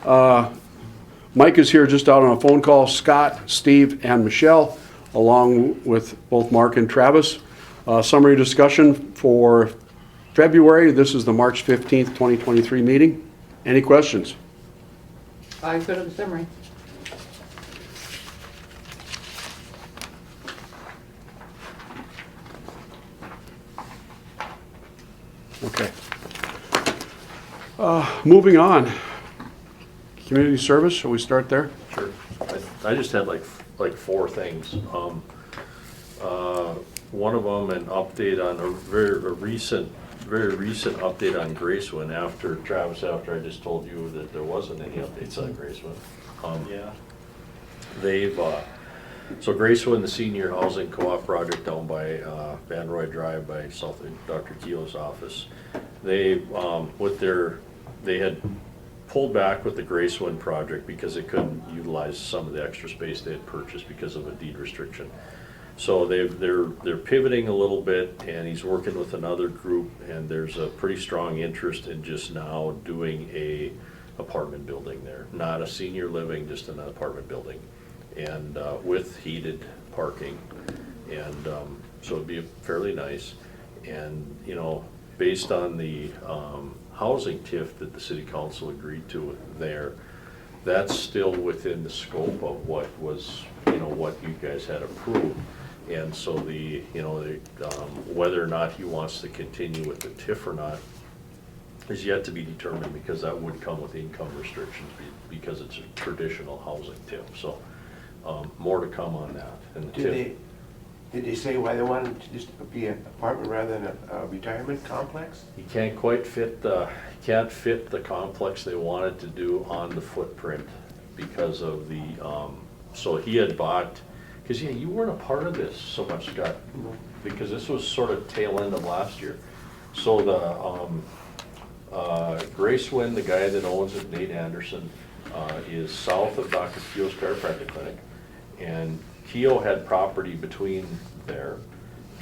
Mike is here just out on a phone call. Scott, Steve, and Michelle, along with both Mark and Travis. Summary discussion for February. This is the March 15th, 2023 meeting. Any questions? I go to the summary. Okay. Moving on. Community service, shall we start there? Sure. I just had like four things. One of them, an update on a very recent update on Gracewind after I just told you that there wasn't any updates on Gracewind. Yeah. They've, so Gracewind, the senior housing co-op project down by Van Roy Drive by South Dr. Keogh's office, they had pulled back with the Gracewind project because they couldn't utilize some of the extra space they had purchased because of a deed restriction. So they're pivoting a little bit, and he's working with another group, and there's a pretty strong interest in just now doing a apartment building there, not a senior living, just an apartment building, and with heated parking, and so it'd be fairly nice. And you know, based on the housing TIF that the city council agreed to there, that's still within the scope of what was, you know, what you guys had approved. And so whether or not he wants to continue with the TIF or not is yet to be determined, because that would come with income restrictions because it's a traditional housing TIF. So more to come on that. And the Did they say why they wanted to just be an apartment rather than a retirement complex? He can't quite fit the complex they wanted to do on the footprint because of the, so he had bought, because yeah, you weren't a part of this so much, Scott, because this was sort of tail end of last year. So the Gracewind, the guy that owns it, Nate Anderson, is south of Dr. Keogh's chiropractic clinic, and Keogh had property between there,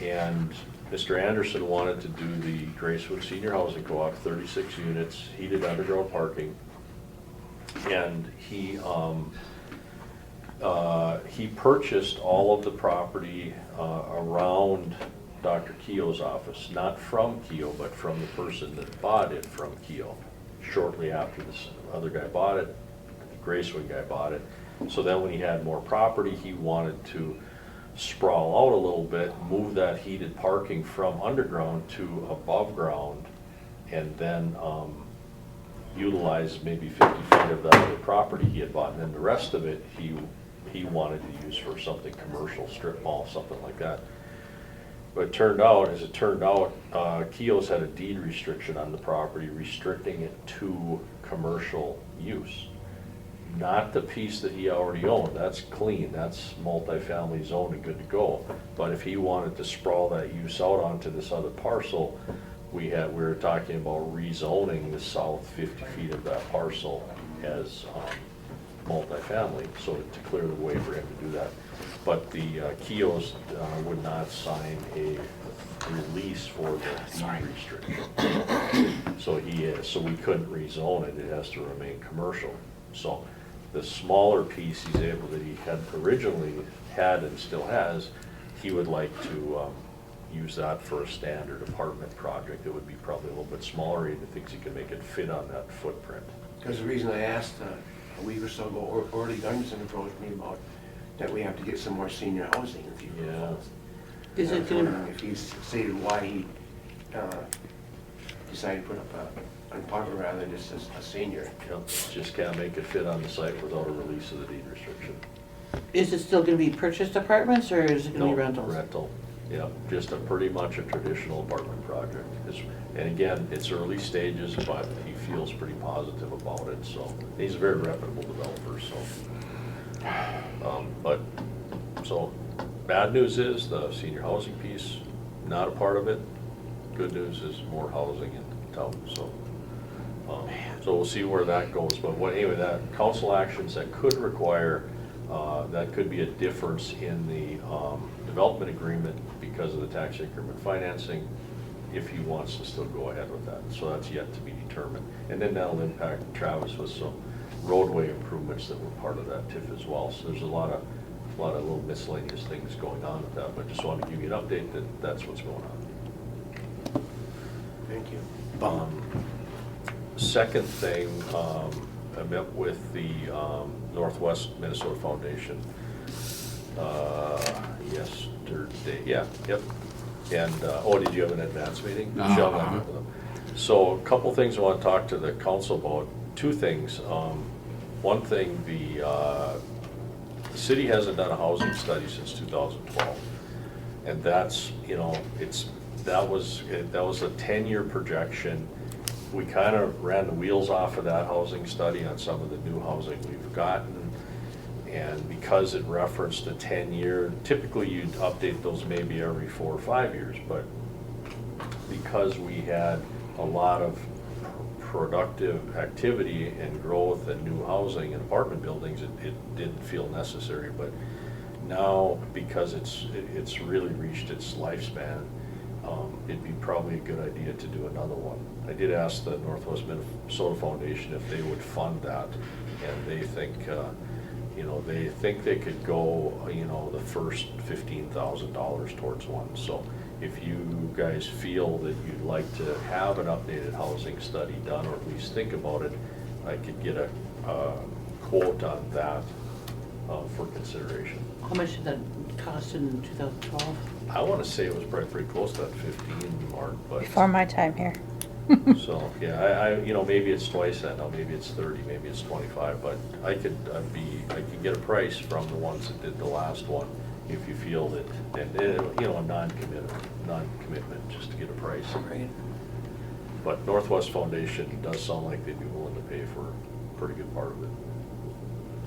and Mr. Anderson wanted to do the Gracewood Senior Housing Co-op, 36 units, heated underground parking, and he purchased all of the property around Dr. Keogh's office, not from Keogh, but from the person that bought it from Keogh. Shortly after this other guy bought it, the Gracewood guy bought it. So then when he had more property, he wanted to sprawl out a little bit, move that heated parking from underground to above ground, and then utilize maybe 50 feet of that other property he had bought, and then the rest of it he wanted to use for something commercial, strip mall, something like that. But as it turned out, Keogh's had a deed restriction on the property, restricting it to commercial use. Not the piece that he already owned, that's clean, that's multifamily zone and good to go. But if he wanted to sprawl that use out onto this other parcel, we were talking about rezoning the south 50 feet of that parcel as multifamily, so to clear the way for him to do that. But the Keogh's would not sign a release for the deed restriction. So we couldn't rezone it, it has to remain commercial. So the smaller piece that he had originally had and still has, he would like to use that for a standard apartment project. It would be probably a little bit smaller. He thinks he can make it fit on that footprint. Because the reason I asked a week or so ago, Orly Gunderson approached me about that we have to get some more senior housing in Future Falls. Is it I'm gonna, wondering if he's stated why he decided to put up an apartment rather than just a senior. Yep, just can't make it fit on the site without a release of the deed restriction. is it still gonna be purchased apartments, or is it gonna be No, rentals? rental, yeah, just pretty much a traditional apartment project. And again, it's early stages, but he feels pretty positive about it, so he's a very reputable developer, so. So bad news is the senior housing piece, not a part of it. Good news is more housing in town, so. So we'll see where that goes, but anyway, that council actions that could require, that could be a difference in the development agreement because of the tax increment financing, if he wants to still go ahead with that. So that's yet to be determined. And then that'll impact Travis with some roadway improvements that were part of that TIF as well. So there's a lot of little miscellaneous things going on with that, but just wanted to give you an update that that's what's going on. Thank you. Second thing, I met with the Northwest Minnesota Foundation yesterday. Yeah, yep. And, did you have an advance meeting? No. Michelle and I met with them. So a couple things I want to talk to the council about. Two things. One thing, the city hasn't done a housing study since 2012. And that's, that was a 10-year projection. We kind of ran the wheels off of that housing study on some of the new housing we've gotten. And because it referenced a 10-year, typically you'd update those maybe every 4 or 5 years, but because we had a lot of productive activity and growth and new housing and apartment buildings, it didn't feel necessary. But now, because it's really reached its lifespan, it'd be probably a good idea to do another one. I did ask the Northwest Minnesota Foundation if they would fund that, and they think, they think they could go, the first $15,000 towards one. So if you guys feel that you'd like to have an updated housing study done, or at least think about it, I could get a quote on that for consideration. How much did that cost in 2012? I want to say it was probably pretty close to that 15 mark, but. Before my time here. So, yeah, maybe it's twice that now, maybe it's 30, maybe it's 25, but I could get a price from the ones that did the last one, if you feel that, and, a non-commitment, just to get a price. Right. But Northwest Foundation does sound like they'd be willing to pay for a pretty good part of it.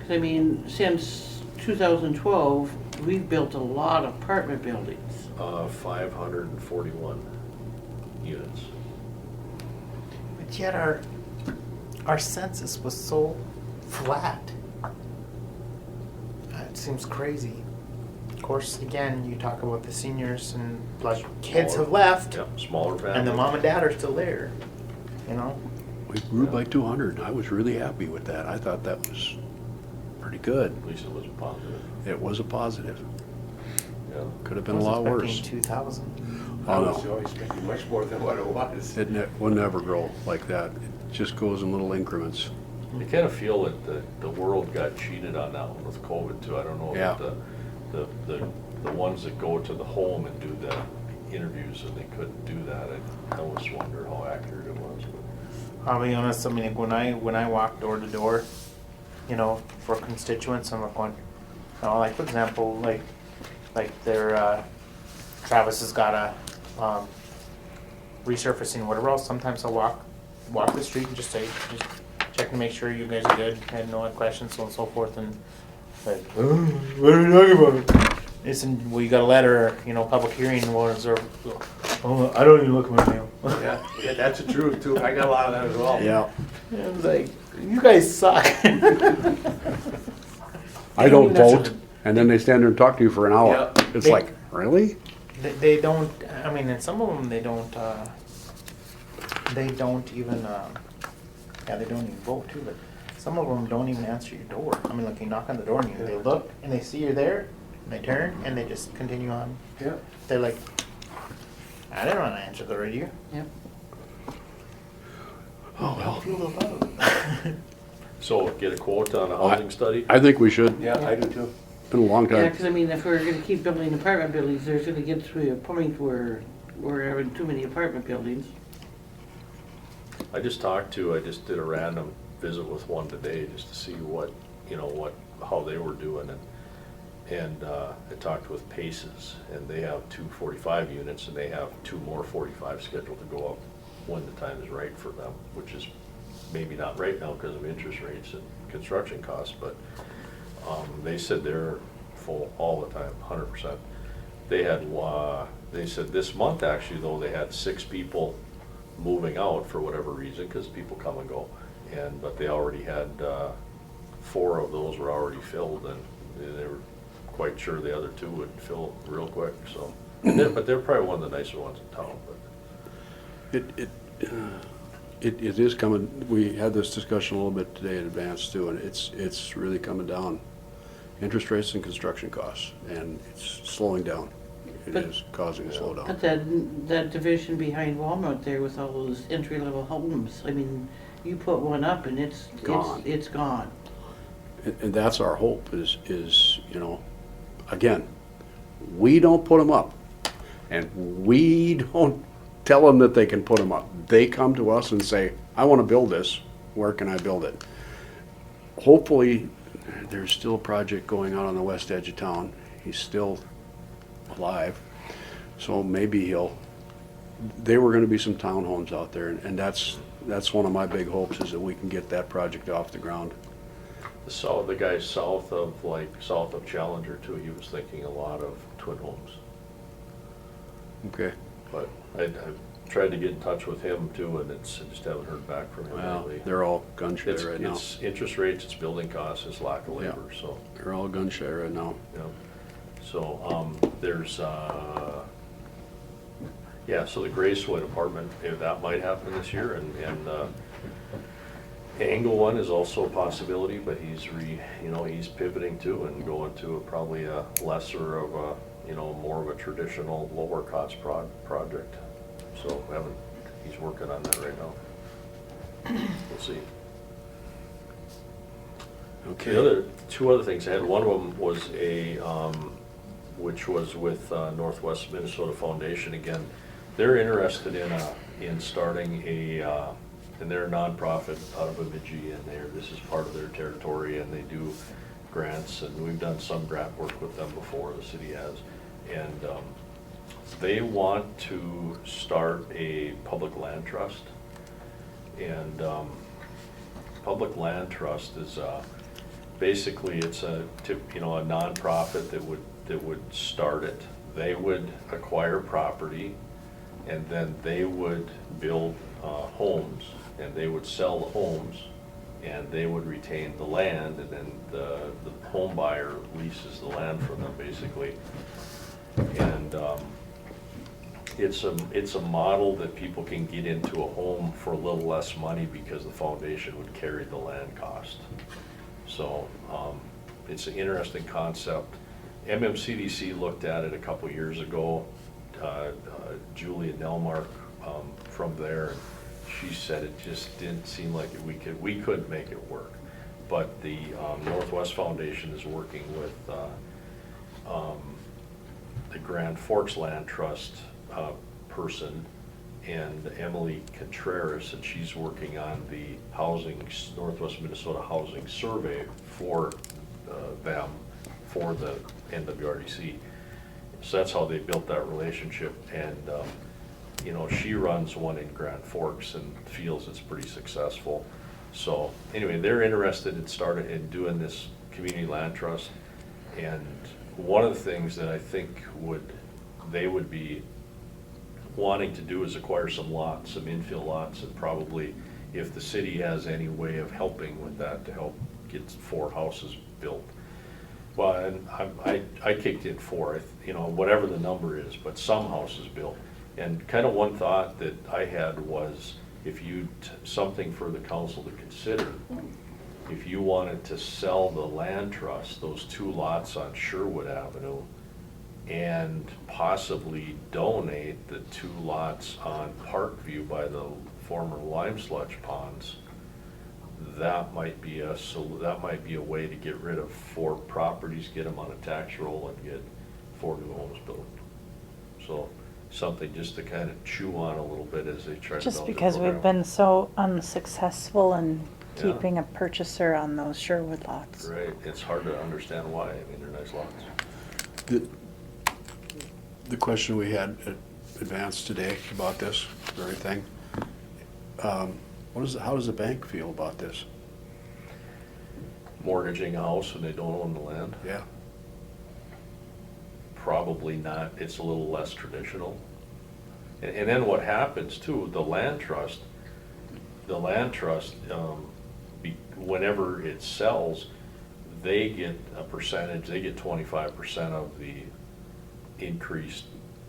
'Cause I mean, since 2012, we've built a lot of apartment buildings. 541 units. But yet our census was so flat. It seems crazy. Of course, again, you talk about the seniors and like kids have left, Yeah, smaller families. and the mom and dad are still there. We grew by 200. I was really happy with that. I thought that was pretty good. At least it was positive. It was a positive. Yeah. Could have been a lot worse. 2,000. I Oh, was no. always expecting much more than what it was. It will never grow like that. It just goes in little increments. I kind of feel that the world got cheated on that one with COVID too. I don't know Yeah. if the ones that go to the home and do the interviews, and they couldn't do that. I always wonder how accurate it was. But I'll be honest. I mean, like when I walk door to door, for constituents, I'm like going, like for example, like their Travis has got a resurfacing, whatever else. Sometimes I'll walk the street and just check to make sure you guys are good and no questions, so on and so forth. And like, what are you talking about? Listen, we got a letter, public hearing was, or I don't even look at my mail. Yeah, that's the truth too. I got a lot of that as well. Yeah. I was like, you guys suck. I don't even have vote, and then they stand there and talk to you for an hour. Yeah. It's like, really? They don't. I mean, and some of them they don't. They don't even. They don't even vote too. But some of them don't even answer your door. I mean, like you knock on the door and they look and they see you're there, and they turn and they just continue on. Yeah. They're like, I didn't want to answer the radio. Yep. Oh, well. Feel the love. So get a quote on a housing study? I think we should. Yeah, I do too. Been a long Yeah, time. because I mean, if we're gonna keep building apartment buildings, there's gonna get to a point where we're having too many apartment buildings. I just did a random visit with one today just to see how they were doing it. And I talked with Paces, and they have 2 45 units, and they have 2 more 45 scheduled to go up when the time is right for them, which is maybe not right now because of interest rates and construction costs, but they said they're full all the time, 100%. They said this month actually though, they had 6 people moving out for whatever reason, because people come and go, but they already had 4 of those were already filled, and they were quite sure the other 2 would fill real quick. So, but they're probably one of the nicer ones in town. But It is coming, we had this discussion a little bit today in advance too, and it's really coming down. Interest rates and construction costs, and it's slowing down. It But- is causing a But slowdown. that division behind Walmart there with all those entry-level homes, I mean, you put one up and Gone. it's gone. And that's our hope is, you know, again, we don't put them up. And we don't tell them that they can put them up. They come to us and say, I want to build this. Where can I build it? Hopefully, there's still a project going on the west edge of town. He's still alive. So maybe there were going to be some townhomes out there. And that's one of my big hopes is that we can get that project off the ground. The guy south of Challenger too, he was thinking a lot of twin homes. Okay. But I tried to get in touch with him too, and I just haven't heard back from him Well, lately. they're all gun shy It's, right now. it's interest rates, it's building costs, it's lack of labor, so, They're all gun shy right now. you know. So, there's, so the Gracewood apartment, if that might happen this year, and the Angle one is also a possibility, but he's pivoting too and going to probably a lesser of a, more of a traditional lower cost project. So he's working on that right now. We'll see. Okay. Two other things I had, one of them was which was with Northwest Minnesota Foundation again. They're interested in starting and they're a nonprofit out of Bemidji, and this is part of their territory, and they do grants, and we've done some grant work with them before, the city has. And they want to start a public land trust. And public land trust is basically it's a nonprofit that would start it. They would acquire property, and then they would build homes, and they would sell the homes, and they would retain the land, and then the home buyer leases the land from them basically. And it's a model that people can get into a home for a little less money because the foundation would carry the land cost. So it's an interesting concept. MMCDC looked at it a couple years ago. Julia Nelmark from there, she said it just didn't seem like we couldn't make it work. But the Northwest Foundation is working with the Grand Forks Land Trust person and Emily Contreras, and she's working on the Northwest Minnesota Housing Survey for them, for the NWRDC. So that's how they built that relationship, and she runs one in Grand Forks and feels it's pretty successful. So anyway, they're interested in doing this community land trust, and one of the things that I think they would be wanting to do is acquire some lots, some infill lots, and probably if the city has any way of helping with that to help get 4 houses built. Well, and I kicked in 4, whatever the number is, but some houses built. And kind of one thought that I had was something for the council to consider, if you wanted to sell the land trust, those 2 lots on Sherwood Avenue, and possibly donate the 2 lots on Parkview by the former lime sludge ponds, that might be a way to get rid of 4 properties, get them on a tax roll, and get 4 new homes built. So something just to kind of chew on a little bit as they try to Just develop their because we've program. been so unsuccessful in Yeah. keeping a purchaser on those Sherwood lots. Right, it's hard to understand why. I mean, they're nice lots. The question we had advanced today about this very thing, how does the bank feel about this? Mortgaging a house and they don't own the land? Yeah. Probably not. It's a little less traditional. And then what happens too, the land trust, whenever it sells, they get a percentage, they get 25% of the increased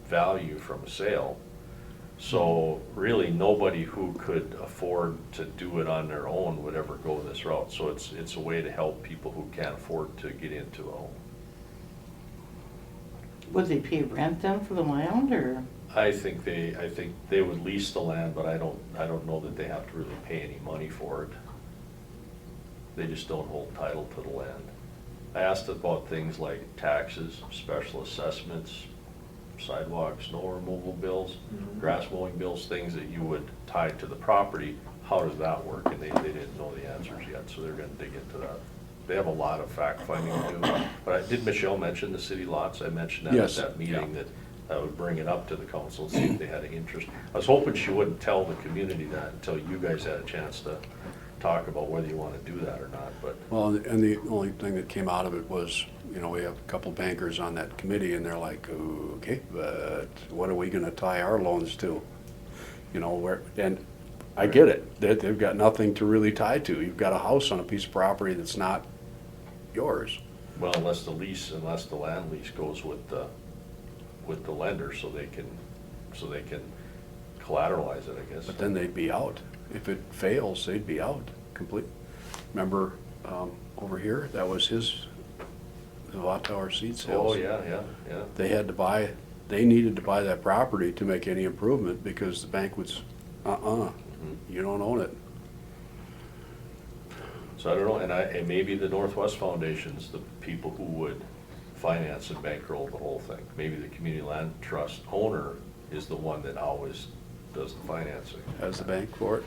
value from a sale. So really, nobody who could afford to do it on their own would ever go this route. So it's a way to help people who can't afford to get into a home. Would they pay rent then for the land, or? I think they would lease the land, but I don't know that they have to really pay any money for it. They just don't hold title to the land. I asked about things like taxes, special assessments, sidewalks, snow removal bills, grass mowing bills, things that you would tie to the property. How does that work? And they didn't know the answers yet, so they're gonna dig into that. They have a lot of fact finding to do. But did Michelle mention the city lots? I mentioned that at Yes. that meeting, that I would bring it up to the council and see if they had an interest. I was hoping she wouldn't tell the community that until you guys had a chance to talk about whether you wanna do that or not, but. Well, and the only thing that came out of it was, you know, we have a couple bankers on that committee, and they're like, okay, but what are we gonna tie our loans to? You know, where, and I get it, that they've got nothing to really tie to. You've got a house on a piece of property that's not yours. Well, unless the land lease goes with the lender, so they can collateralize it, I guess. But then they'd be out. If it fails, they'd be out complete. Remember, over here, that was the Watt seed sales. Oh, yeah. They needed to buy that property to make any improvement because the bank was, you don't own it. So I don't know, and maybe the Northwest Foundation's the people who would finance and bankroll the whole thing. Maybe the Community Land Trust owner is the one that always does the financing. Has the bank for it?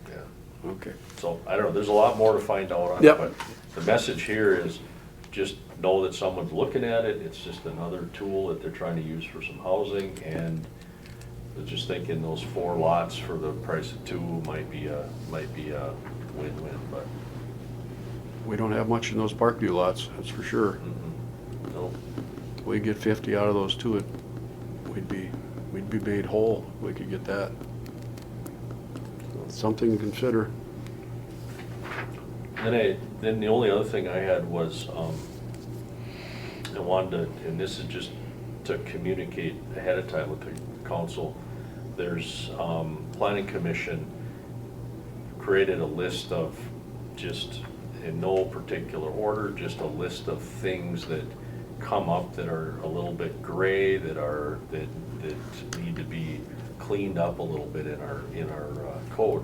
Yeah. Okay. So, I don't know, there's a lot more to find out on it, Yep. but the message here is just know that someone's looking at it. It's just another tool that they're trying to use for some housing, and they're just thinking those 4 lots for the price of 2 might be a win-win, but. We don't have much in those Parkview lots, that's for sure. No. We get 50 out of those too, we'd be made whole if we could get that. Something to consider. Then the only other thing I had was, I wanted to, and this is just to communicate ahead of time with the council, there's, Planning Commission created a list of, just in no particular order, just a list of things that come up that are a little bit gray, that need to be cleaned up a little bit in our code.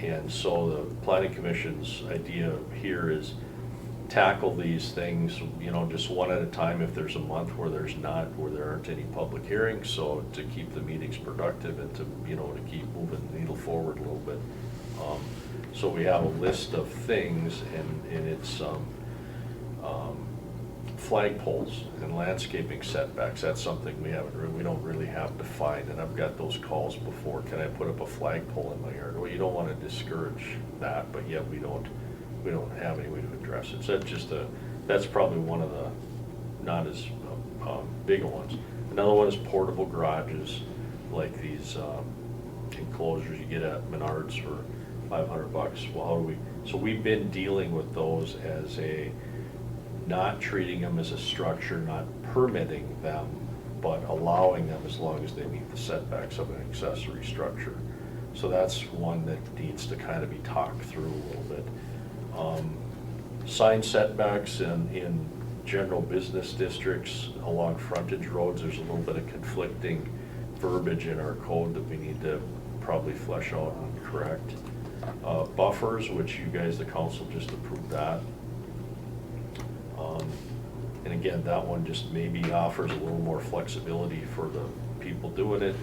And so the Planning Commission's idea here is tackle these things, you know, just one at a time if there's a month where there aren't any public hearings, so to keep the meetings productive and to, you know, to keep moving the needle forward a little bit. So we have a list of things, and it's flagpoles and landscaping setbacks. That's something we don't really have defined, and I've got those calls before. Can I put up a flagpole in my yard? Well, you don't want to discourage that, but yet we don't have any way to address it. So that's probably one of the not as bigger ones. Another one is portable garages, like these enclosures you get at Menards for $500. Well, so we've been dealing with those as not treating them as a structure, not permitting them, but allowing them as long as they meet the setbacks of an accessory structure. So that's one that needs to kind of be talked through a little bit. Sign setbacks in general business districts along frontage roads, there's a little bit of conflicting verbiage in our code that we need to probably flesh out and correct. Buffers, which you guys, the council, just approved that. And again, that one just maybe offers a little more flexibility for the people doing it,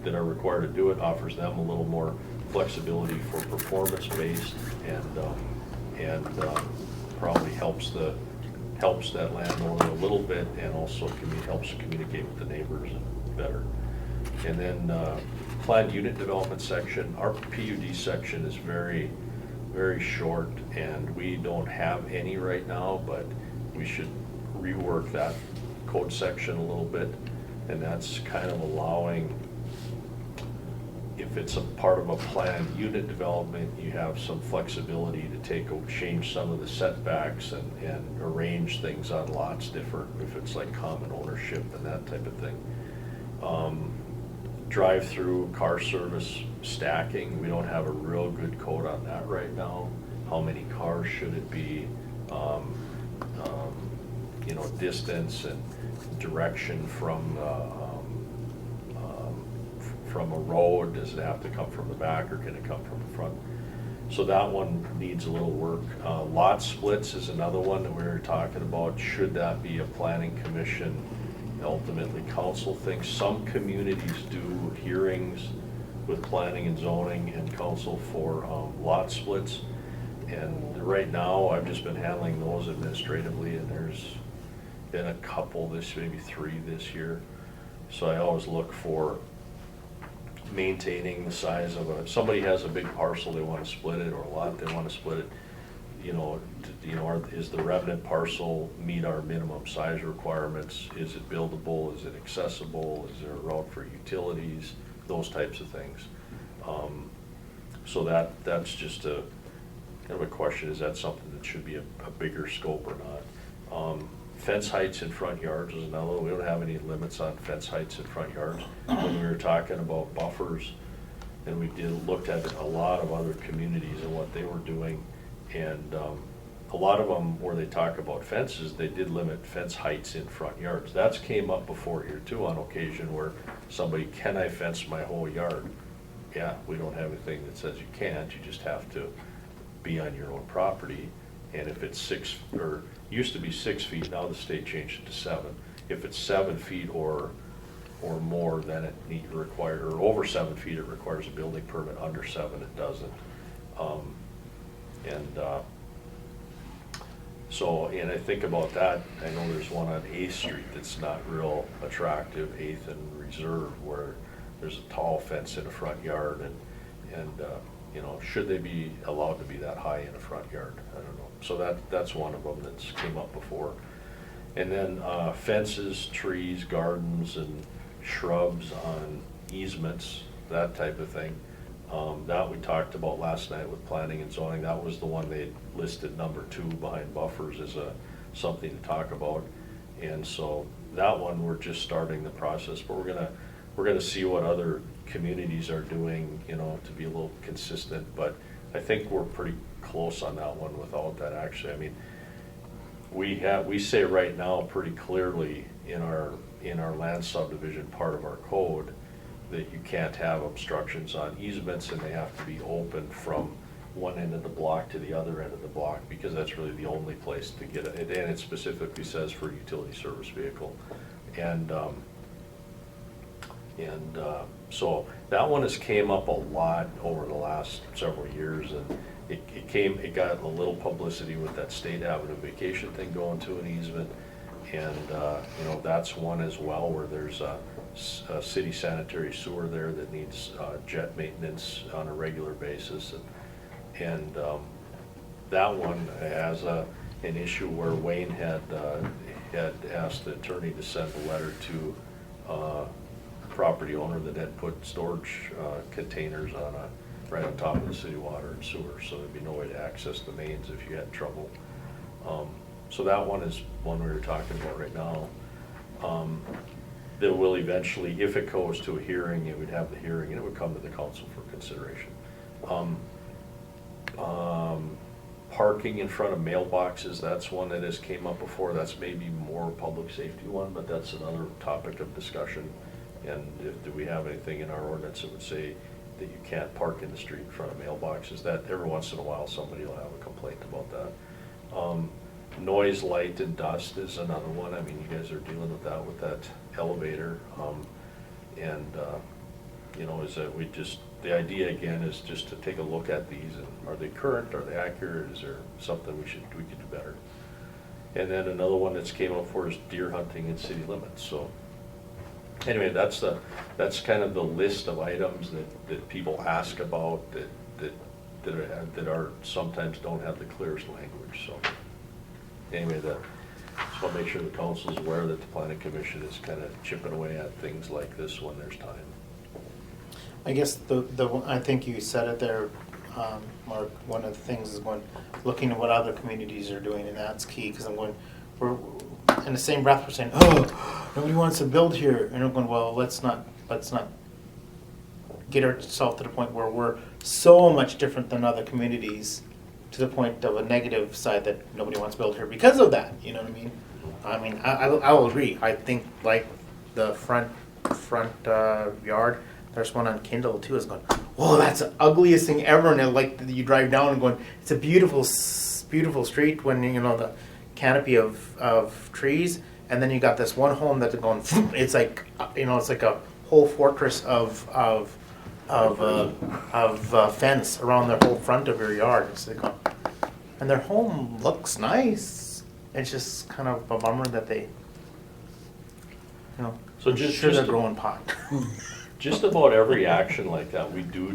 that are required to do it, offers them a little more flexibility for performance-based, and probably helps that landowner a little bit, and also helps communicate with the neighbors better. And then planned unit development section, our PUD section is very, very short, and we don't have any right now, but we should rework that code section a little bit, and that's kind of allowing, if it's a part of a planned unit development, you have some flexibility to change some of the setbacks and arrange things on lots different, if it's like common ownership and that type of thing. drive-through car service stacking, we don't have a real good code on that right now. How many cars should it be? You know, distance and direction from a road. Does it have to come from the back or can it come from the front? So that one needs a little work. Lot splits is another one that we were talking about. Should that be a planning commission? Ultimately, council thinks. Some communities do hearings with planning and zoning and council for lot splits. And right now, I've just been handling those administratively, and there's been a couple maybe 3 this year. So I always look for maintaining the size of if somebody has a big parcel, they want to split it, or a lot, they want to split it, is the remnant parcel meet our minimum size requirements? Is it buildable? Is it accessible? Is there a route for utilities? Those types of things. So that's just a kind of a question, is that something that should be a bigger scope or not? Fence heights in front yards is another one. We don't have any limits on fence heights in front yards. When we were talking about buffers, and we looked at a lot of other communities and what they were doing, and a lot of them where they talk about fences, they did limit fence heights in front yards. That's came up before here too on occasion where somebody, can I fence my whole yard? Yeah, we don't have anything that says you can't, you just have to be on your own property. And if it's used to be 6 feet, now the state changed it to 7. If it's 7 feet or more, then it or over 7 feet, it requires a building permit. Under 7, it doesn't. And I think about that, I know there's one on 8th Street that's not real attractive, 8th and Reserve, where there's a tall fence in a front yard, and should they be allowed to be that high in a front yard? I don't know. So that's one of them that's came up before. And then fences, trees, gardens, and shrubs on easements, that type of thing. That we talked about last night with planning and zoning. That was the one they listed number 2 behind buffers as something to talk about. And so that one, we're just starting the process, but we're gonna see what other communities are doing, to be a little consistent. But I think we're pretty close on that one without that. Actually, I mean, we say right now pretty clearly in our land subdivision part of our code that you can't have obstructions on easements, and they have to be open from one end of the block to the other end of the block, because that's really the only place to get it. And it specifically says for utility service vehicle. So that one has came up a lot over the last several years, and it got a little publicity with that State Avenue vacation thing going to an easement. And that's one as well where there's a city sanitary sewer there that needs jet maintenance on a regular basis, and that one has an issue where Wayne had asked the attorney to send a letter to property owner that had put storage containers right on top of the city water and sewer, so there'd be no way to access the mains if you had trouble. So that one is one we were talking about right now. That will eventually, if it goes to a hearing, it would have the hearing and it would come to the council for consideration. Parking in front of mailboxes, that's one that has came up before. That's maybe more public safety one, but that's another topic of discussion. And do we have anything in our ordinance that would say that you can't park in the street in front of mailboxes? That every once in a while somebody will have a complaint about that. Noise, light, and dust is another one. I mean, you guys are dealing with that elevator. Is that the idea again is just to take a look at these, and are they current, are they accurate, is there something we could do better? And then another one that's came up for is deer hunting in city limits. So anyway, that's kind of the list of items that people ask about that are sometimes don't have the clearest language. So anyway, just want to make sure the council's aware that the planning commission is kind of chipping away at things like this when there's time. I guess I think you said it there, Mark. One of the things is looking at what other communities are doing, and that's key, because we're in the same breath we're saying, oh, nobody wants to build here, and we're going, well, let's not get ourselves to the point where we're so much different than other communities, to the point of a negative side that nobody wants to build here because of that. You know what I mean? I will agree. I think like the front yard. There's one on Kindle too. Is going, whoa, that's the ugliest thing ever. And it, like you drive down and going, it's a beautiful street when you know the canopy of trees, and then you got this one home that's going. It's like it's like a whole fortress of fence around the whole front of your yard. It's like, and their home looks nice. It's just kind of a bummer that they, So I'm just- sure just they're to- growing pot. Just about every action like that, we do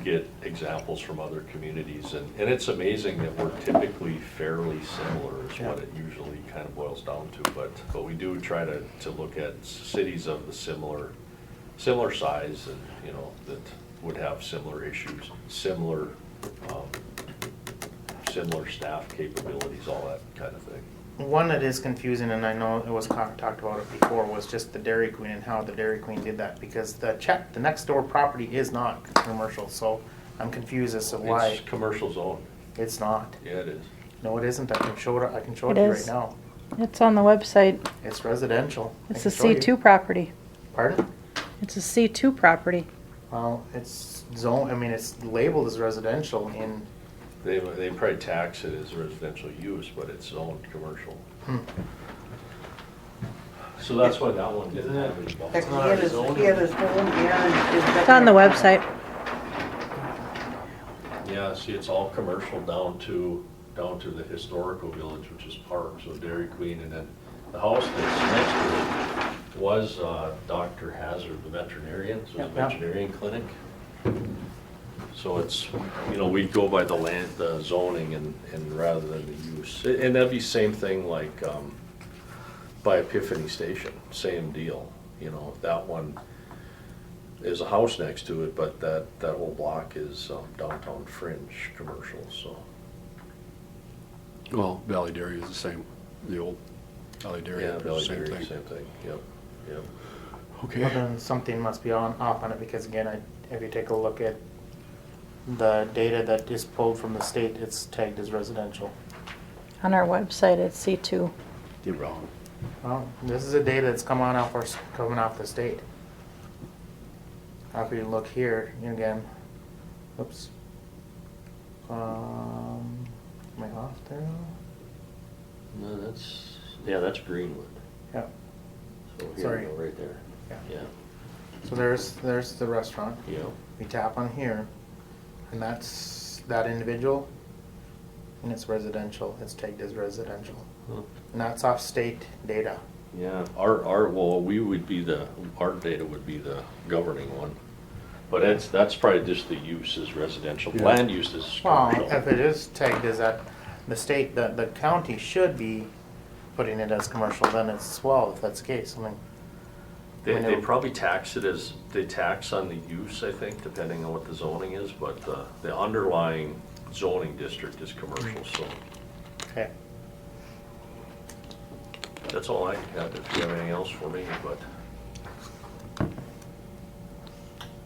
get examples from other communities, and it's amazing that we're typically fairly similar is what it usually kind of boils down to, but we do try to look at cities of the similar size and, that would have similar issues, similar staff capabilities, all that kind of thing. One that is confusing, and I know it was talked about it before, was just the Dairy Queen and how the Dairy Queen did that, because the next door property is not commercial, so I'm confused as to why It's commercial zone. it's not. Yeah, it is. No, it isn't. I can show it It to you right is. now. It's on the website. It's residential. I It's a can show you. C2 property. Pardon? It's a C2 property. Well, it's it's labeled as residential in, They probably tax it as residential use, but it's zoned commercial. So that's why that one didn't have any bump. Like, he had his home and his. It's on the website. Yeah, see, it's all commercial down to the historical village, which is Park, so Dairy Queen, and then the house that's next to it was Dr. Hazard, the veterinarian, so it's a Yeah. veterinarian clinic. So it's, we'd go by the land, the zoning and rather than the use. And that'd be same thing like by Epiphany Station, same deal. That one is a house next to it, but that whole block is downtown fringe commercial, so. Well, Valley Dairy is the same, the old Valley Dairy, Yeah, Valley same Dairy, thing. same thing, yep. well, Okay, then something must be off on it, because again, if you take a look at the data that is pulled from the state, it's tagged as residential. On our website, it's C2. you're wrong. Well, this is a data that's coming off the state. If you look here, again, oops. Am I off there? No, that's Greenwood. Yeah. So here Sorry. we go, right there. Yeah. Yeah, So there's the restaurant. yeah. We tap on here, and that's that individual, and it's residential. It's tagged as residential, Huh. and that's off state data. Yeah, our data would be the governing one. But that's probably just the use is residential, Yeah. land use is Well, commercial. if it is tagged as that, the state, the county should be putting it as commercial. Then it's if that's the case. I mean, They probably tax it as, they tax on the use, I think, depending on what the zoning is, but the underlying zoning district is commercial, so okay. that's all I have. If you have anything else for me, but.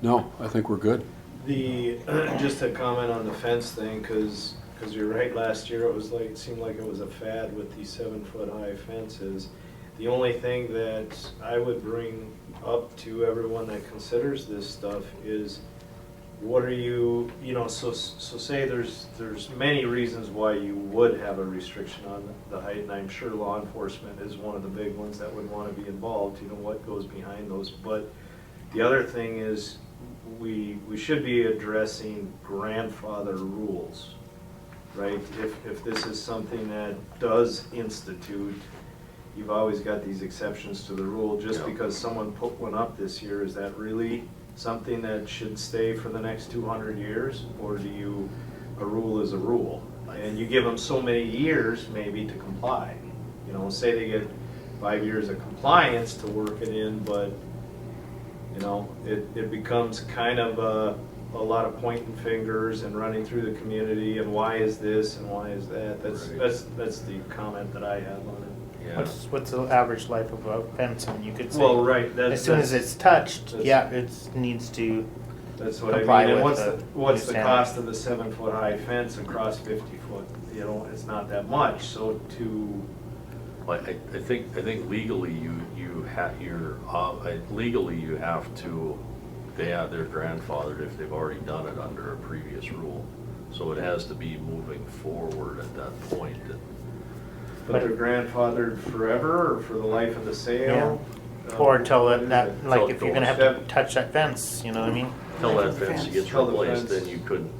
No, I think we're good. Just to comment on the fence thing, because you're right, last year it seemed like it was a fad with these 7-foot high fences. The only thing that I would bring up to everyone that considers this stuff is, what are you, so say there's many reasons why you would have a restriction on the height, and I'm sure law enforcement is one of the big ones that would want to be involved, what goes behind those. But the other thing is, we should be addressing grandfather rules, right? If this is something that does institute, you've always got these exceptions to the rule. Just Yeah. because someone put one up this year, is that really something that should stay for the next 200 years? Or a rule is a rule? And you give them so many years maybe to comply. Say they get 5 years of compliance to work it in, but it becomes kind of a lot of pointing fingers and running through the community, and why is this and why is that? That's the comment that I have on it. Yeah. What's the average life of a fence? And you could say, Well, right, as soon as it's touched, that's- yeah, it needs to That's what I Comply mean, and with what's the the new cost of the 7-foot high fence across 50 foot? You know, it's not that much, so to, But I think legally you have, legally you have to, they're grandfathered if they've already done it under a previous rule. So it has to be moving forward at that point. but they're grandfathered forever, or for the life of the sale? Or till What is that, it? like Till if it you're gonna goes. have to touch that fence, you know what I mean? Till that Like the fence fence. gets Till the replaced, fence. then you couldn't,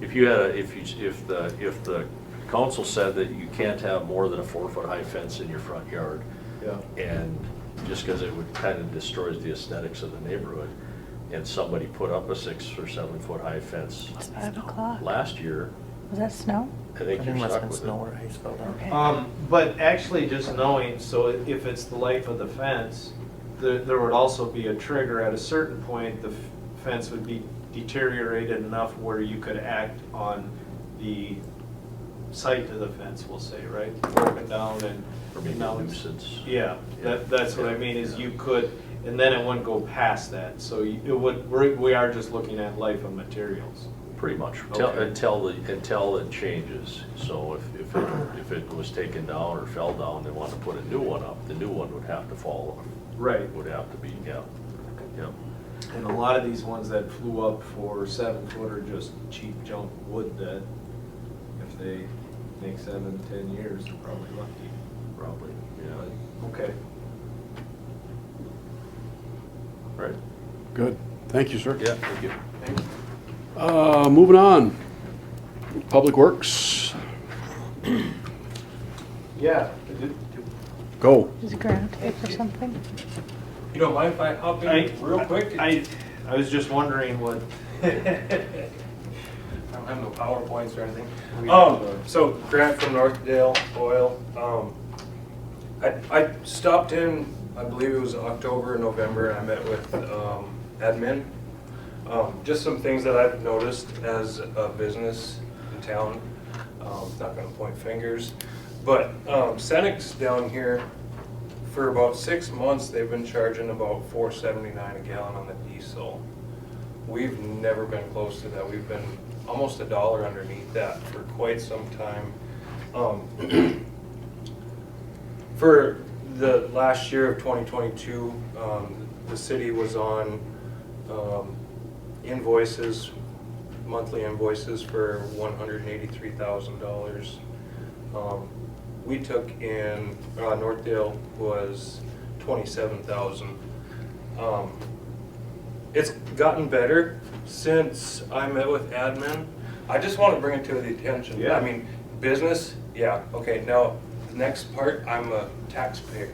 if you had a, if the council said that you can't have more than a 4-foot high fence in your front yard, Yeah. and just because it would kind of destroys the aesthetics of the neighborhood, and somebody put up a 6 or 7-foot high fence It's 5 o'clock. last year, Was that snow? I think I you're think must stuck have been with snow it. where ice fell down. Okay. But actually just knowing, so if it's the life of the fence, there would also be a trigger at a certain point, the fence would be deteriorated enough where you could act on the site of the fence, we'll say, right? Broken down and. Or maybe now a it's- nuisance. Yeah, that's what I mean, is you could, and then it wouldn't go past that, so it would, we are just looking at life of materials. Pretty much, Okay. until it changes. So if it was taken down or fell down, they want to put a new one up, the new one would have to fall, Right. would have to be, yeah. And a lot of these ones that flew up for 7-foot are just cheap junk wood that if they make 7-10 years, they're probably lucky. Probably, yeah. Okay. Right, Good. Thank you, sir. yeah, thank you. Moving on. Public Works, Yeah. go. Is Grant here for something? You don't mind if I hop in real quick? I was just wondering what. I don't have no PowerPoints or anything. We- So Grant from Northdale Oil. I stopped in, I believe it was October, November, and I met with admin. Just some things that I've noticed as a business in town. Not gonna point fingers, but Cenex down here, for about 6 months, they've been charging about $4.79 a gallon on the diesel. We've never been close to that. We've been almost $1 underneath that for quite some time. For the last year of 2022, the city was on invoices, monthly invoices for $183,000. We took in, Northdale was 27,000. It's gotten better since I met with admin. I just want to bring it to the attention. Yeah. I mean, business, yeah, okay, now, the next part, I'm a taxpayer.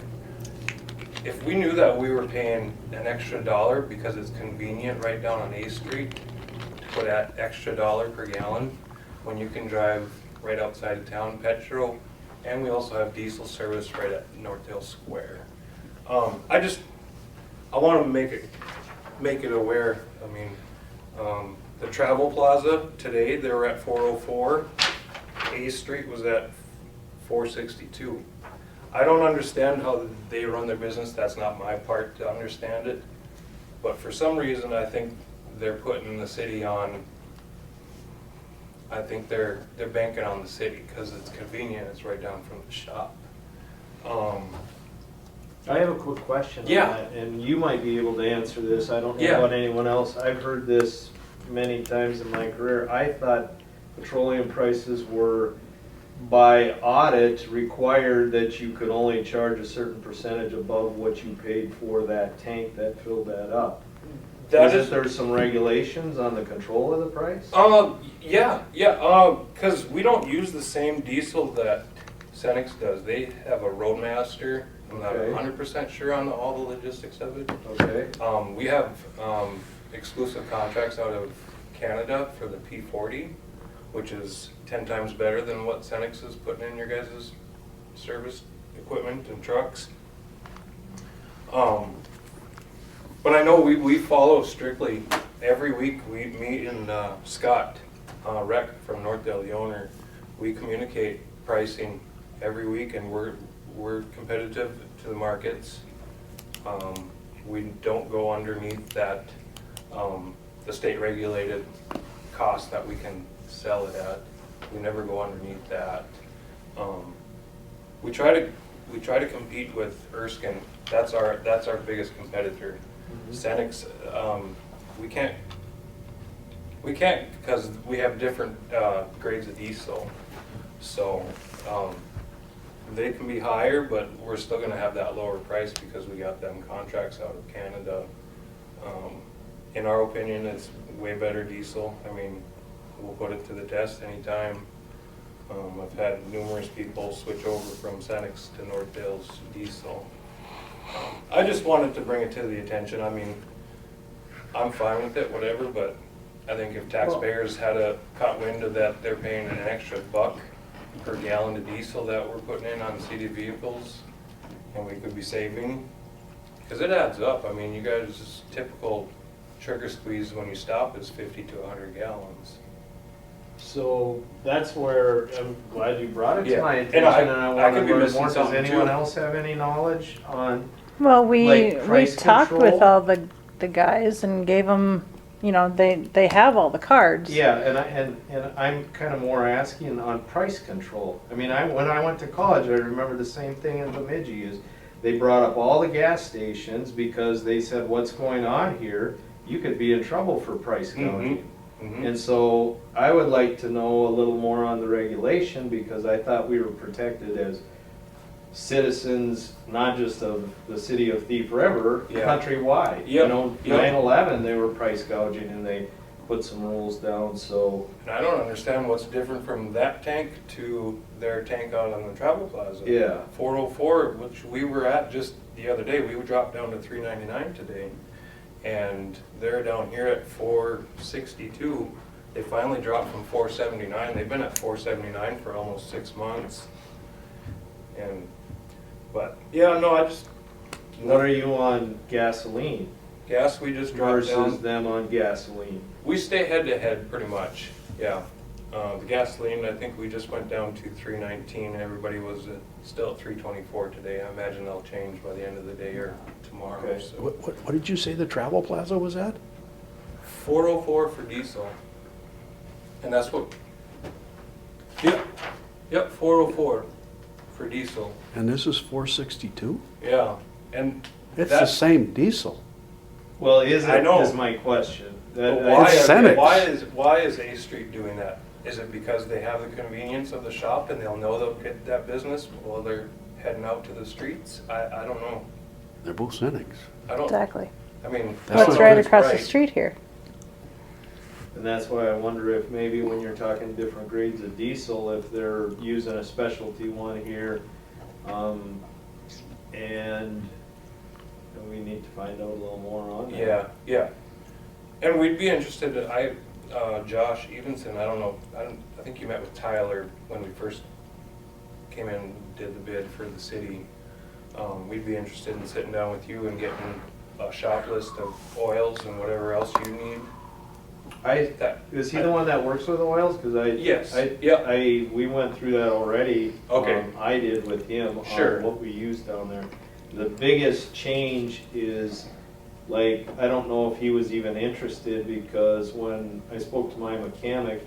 If we knew that we were paying an extra $1 because it's convenient right down on A Street, to put that extra $1 per gallon, when you can drive right outside of town, petrol, and we also have diesel service right at Northdale Square. I want to make it aware. I mean, the Travel Plaza today, they were at 404. A Street was at 462. I don't understand how they run their business. That's not my part to understand it. But for some reason, I think they're putting the city on. I think they're banking on the city because it's convenient. It's right down from the shop. I have a quick question on Yeah. that, and you might be able to answer this. I don't know Yeah. about anyone else. I've heard this many times in my career. I thought petroleum prices were, by audit, required that you could only charge a certain percentage above what you paid for that tank that filled that up. Isn't there some regulations on the control of the price? Yeah, because we don't use the same diesel that Cenex does. They have a Roadmaster. I'm not Okay. 100% sure on all the logistics of it. Okay, We have exclusive contracts out of Canada for the P40, which is 10 times better than what Cenex is putting in your guys' service equipment and trucks. But I know we follow strictly. Every week we meet in Scott Rec from Northdale, the owner. We communicate pricing every week, and we're competitive to the markets. We don't go underneath that the state regulated cost that we can sell it at. We never go underneath that. We try to compete with Erskine. That's our biggest competitor. Cenex, we can't because we have different grades of diesel. So they can be higher, but we're still going to have that lower price because we got them contracts out of Canada. In our opinion, it's way better diesel. I mean, we'll put it to the test anytime. I've had numerous people switch over from Cenex to Northdale's diesel. I just wanted to bring it to the attention. I mean, I'm fine with it, whatever, but I think if taxpayers had a caught wind of that, they're paying an extra $1 per gallon of diesel that we're putting in on city vehicles, and we could be saving, because it adds up. I mean, you guys' typical trigger squeeze when you stop is 50 to 100 gallons. So that's where I'm glad you brought it to Yeah. my And attention, and I I want to could be learn missing more. Does something, anyone too. else have any knowledge on? Well, Like we price talked with control? all the guys and gave them, you know, they have all the cards. Yeah, and I'm kind of more asking on price control. I mean, when I went to college, I remember the same thing in Bemidji is they brought up all the gas stations because they said, what's going on here? You could be in trouble for price gouging. And so I would like to know a little more on the regulation because I thought we were protected as citizens, not just of the city of Thief River, Yeah. countrywide. You Yep. know, Yep. 9/11, they were price gouging and they put some rules down, so. And I don't understand what's different from that tank to their tank out on the travel plaza. Yeah. 404, which we were at just the other day, we would drop down to 399 today. And they're down here at 462. They finally dropped from 479. They've been at 479 for almost 6 months. But yeah, no, I just, What are you on gasoline gas, we just dropped versus down. them on gasoline? We stay head to head pretty much, yeah. The gasoline, I think we just went down to 319. Everybody was still at 324 today. I imagine they'll change by the end of the day or tomorrow. Okay. So. What did you say the travel plaza was at? 404 for diesel. And that's what, yep, 404 for diesel, And this is 462? yeah. And It's the that's, same diesel. Well, is I it, know. is my question. but That- why, It's Cenex. why is A Street doing that? Is it because they have the convenience of the shop and they'll know they'll get that business while they're heading out to the streets? I don't know. They're both Cenex. I don't, Exactly. I mean. That's I don't What's what- know right if it's across the right. street here? And that's why I wonder if maybe when you're talking different grades of diesel, if they're using a specialty one here. And we need to find out a little more on that. Yeah, yeah. And we'd be interested, Josh Evenson, I don't know, I think you met with Tyler when we first came in and did the bid for the city. We'd be interested in sitting down with you and getting a shop list of oils and whatever else you need. Is he the one that works with oils? Because Yes, yeah. we went through that already. Okay. I did with him Sure. on what we use down there. The biggest change is, like, I don't know if he was even interested because when I spoke to my mechanic,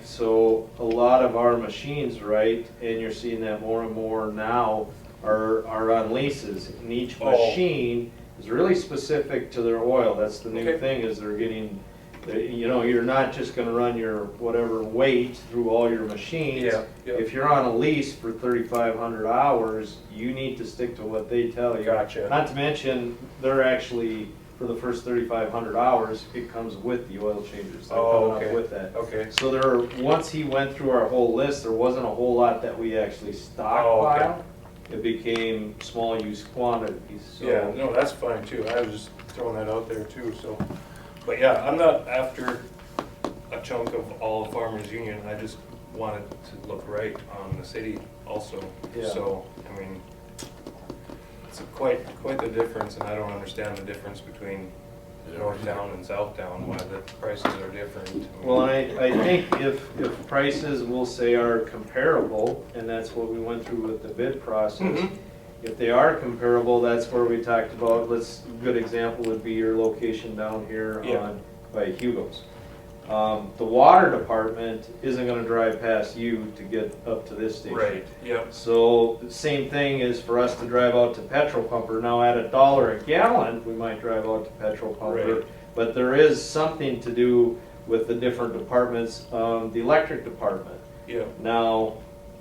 so a lot of our machines, right, and you're seeing that more and more now, are on leases. And each Oh. machine is really specific to their oil. That's the new Okay. thing, is they're getting, you know, you're not just gonna run your whatever weight through all your machines. Yeah, yeah. If you're on a lease for 3,500 hours, you need to stick to what they tell you. Gotcha. Not to mention, they're actually, for the first 3,500 hours, it comes with the oil changers. They're Oh, coming up okay. with that. Okay. So once he went through our whole list, there wasn't a whole lot that we actually Oh, okay. stockpiled. It became small use quantities, so. Yeah, no, that's fine too. I was just throwing that out there too, so. But yeah, I'm not after a chunk of all of Farmers Union. I just want it to look right on the city also. Yeah. So, I mean, it's quite the difference, and I don't understand the difference between Northtown and Southtown, why the prices are different. I mean, Well, I think if prices, we'll say, are comparable, and that's what we went through with the bid process. Mhm. If they are comparable, that's where we talked about, a good example would be your location down here Yeah. on by Hugo's. The water department isn't gonna drive past you to get up to this station. Right, yep, So, the same thing is for us to drive out to petrol pumper. Now, at $1 a gallon, we might drive out to petrol pumper. Right. But there is something to do with the different departments. The electric department. yep, Now,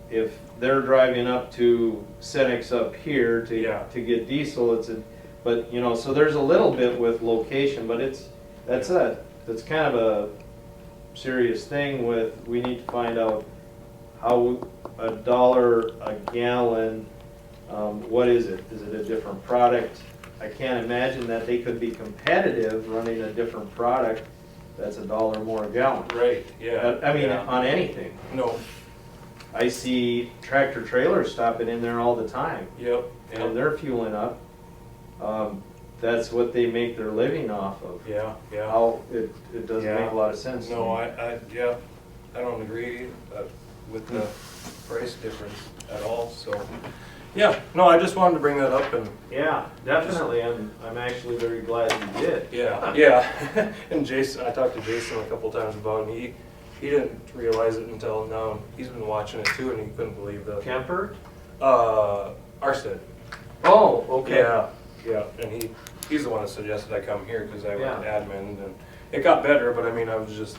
if they're driving up to Cenex up here Yeah. to get diesel, but, you know, so there's a little bit with location, but that's kind of a serious thing with, we need to find out how $1 a gallon, what is it? Is it a different product? I can't imagine that they could be competitive running a different product that's $1 more a gallon. right, yeah. I mean, yeah. on anything. No, I see tractor trailers stopping in there all the time, yep, and yep, they're fueling up. That's what they make their living off of. yeah, yeah. How, it doesn't Yeah. make a lot of sense. to No, me. yeah, I don't agree with the price difference at all, so. Yeah, no, I just wanted to bring that up and, Yeah, definitely, I'm actually very glad you did. yeah, yeah. And Jason, I talked to Jason a couple times about it, and he didn't realize it until now. He's been watching it too, and he couldn't believe the, Kemper? Arstead. Oh, okay. Yeah, yeah, and he's the one that suggested I come here, because I went Yeah. admin, and it got better, but I mean, I was just,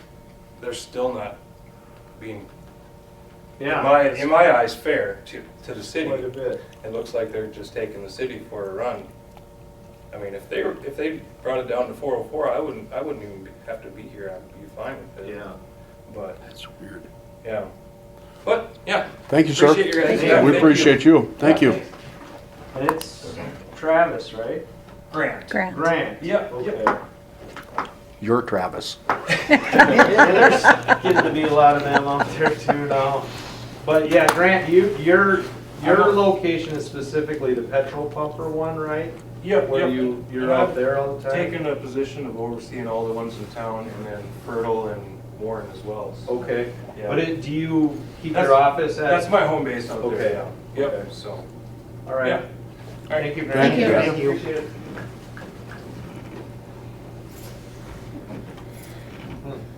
they're still not being, Yeah. in my eyes, fair to the city. Quite a bit. It looks like they're just taking the city for a run. I mean, if they brought it down to 404, I wouldn't even have to be here, I'd be fine with it. Yeah. But, That's weird. yeah. But, yeah. Thank you, sir. Appreciate your guys' Thank you. time. We Thank appreciate you. Thank you. And it's Travis, right? Grant. Grant. Grant. Yep, Okay. yep. You're Travis. Yeah, there's getting to be a lot of them out there too now. But yeah, Grant, your location is specifically the petrol pumper one, right? Yep, Where yep. you're And out I've there all the time? Taken a position of overseeing all the ones in town, and then Fertile and Warren as well. So Okay. Yeah. But do you keep That's- your office at? That's my home base out Okay. there, yeah. Okay. Yep, so. All right. Yeah. Thank you, Grant. Thank you. Thank you. Appreciate it.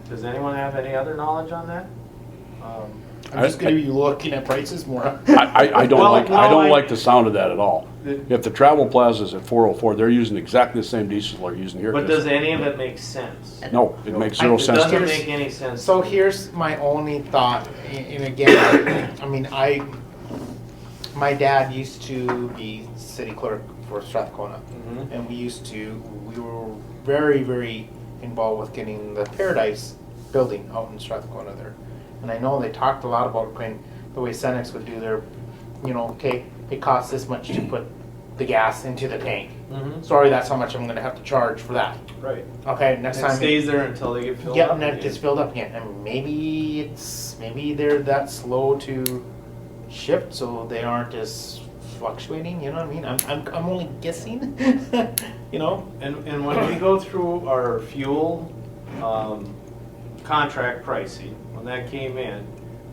Does anyone have any other knowledge on that? I'm just gonna be looking at prices more. I don't Well, like, well, I don't I- like the sound of that at all. The- If the Travel Plaza's at 404, they're using exactly the same diesel they're using here. But does any of it make sense? No, it makes zero It sense to doesn't me. make any sense. So here's my only thought, and again, I mean, my dad used to be city clerk for Strathcona. Mhm. And we were very, very involved with getting the Paradise building out in Strathcona there. And I know they talked a lot about the way Cenex would do their, okay, it costs this much to put the gas into the tank. Mhm. Sorry, that's how much I'm gonna have to charge for that. Right. Okay, next It time. stays there until they get filled Yeah, up and then it again. gets filled up again. And maybe they're that slow to ship, so they aren't as fluctuating. You know what I mean? I'm only guessing. And when we go through our fuel contract pricing, when that came in,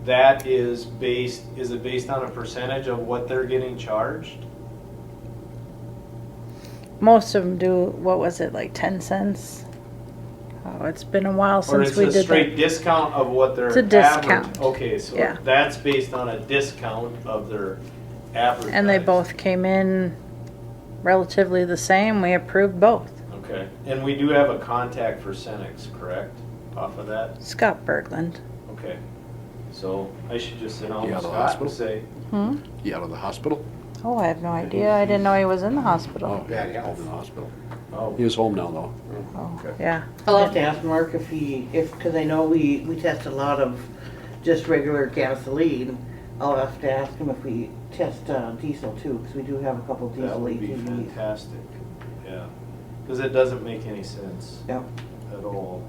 that is it based on a percentage of what they're getting charged? Most of them do, what was it, like 10 cents? Oh, it's been a while Or since it's we a did straight that. discount of what their It's a average? discount. Okay, so Yeah. that's based on a discount of their average. And they price. both came in relatively the same. We approved both. Okay, and we do have a contact for Cenex, correct, off of that? Scott Bergland. Okay, so I should just sit down Yeah, with the Scott and hospital. say, Hmm? You out of the hospital? Oh, I have no idea. I didn't know he was in the hospital. Oh, yeah, he's home in the hospital. oh, He is home now, though. Oh, okay. yeah. I'll have to ask Mark because I know we test a lot of just regular gasoline. I'll have to ask him if we test diesel too, because we do have a couple That diesel would be ATVs. fantastic, yeah, because it doesn't make any sense Yep. at all.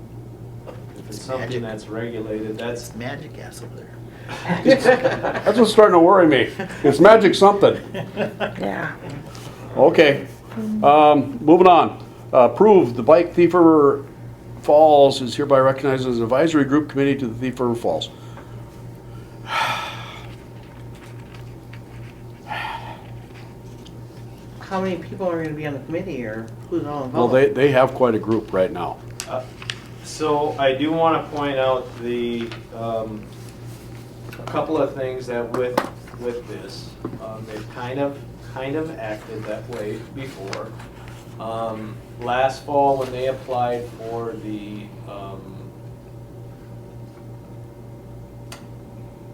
If it's something that's regulated, that's. magic gas over there. That's what's starting to worry me. It's magic something. Yeah. Okay. Moving on. Approve the Bike Thief River Falls is hereby recognized as an advisory group committee to the Thief River Falls. How many people are going to be on the committee or who's all Well, involved? they have quite a group right now. So I do want to point out a couple of things that with this, they've kind of acted that way before. Last fall, when they applied for the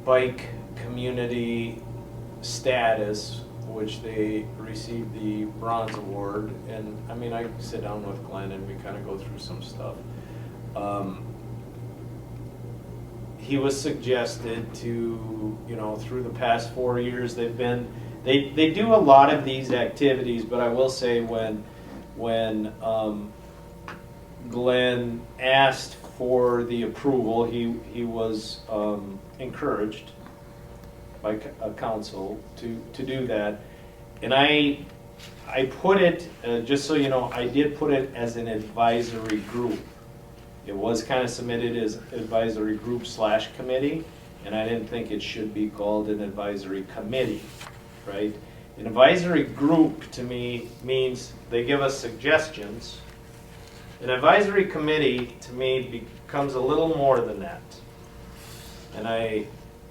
bike community status, which they received the bronze award, and I mean, I sit down with Glenn and we kind of go through some stuff. He was suggested to, you know, through the past 4 years, they do a lot of these activities, but I will say when Glenn asked for the approval, he was encouraged by council to do that. And I put it, just so you know, I did put it as an advisory group. It was kind of submitted as advisory group / committee, and I didn't think it should be called an advisory committee, right? An advisory group to me means they give us suggestions. An advisory committee to me becomes a little more than that. And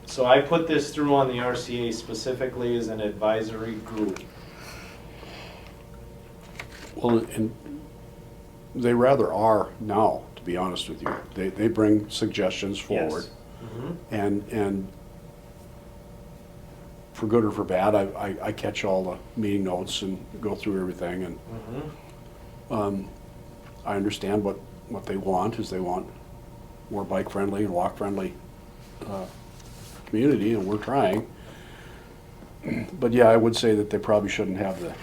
so I put this through on the RCA specifically as an advisory group. Well, and they rather are now, to be honest with you. They bring suggestions forward. Yes. And for good or for bad, I catch all the meeting notes and go through everything, and I understand what they want is they want more bike-friendly and walk-friendly community, and we're trying. But yeah, I would say that they probably shouldn't have the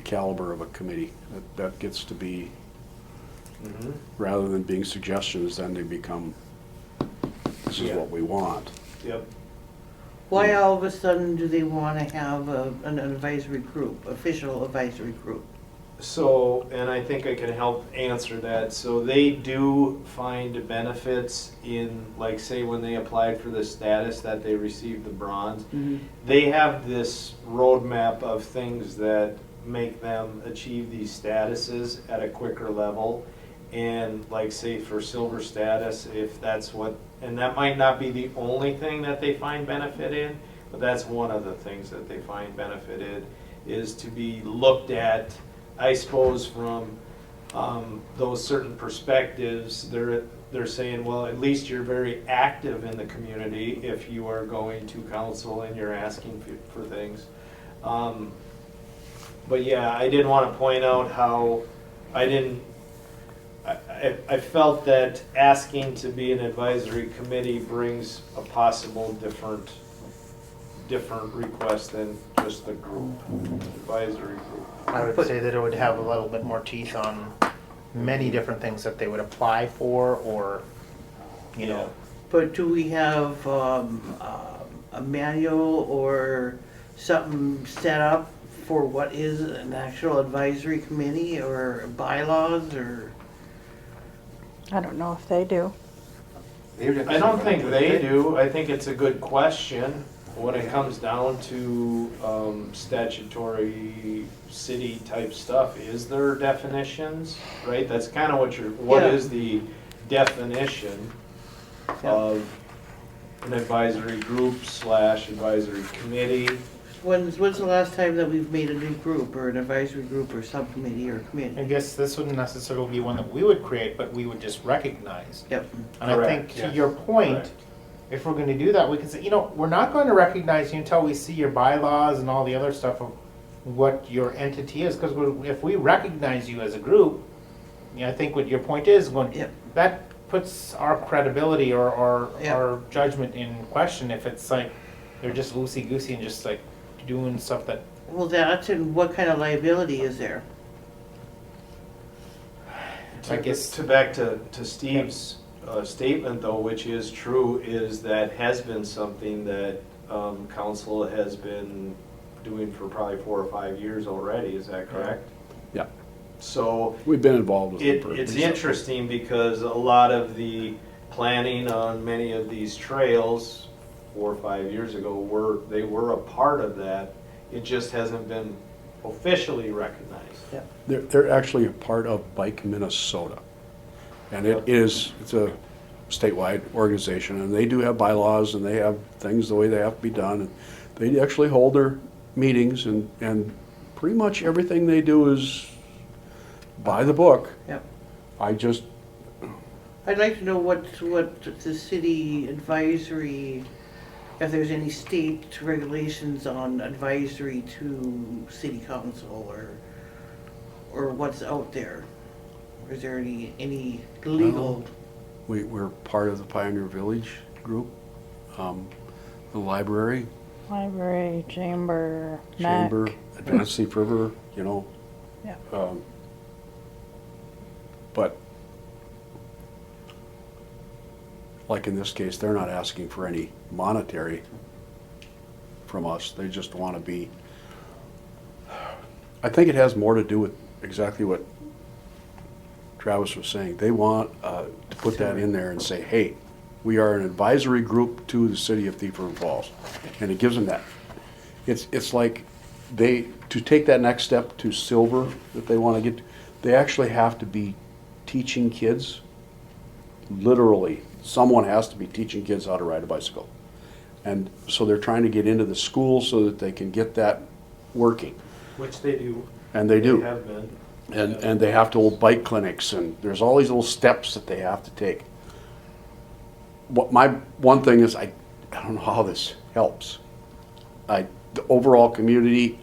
caliber of a committee. That gets to be, rather than being suggestions, then they become, this is Yeah. what we want. Yep. Why all of a sudden do they want to have an advisory group, official advisory group? So, and I think I can help answer that. So they do find benefits in, like, say, when they applied for the status that they received the bronze. They have this roadmap of things that make them achieve these statuses at a quicker level. And like, say, for silver status, if that's what, and that might not be the only thing that they find benefit in, but that's one of the things that they find benefit in, is to be looked at, I suppose, from those certain perspectives. They're saying, well, at least you're very active in the community if you are going to council and you're asking for things. But yeah, I did want to point out how I felt that asking to be an advisory committee brings a possible different request than just the group, advisory group. I would say that it would have a little bit more teeth on many different things that they would apply for, or, you know. But do we have a manual or something set up for what is an actual advisory committee, or bylaws, or? I don't know if they do. I don't think they do. I think it's a good question. When it comes down to statutory city type stuff, is there definitions, right? That's kind of what Yeah. is the definition of an advisory group / advisory committee? When's the last time that we've made a new group, or an advisory group, or subcommittee, or I committee? guess this wouldn't necessarily be one that we would create, but we would just recognize. Yep. And I think, Correct, to yes. your point, Correct. if we're gonna do that, we can say, you know, we're not going to recognize you until we see your bylaws and all the other stuff of what your entity is, because if we recognize you as a group, I think what your point is, Yep. that puts our credibility or Yep. our judgment in question if it's like, they're just loosey-goosey and just like doing stuff that, Well, that's, and what kind of liability is there? I guess. Back to Steve's statement, though, which is true, is that has been something that council has been doing for probably 4 or 5 years already. Is that correct? Yeah, So we've been involved with it. it's interesting because a lot of the planning on many of these trails 4 or 5 years ago were a part of that. It just hasn't been officially recognized. They're actually a part of Bike Minnesota. And it's a statewide organization, and they do have bylaws, and they have things the way they have to be done. And they actually hold their meetings, and pretty much everything they do is by the book. Yep. I'd like to know what the city advisory, if there's any state regulations on advisory to city council or what's out there. Is there any legal? We're part of the Pioneer Village group, the library, Library, chamber, chamber, MAC. Advanced Thief River, you know. Yeah. But like in this case, they're not asking for any monetary from us. They just want to be, I think it has more to do with exactly what Travis was saying. They want to put that in there and say, hey, we are an advisory group to the city of Thief River Falls. And it gives them that. It's like to take that next step to silver that they want to get, they actually have to be teaching kids, literally, someone has to be teaching kids how to ride a bicycle. And so they're trying to get into the school so that they can get that working. Which they do. And they do. have been. And they have to hold bike clinics, and there's all these little steps that they have to take. What my one thing is, I don't know how this helps. The overall community,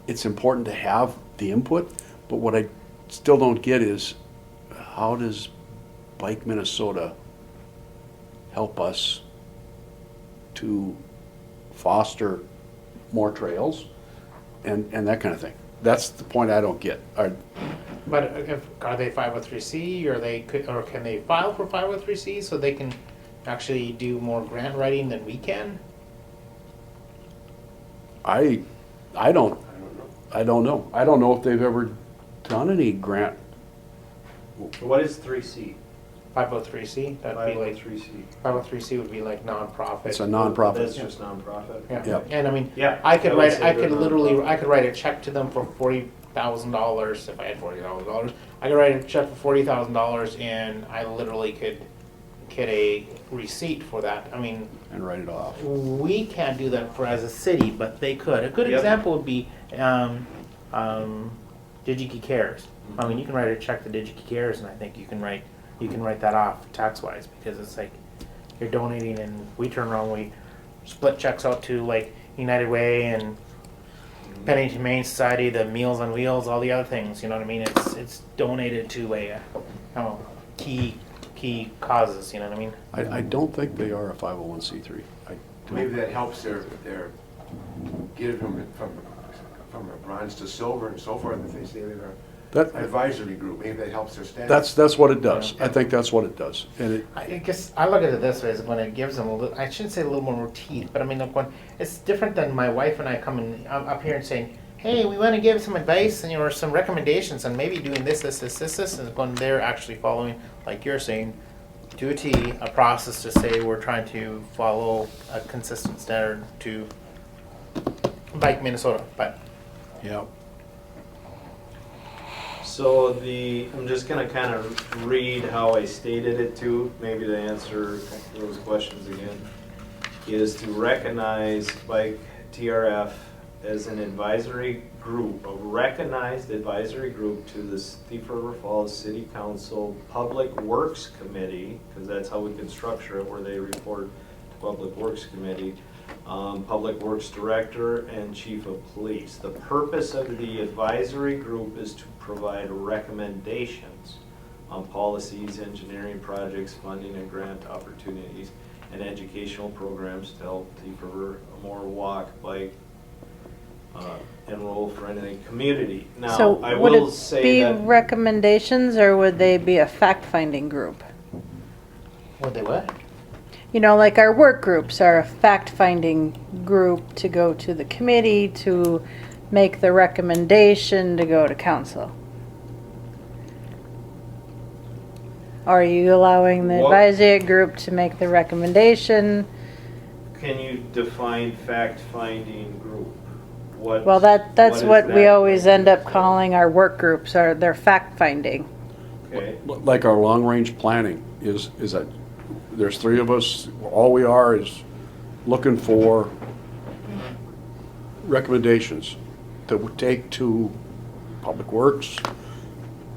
it's important to have the input, but what I still don't get is, how does Bike Minnesota help us to foster more trails and that kind of thing? That's the point I don't get. But are they 503C, or can they file for 503C so they can actually do more grant writing than we can? I don't know. I don't know if they've ever done any grant. What is 3C? 503C, that'd be like 503C. 503C would be like nonprofit. It's a nonprofit. That's just nonprofit. Yeah. Yep. And I mean, Yeah, I could I would write, say I they're could literally, nonprofit. I could write a check to them for $40,000 if I had $40,000. I could write a check for $40,000 and I literally could get a receipt for that. I mean, And write it off. we can't do that for as a city, but they could. A good Yep. example would be DigiKey Cares. I mean, you can write a check to DigiKey Cares, and I think you can write that off tax-wise, because it's like you're donating, and we turn around, we split checks out to like United Way and Pennington Humane Society, the Meals on Wheels, all the other things. You know what I mean? It's donated to key causes. You know what I mean? I don't think they are a 501c3. Maybe that helps their get from a bronze to silver and so forth, if they say they're That, an advisory group, maybe that helps their status. that's what it does. I think that's what it does. And I guess I look at it this way: is when it gives them a little, I shouldn't say a little more teeth, but I mean, like it's different than my wife and I coming up here and saying, "Hey, we want to give some advice and or some recommendations on maybe doing this, and when they're actually following, like you're saying, to a T, a process to say we're trying to follow a consistent standard to Bike Minnesota." But yeah. So I'm just gonna kind of read how I stated it too, maybe to answer those questions again, is to recognize Bike TRF as an advisory group, a recognized advisory group to the Thief River Falls City Council Public Works Committee, because that's how we can structure it, where they report to Public Works Committee, Public Works Director, and Chief of Police. The purpose of the advisory group is to provide recommendations on policies, engineering projects, funding and grant opportunities, and educational programs to help Thief River more walk, bike, enroll for anything community. Now, So I would will it say be that recommendations, or would they be a fact-finding group? would they what? You know, like our work groups are a fact-finding group to go to the committee to make the recommendation to go to council. Are you allowing the What- advisory group to make the recommendation? can you define fact-finding group? Well, that's is what we that? always end up calling our work groups, they're fact-finding. Okay, like our long-range planning is that there's three of us, all we are is looking for recommendations that would take to Public Works,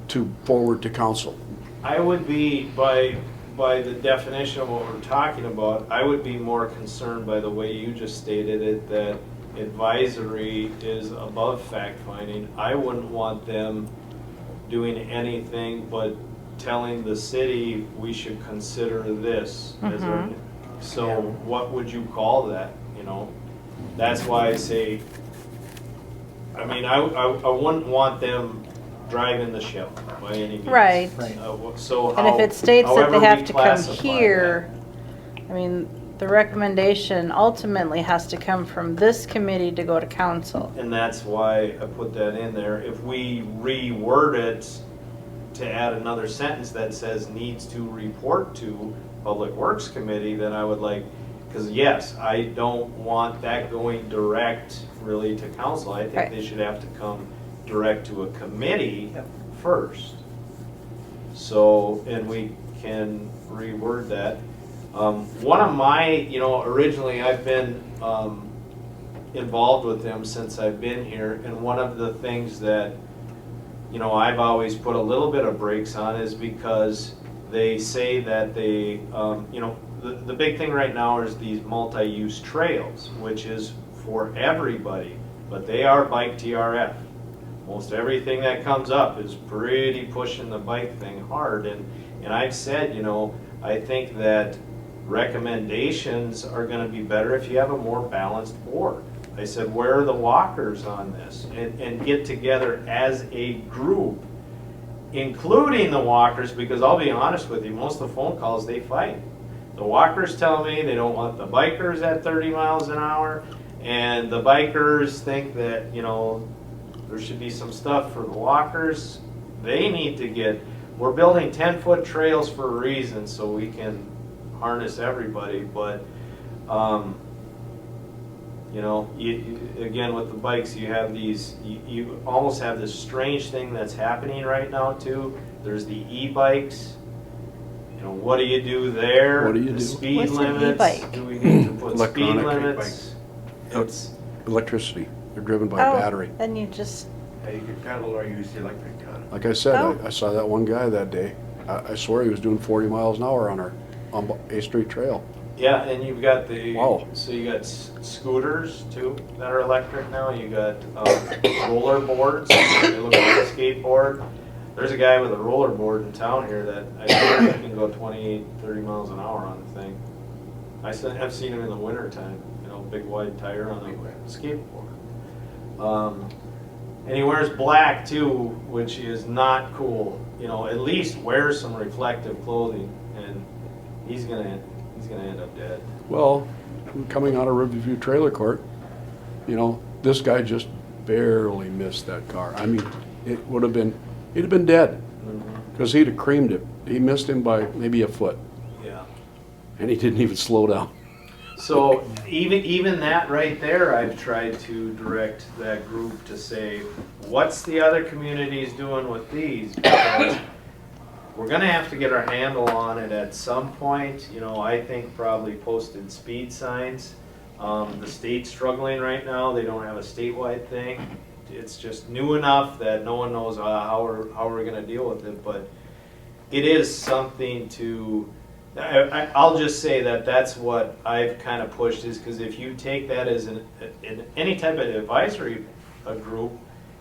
to forward to council. I would be, by the definition of what we're talking about, I would be more concerned by the way you just stated it, that advisory is above fact-finding. I wouldn't want them doing anything but telling the city, we should consider this as our, so what would you call that, you know? That's why I say, I mean, I wouldn't want them driving the ship by any means. Right. So And if it states that however they have we to come classify here, I mean, the recommendation ultimately has to come from this committee to go to council. that. And that's why I put that in there. If we reword it to add another sentence that says needs to report to Public Works Committee, then I would like, because yes, I don't want that going direct really to council. I think Right. they should have to come direct to a committee first. So, and we can reword that. One of my, you know, originally I've been involved with them since I've been here, and one of the things that, you know, I've always put a little bit of brakes on is because they say that they, you know, the big thing right now is these multi-use trails, which is for everybody, but they are bike TRF. Most everything that comes up is pretty pushing the bike thing hard, and I've said, you know, I think that recommendations are gonna be better if you have a more balanced board. I said, where are the walkers on this? And get together as a group, including the walkers, because I'll be honest with you, most of the phone calls, they fight. The walkers tell me they don't want the bikers at 30 miles an hour, and the bikers think that, you know, there should be some stuff for the walkers. They need to get, we're building 10-foot trails for a reason, so we can harness everybody, but, you know, again, with the bikes, you have these, you almost have this strange thing that's happening right now too. There's the e-bikes. You know, what do you do there? What do you The do? speed What's an limits. e-bike? Do we need to put speed Electronic limits? It's, Electricity, they're driven by Oh, battery. then you just, Yeah, you could pedal or use the electric gun. Like I said, Oh. I saw that one guy that day. I swear he was doing 40 miles an hour on A Street Trail. yeah, and you've got the, Wow. so you got scooters too that are electric now. You got roller boards. They look like a skateboard. There's a guy with a roller board in town here that I think can go 28, 30 miles an hour on the thing. I've seen him in the winter time, you know, big wide tire on a skateboard. And he wears black too, which is not cool. You know, at least wear some reflective clothing, and he's gonna end up dead. Well, coming out of Riverview Trailer Court, you know, this guy just barely missed that car. I mean, it would have been, he'd have been dead, because he'd have creamed it. He missed him by maybe a foot, Yeah. and he didn't even slow down. So even that right there, I've tried to direct that group to say, what's the other communities doing with these? Because we're gonna have to get our handle on it at some point. You know, I think probably posted speed signs. The state's struggling right now. They don't have a statewide thing. It's just new enough that no one knows how we're gonna deal with it, but it is something to, I'll just say that that's what I've kind of pushed, is because if you take that as any type of advisory group,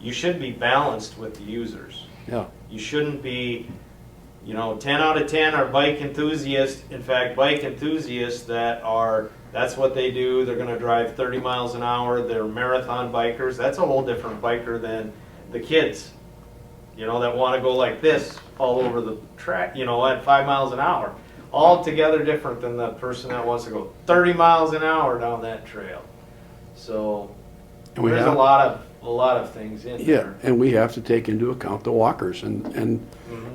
you should be balanced with the users. Yeah. You shouldn't be, you know, 10 out of 10 are bike enthusiasts. In fact, bike enthusiasts that's what they do. They're going to drive 30 miles an hour. They're marathon bikers. That's a whole different biker than the kids, you know, that want to go like this all over the track, you know, at 5 miles an hour. Altogether different than the person that wants to go 30 miles an hour down that trail. So And we there's have- a lot of things in Yeah, there. and we have to take into account the walkers, and Mhm.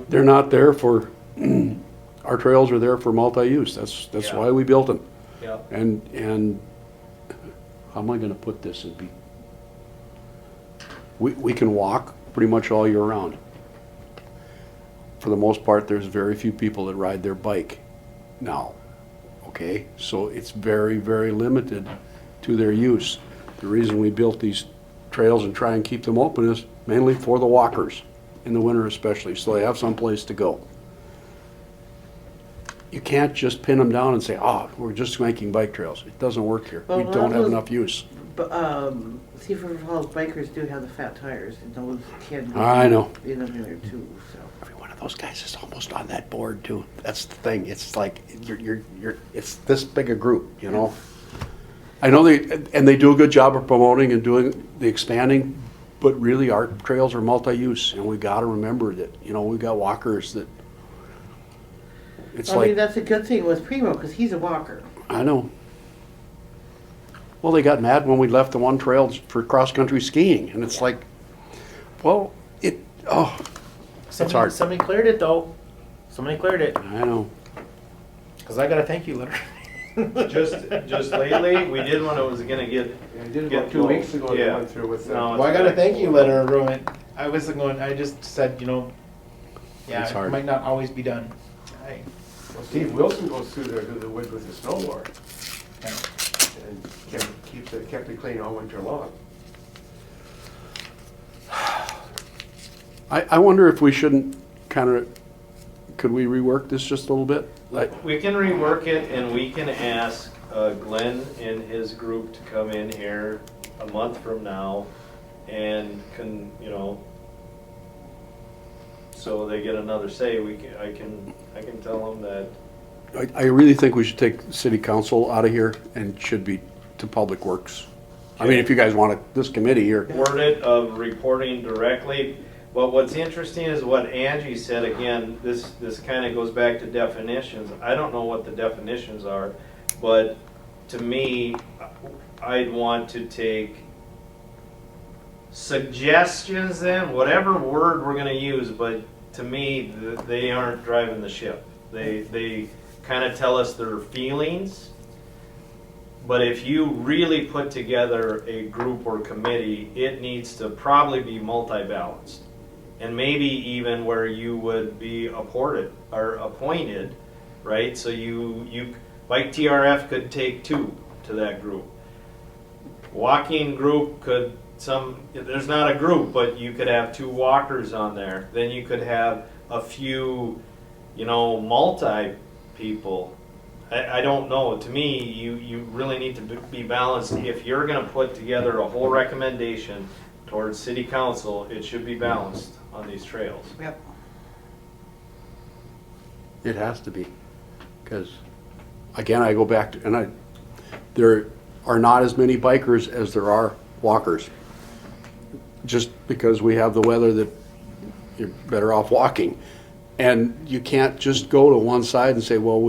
they're not there for, our trails are there for multi-use. That's Yeah. why we built them. Yeah. And how am I gonna put this and be? We can walk pretty much all year round. for the most part, there's very few people that ride their bike now, okay? So it's very, very limited to their use. The reason we built these trails and try and keep them open is mainly for the walkers, in the winter especially, so they have some place to go. You can't just pin them down and say, oh, we're just making bike trails. It doesn't work here. Well, We a lot don't of have those- enough use. But, Seaford Falls bikers do have the fat tires, and those can I know. be in there too, so. Every one of those guys is almost on that board too. That's the thing. It's like, it's this big a group, you know? I know they do a good job of promoting and doing the expanding, but really our trails are multi-use, and we gotta remember that, you know, we've got walkers that, it's I mean, like, that's a good thing with Primo, because he's a walker. I know. Well, they got mad when we left the one trail for cross-country skiing, and it's like, well, hard. Somebody cleared it though. Somebody cleared it. I know. Cause I got a thank you letter. Just lately, we did when it was gonna get, Yeah, I did it Get about 2 low. weeks ago, they Yeah. went through with No, Well, I got a thank you letter, Rowan. I was going. I just said, It's yeah, it hard. might not always be done. Well, Steve Wilson goes through there to the woods with his snowboard and kept it clean all winter long. I wonder if we shouldn't could we rework this just a little bit? Like, we can rework it and we can ask Glenn and his group to come in here a month from now and so they get another say. I can tell them that I really think we should take city council out of here and should be to Public Works. I mean, if you guys want this committee here, word it of reporting directly. But what's interesting is what Angie said, again, this kind of goes back to definitions. I don't know what the definitions are, but to me, I'd want to take suggestions then, whatever word we're gonna use, but to me, they aren't driving the ship. They kind of tell us their feelings. But if you really put together a group or committee, it needs to probably be multi-balanced. And maybe even where you would be appointed, right? So you like TRF could take 2 to that group. Walking group could there's not a group, but you could have 2 walkers on there. Then you could have a few, multi people. I don't know. To me, you really need to be balanced. If you're going to put together a whole recommendation towards city council, it should be balanced on these trails. Yep. it has to be. Because, again, I go back to, there are not as many bikers as there are walkers. Just because we have the weather that you're better off walking. And you can't just go to one side and say, well,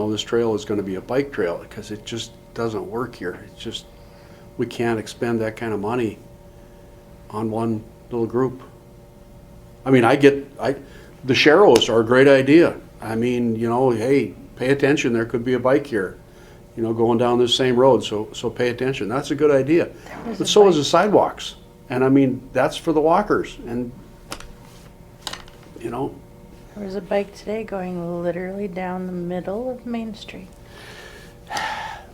this trail is going to be a bike trail, because it just doesn't work here. It's just, we can't expend that kind of money on one little group. I mean, the Sharrows are a great idea. I mean, hey, pay attention, there could be a bike here, going down this same road, so pay attention. That's a good idea. But so is the sidewalks. And I mean, that's for the walkers, and, There was a bike today going literally down the middle of Main Street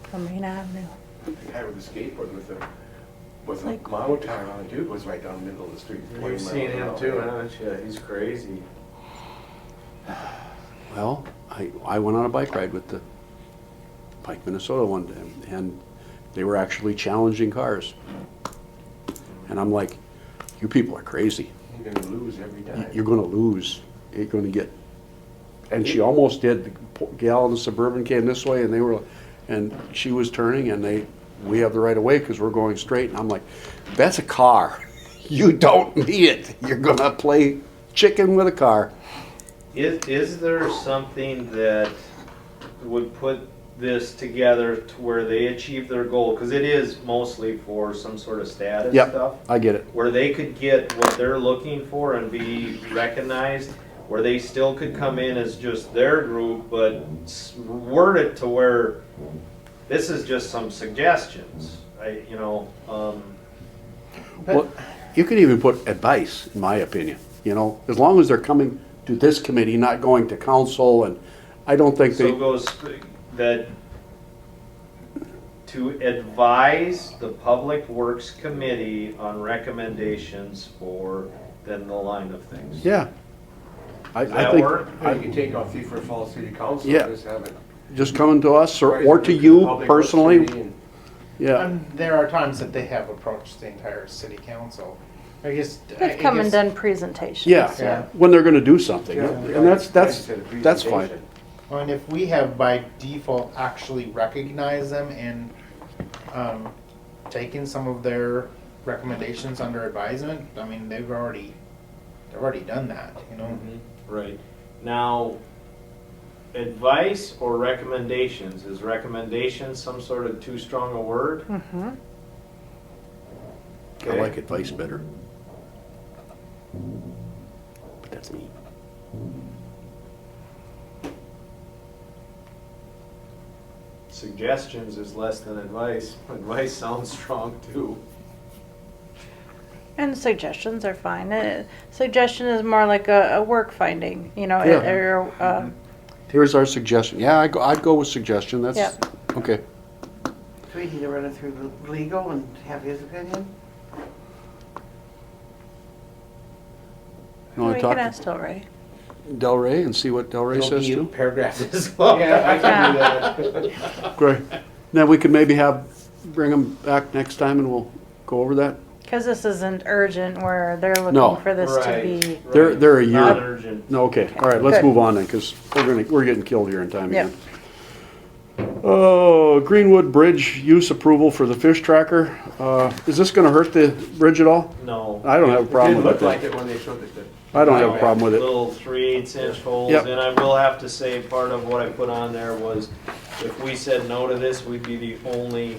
from Main Avenue. The guy with the skateboard with a Like- Mao tire on it too goes right down the middle of the street. You've seen him too, haven't you? He's crazy. well, I went on a bike ride with the Pike, Minnesota one day, and they were actually challenging cars. And I'm like, you people are crazy. You're gonna lose every time. You're gonna lose. You're gonna get, and she almost did. The poor gal in the Suburban came this way, and she was turning, and we have the right of way because we're going straight. And I'm like, that's a car. You don't need it. You're gonna play chicken with a car. Is there something that would put this together to where they achieve their goal? Because it is mostly for some sort of status Yep, stuff. I get it. Where they could get what they're looking for and be recognized, where they still could come in as just their group, but word it to where this is just some suggestions. Well, you could even put advice, in my opinion. As long as they're coming to this committee, not going to council, and I don't think So they, it goes that to advise the Public Works Committee on recommendations for then the line of things. yeah. Does I that think, work? You can take off Thief Falls City Council, Yeah. just have it. just coming to us, or to Public you Works personally, Committee and- yeah. And there are times that they have approached the entire city council. I guess. They've come and done presentations. Yeah, when they're gonna do something, Yeah. and that's Instead of fine. presentation. Well, and if we have by default actually recognized them and taken some of their recommendations under advisement, I mean, they've already done that, you know? Right. Now, advice or recommendations, is recommendation some sort of too strong a word? Mm-hmm. I like advice better. But that's me. Suggestions is less than advice. Advice sounds strong too. And suggestions are fine. Suggestion is more like a work finding, you know, Yeah. or, Here's our suggestion. Yeah, I'd go with suggestion, that's, Yeah. okay. Do we need to run it through legal and have his opinion? You wanna we talk can to ask Del Rey. Del Rey and see what Del Rey It'll says be a too? paragraph as well. Yeah, I can do that. Great. Then we could maybe bring them back next time and we'll go over that. Because this isn't urgent where they're No. looking for this to Right, be. right. They're a year. Not urgent. No, okay, all right, let's Good. move on then, because we're getting killed here in time Yep. again. Oh, Greenwood Bridge use approval for the fish tracker. Is this gonna hurt the bridge at all? No. I don't have a It problem didn't with look like it. it when they showed it. I don't have a problem with it. Little 3/8 holes, Yep. and I will have to say, part of what I put on there was, if we said no to this, we'd be the only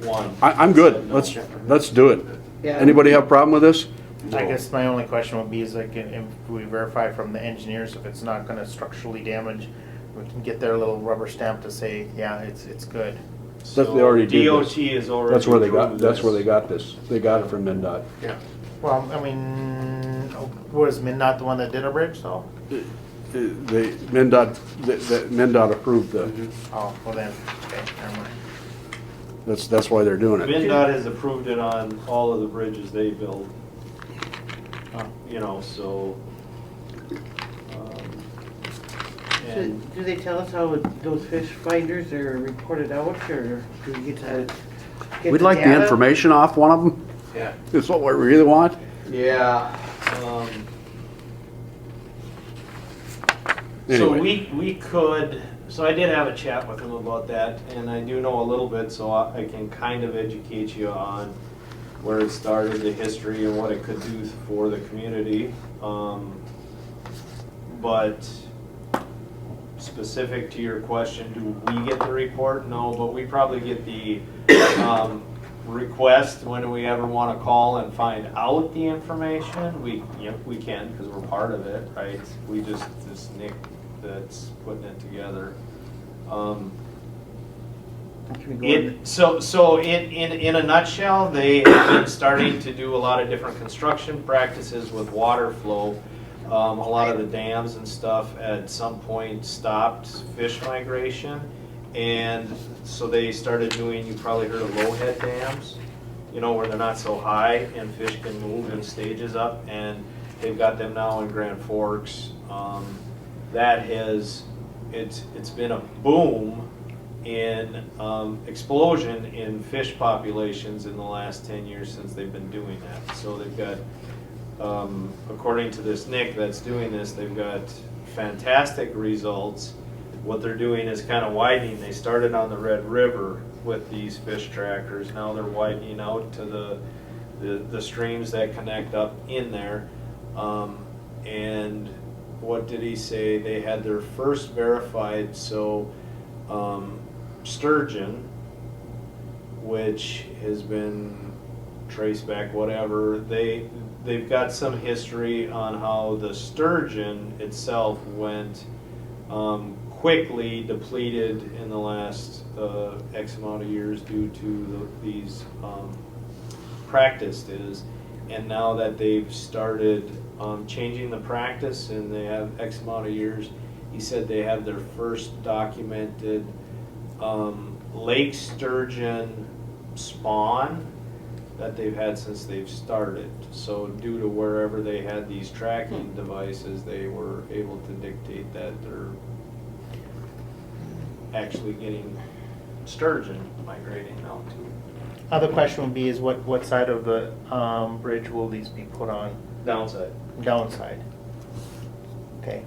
one. I'm that good, said no. let's do it. Yeah. Anybody have a problem with this? I guess my only question would be is like, if we verify from the engineers if it's not gonna structurally damage, we can get their little rubber stamp to say, yeah, it's good. They already did this. DOT is already. That's where they approved got this. this. They got it from MnDOT. Yeah. Well, I mean, was MnDOT the one that did our bridge though? MnDOT approved the, Oh, well then, okay, never mind. that's why they're doing it. MnDOT has approved it on all of the bridges they build. Oh. You know, so. So, And do they tell us how those fish finders are reported out, or do we get to get We'd like the data? information off one of them, yeah. is what we really want. Yeah. So Anyway. we could, so I did have a chat with him about that, and I do know a little bit, so I can kind of educate you on where it started, the history, and what it could do for the community. But specific to your question, do we get the report? No, but we probably get the request when we ever want to call and find out the information. We can, because we're part of it, right? We just, this Nick that's putting it together. In a nutshell, they have been starting to do a lot of different construction practices with water flow. A lot of the dams and stuff at some point stopped fish migration, and so they started doing, you probably heard of low head dams, you know, where they're not so high and fish can move in stages up, and they've got them now in Grand Forks. It's been a boom in explosion in fish populations in the last 10 years since they've been doing that. So they've got, according to this Nick that's doing this, they've got fantastic results. What they're doing is kind of widening. They started on the Red River with these fish trackers. Now they're widening out to the streams that connect up in there. And what did he say? They had their first verified, sturgeon, which has been traced back, whatever. They've got some history on how the sturgeon itself went quickly depleted in the last X amount of years due to these practices. And now that they've started changing the practice and they have X amount of years, he said they have their first documented lake sturgeon spawn that they've had since they've started. So due to wherever they had these tracking devices, they were able to dictate that they're actually getting sturgeon migrating now too. Other question would be is what side of the bridge will these be put on? Downside. Downside. Okay.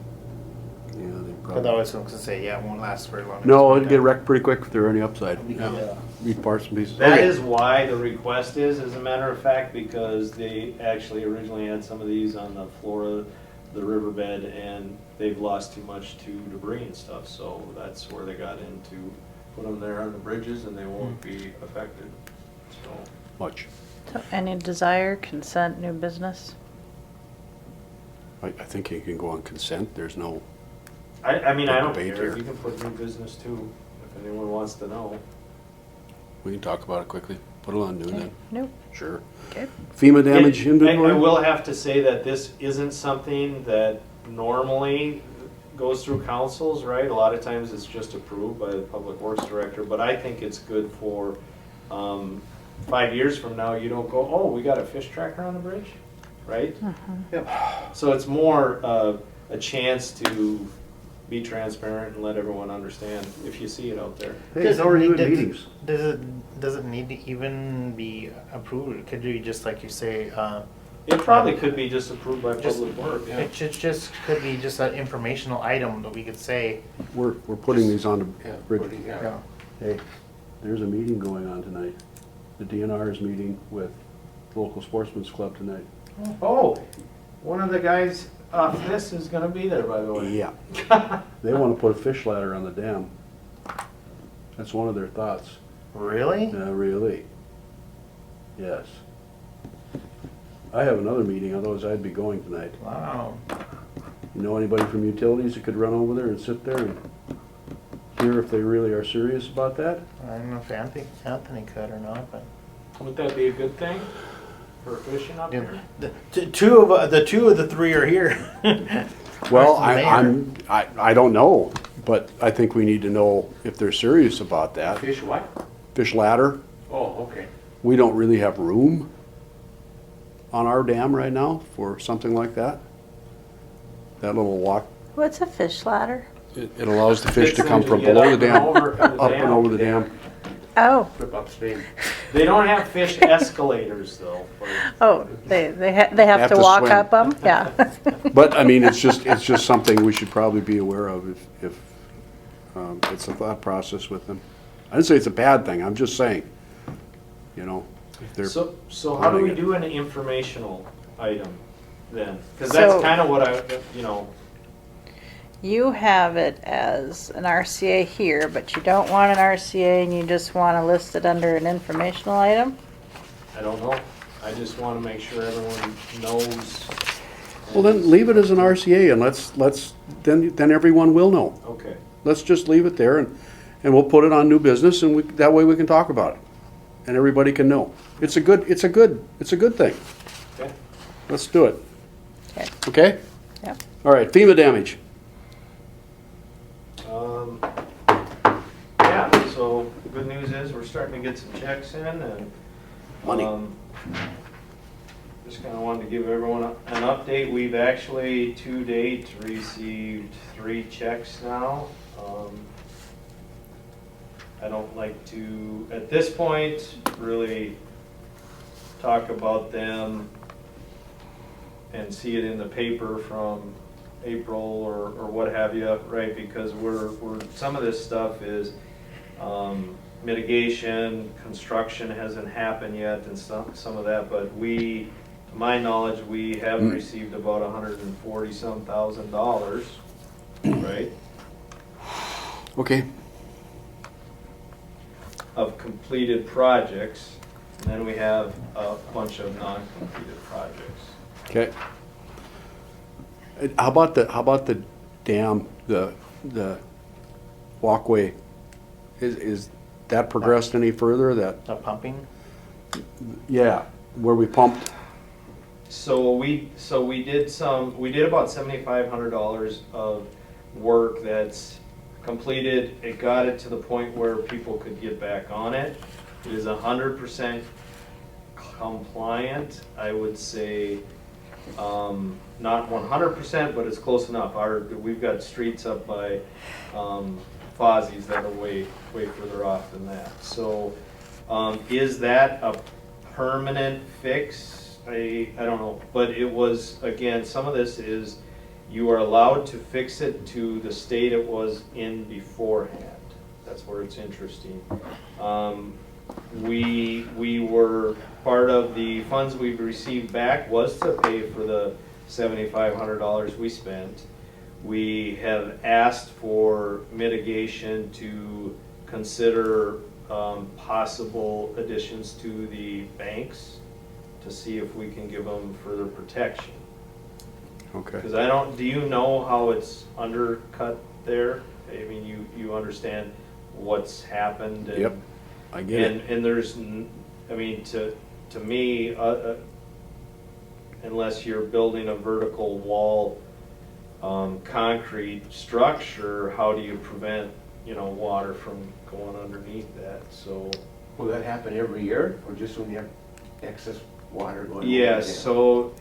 Yeah, they Because I probably. was going to say, yeah, it won't last very long. No, it'd get wrecked pretty quick if there were any upside. Yeah. Eat parts and pieces. That Okay. is why the request is, as a matter of fact, because they actually originally had some of these on the floor of the riverbed and they've lost too much to debris and stuff, so that's where they got into put them there on the bridges and they won't be affected, so. Much. So any desire, consent, new business? I think you can go on consent. There's no, I mean, I don't Debate care, here. you can put new business too, if anyone wants to know. we can talk about it quickly. Put it on new then. Nope. Sure. Okay. FEMA damage I inventory? will have to say that this isn't something that normally goes through councils, right? A lot of times it's just approved by the Public Works Director, but I think it's good for, 5 years from now, you don't go, oh, we got a fish tracker on the bridge, right? Yep. So it's more a chance to be transparent and let everyone understand if you see it out there. Hey, it's already in meetings. Does it need to even be approved? Could you just, like you say, It probably could be just approved by Just- Public Works. it just could be just an informational item that we could say, We're putting these on the Yeah, bridge. putting- you yeah. know, Hey, there's a meeting going on tonight. The DNR is meeting with the local sportsman's club tonight. Oh, one of the guys off this is gonna be there, by the way. Yeah. They want to put a fish ladder on the dam. That's one of their thoughts. really? Really? Yes. I have another meeting, otherwise I'd be going tonight. Wow. You know anybody from utilities that could run over there and sit there and hear if they really are serious about that? I don't know if Anthony could or not, but. Would that be a good thing for fishing up Yeah, there? the two of the three are here. Well, Mayor. I don't know, but I think we need to know if they're serious about that. Fish what? Fish ladder, Oh, okay. we don't really have room on our dam right now for something like that. That little walk, What's a fish ladder? it allows the fish to Fits come in from get below the up and dam, over the up and dam. over the dam. Oh, Flip upstream. They don't have fish escalators though. oh, they have Have to to walk swim. up them? Yeah. But, I mean, it's just something we should probably be aware of if it's a thought process with them. I didn't say it's a bad thing, I'm just saying, you know, if they're, So how do we planning it. do an informational item then? Cause that's So- kinda what I, you know, You have it as an RCA here, but you don't want an RCA and you just want to list it under an informational item? I don't know. I just wanna make sure everyone knows. well, then leave it as an RCA and then everyone will know. Okay. Let's just leave it there and we'll put it on new business and that way we can talk about it. And everybody can know. It's a good thing. Okay. Let's do it. Okay. Okay? Yep. All right, FEMA damage. Yeah, so the good news is we're starting to get some checks in and. Money. Just kinda wanted to give everyone an update. We've actually to date received 3 checks now. I don't like to, at this point, really talk about them and see it in the paper from April or what have you, right? Because we're some of this stuff is mitigation, construction hasn't happened yet and some of that, but to my knowledge, we have received about $140-some thousand, right? Okay. Of completed projects, and then we have a bunch of non-completed projects. Okay. How about the dam, the walkway? Is that progressed any further? That, Pumping? yeah, where we pumped So we did about $7,500 of work that's completed. It got it to the point where people could get back on it. It is 100% compliant, I would say, not 100%, but it's close enough. We've got streets up by Fozzie's that are way further off than that. So is that a permanent fix? I don't know, but it was, again, some of this is you are allowed to fix it to the state it was in beforehand. That's where it's interesting. We were, part of the funds we've received back was to pay for the $7,500 we spent. We have asked for mitigation to consider possible additions to the banks to see if we can give them further protection. Okay. Because do you know how it's undercut there? I mean, you understand what's happened? And, Yep, I get it. And there's, I mean, to me, unless you're building a vertical wall, concrete structure, how do you prevent, water from going underneath that? So. Will that happen every year, or just when you have excess water going? Yes, so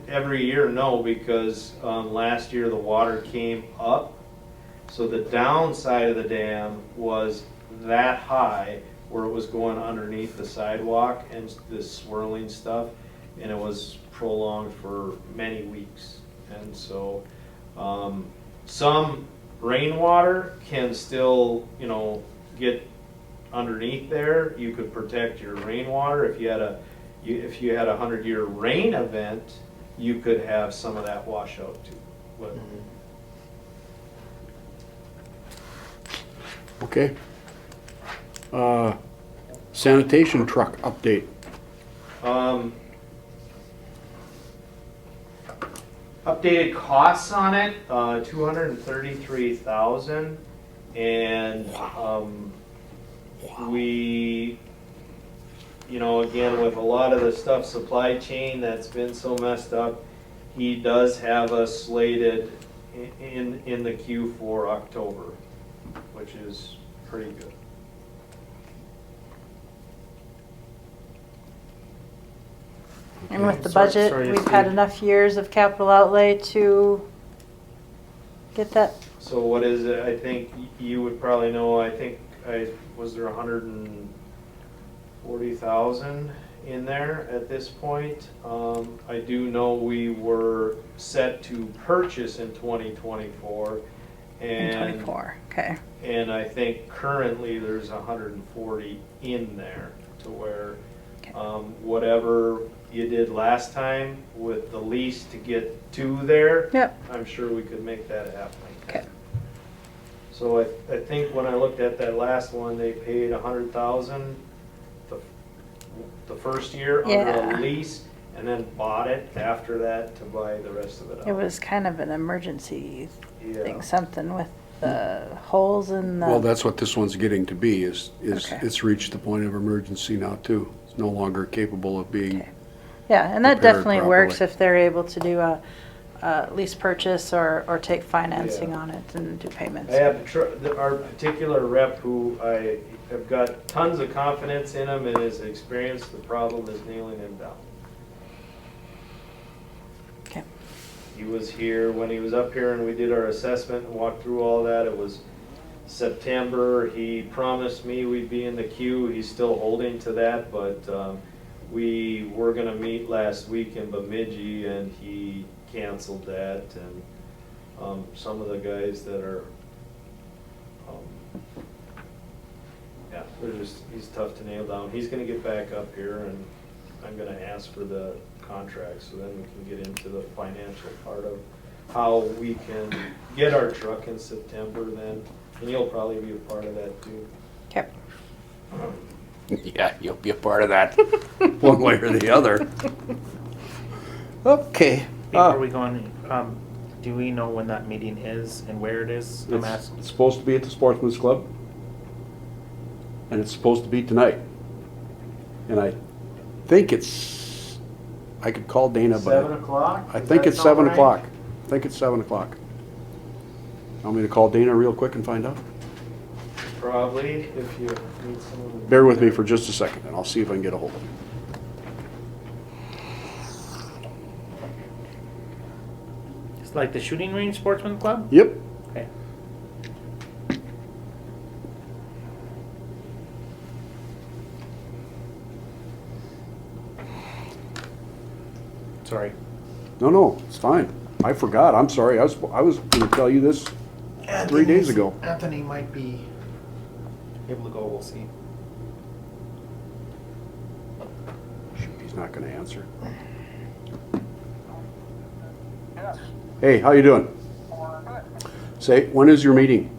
every year, no, because last year the water came up. So the downside of the dam was that high where it was going underneath the sidewalk and this swirling stuff, and it was prolonged for many weeks. And so some rainwater can still, get underneath there. You could protect your rainwater. If you had a 100-year rain event, you could have some of that wash out too. But, Okay. Sanitation truck update. updated costs on it, $233,000, and we, again, with a lot of the stuff, supply chain that's been so messed up, he does have us slated in the queue for October, which is pretty good. And with the Sorry- budget, sorry, we've had Steve. enough years of capital outlay to get that. So what is it? I think you would probably know, was there 140,000 in there at this point? I do know we were set to purchase in 2024. In 24, okay. And I think currently there's 140 in there to where Okay. whatever you did last time with the lease to get to there, Yep. I'm sure we could make that happen. Okay. So I think when I looked at that last one, they paid 100,000 the first year under Yeah. a lease, and then bought it after that to buy the rest of it out. It was kind of an emergency Yeah. thing, something with the holes in the. Well, that's what this one's getting to be, is Okay. it's reached the point of emergency now too. It's no longer capable of being, Okay. Yeah, and that repaired definitely works properly. if they're able to do a lease purchase or take financing Yeah. on it and do payments. I have our particular rep who I have got tons of confidence in him and his experience. The problem is nailing him down. Okay. He was here when he was up here and we did our assessment and walked through all that. It was September. He promised me we'd be in the queue. He's still holding to that, but we were gonna meet last week in Bemidji and he canceled that. And some of the guys that are, yeah, he's tough to nail down. He's gonna get back up here and I'm gonna ask for the contract so then we can get into the financial part of how we can get our truck in September then. And you'll probably be a part of that too. Okay. yeah, you'll be a part of that, one way or the other. Okay. Before we go on, do we know when that meeting is and where it is? I'm asking. It's supposed to be at the Sportsman's Club, and it's supposed to be tonight. And I think it's I could call Dana, but 7 o'clock? I Does think that it's sound 7 right? o'clock. I think it's 7 o'clock. Want me to call Dana real quick and find out? Probably, if you need someone. Bear with me for just a second, and I'll see if I can get a hold of him. It's like the shooting range sportsman club? Yep. Okay. Sorry. No, it's fine. I forgot. I'm sorry. I was going to tell you this 3 days ago. Anthony might be able to go, we'll see. Shoot, he's not going to answer. Yes, Hey, how you doing? good. Say, when is your meeting?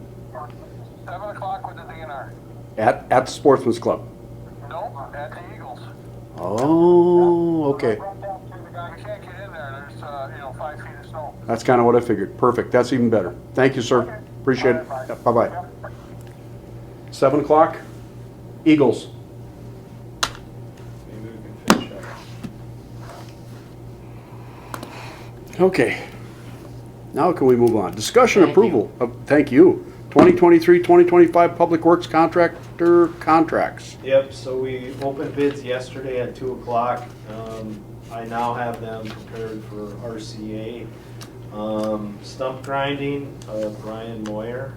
7 o'clock with the DNR. At the Sportsman's Club. Nope, at the Eagles. Oh, okay. We can't get in there, there's, 5 feet of snow. That's kind of what I figured. Perfect. That's even better. Thank you, sir. Appreciate it. Bye. Yep, bye-bye. 7 o'clock, Eagles. Maybe we can finish up. Okay. Now can we move on? Discussion Thank you. approval of, thank you, 2023-2025 Public Works Contractor Contracts. Yep, so we opened bids yesterday at 2 o'clock. I now have them prepared for RCA. Stump grinding, Brian Moyer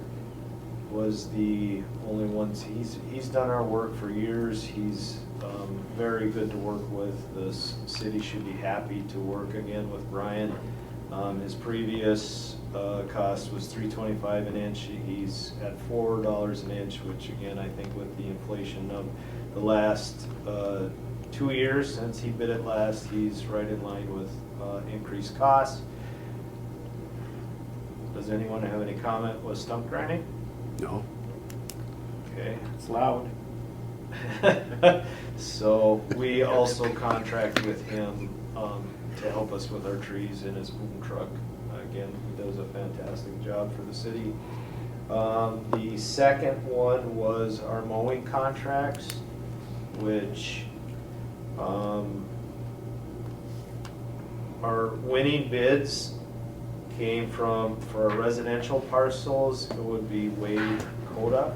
was the only ones. He's done our work for years. He's very good to work with. The city should be happy to work again with Brian. His previous cost was $3.25 an inch. He's at $4 an inch, which again, I think with the inflation of the last 2 years since he bid it last, he's right in line with increased costs. Does anyone have any comment with stump grinding? No? Okay. It's loud. So we also contract with him to help us with our trees in his boom truck. Again, he does a fantastic job for the city. The second one was our mowing contracts, which our winning bids came from, for our residential parcels, it would be Wade Coda.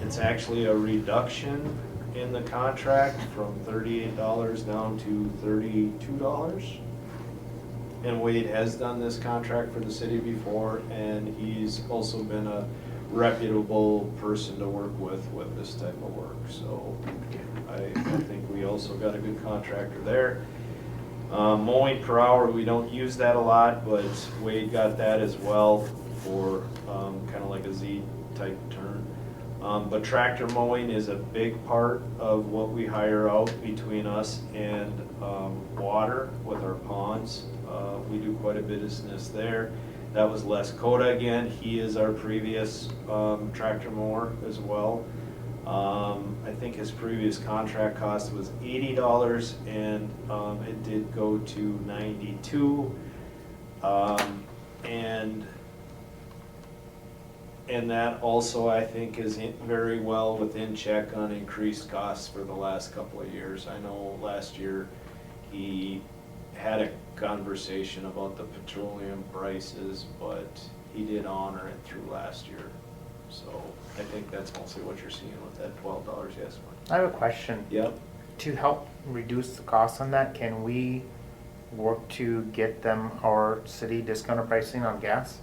It's actually a reduction in the contract from $38 down to $32. And Wade has done this contract for the city before, and he's also been a reputable person to work with this type of work. So I think we also got a good contractor there. Mowing per hour, we don't use that a lot, but Wade got that as well for kind of like a Z-type turn. But tractor mowing is a big part of what we hire out between us and water with our ponds. We do quite a bit of business there. That was Les Coda again. He is our previous tractor mower as well. I think his previous contract cost was $80 and it did go to $92. And that also, I think, is very well within check on increased costs for the last couple of years. I know last year he had a conversation about the petroleum prices, but he did honor it through last year. So I think that's mostly what you're seeing with that $12, yes, Mike? I have a question. Yep. To help reduce the cost on that, can we work to get them our city discounted pricing on gas?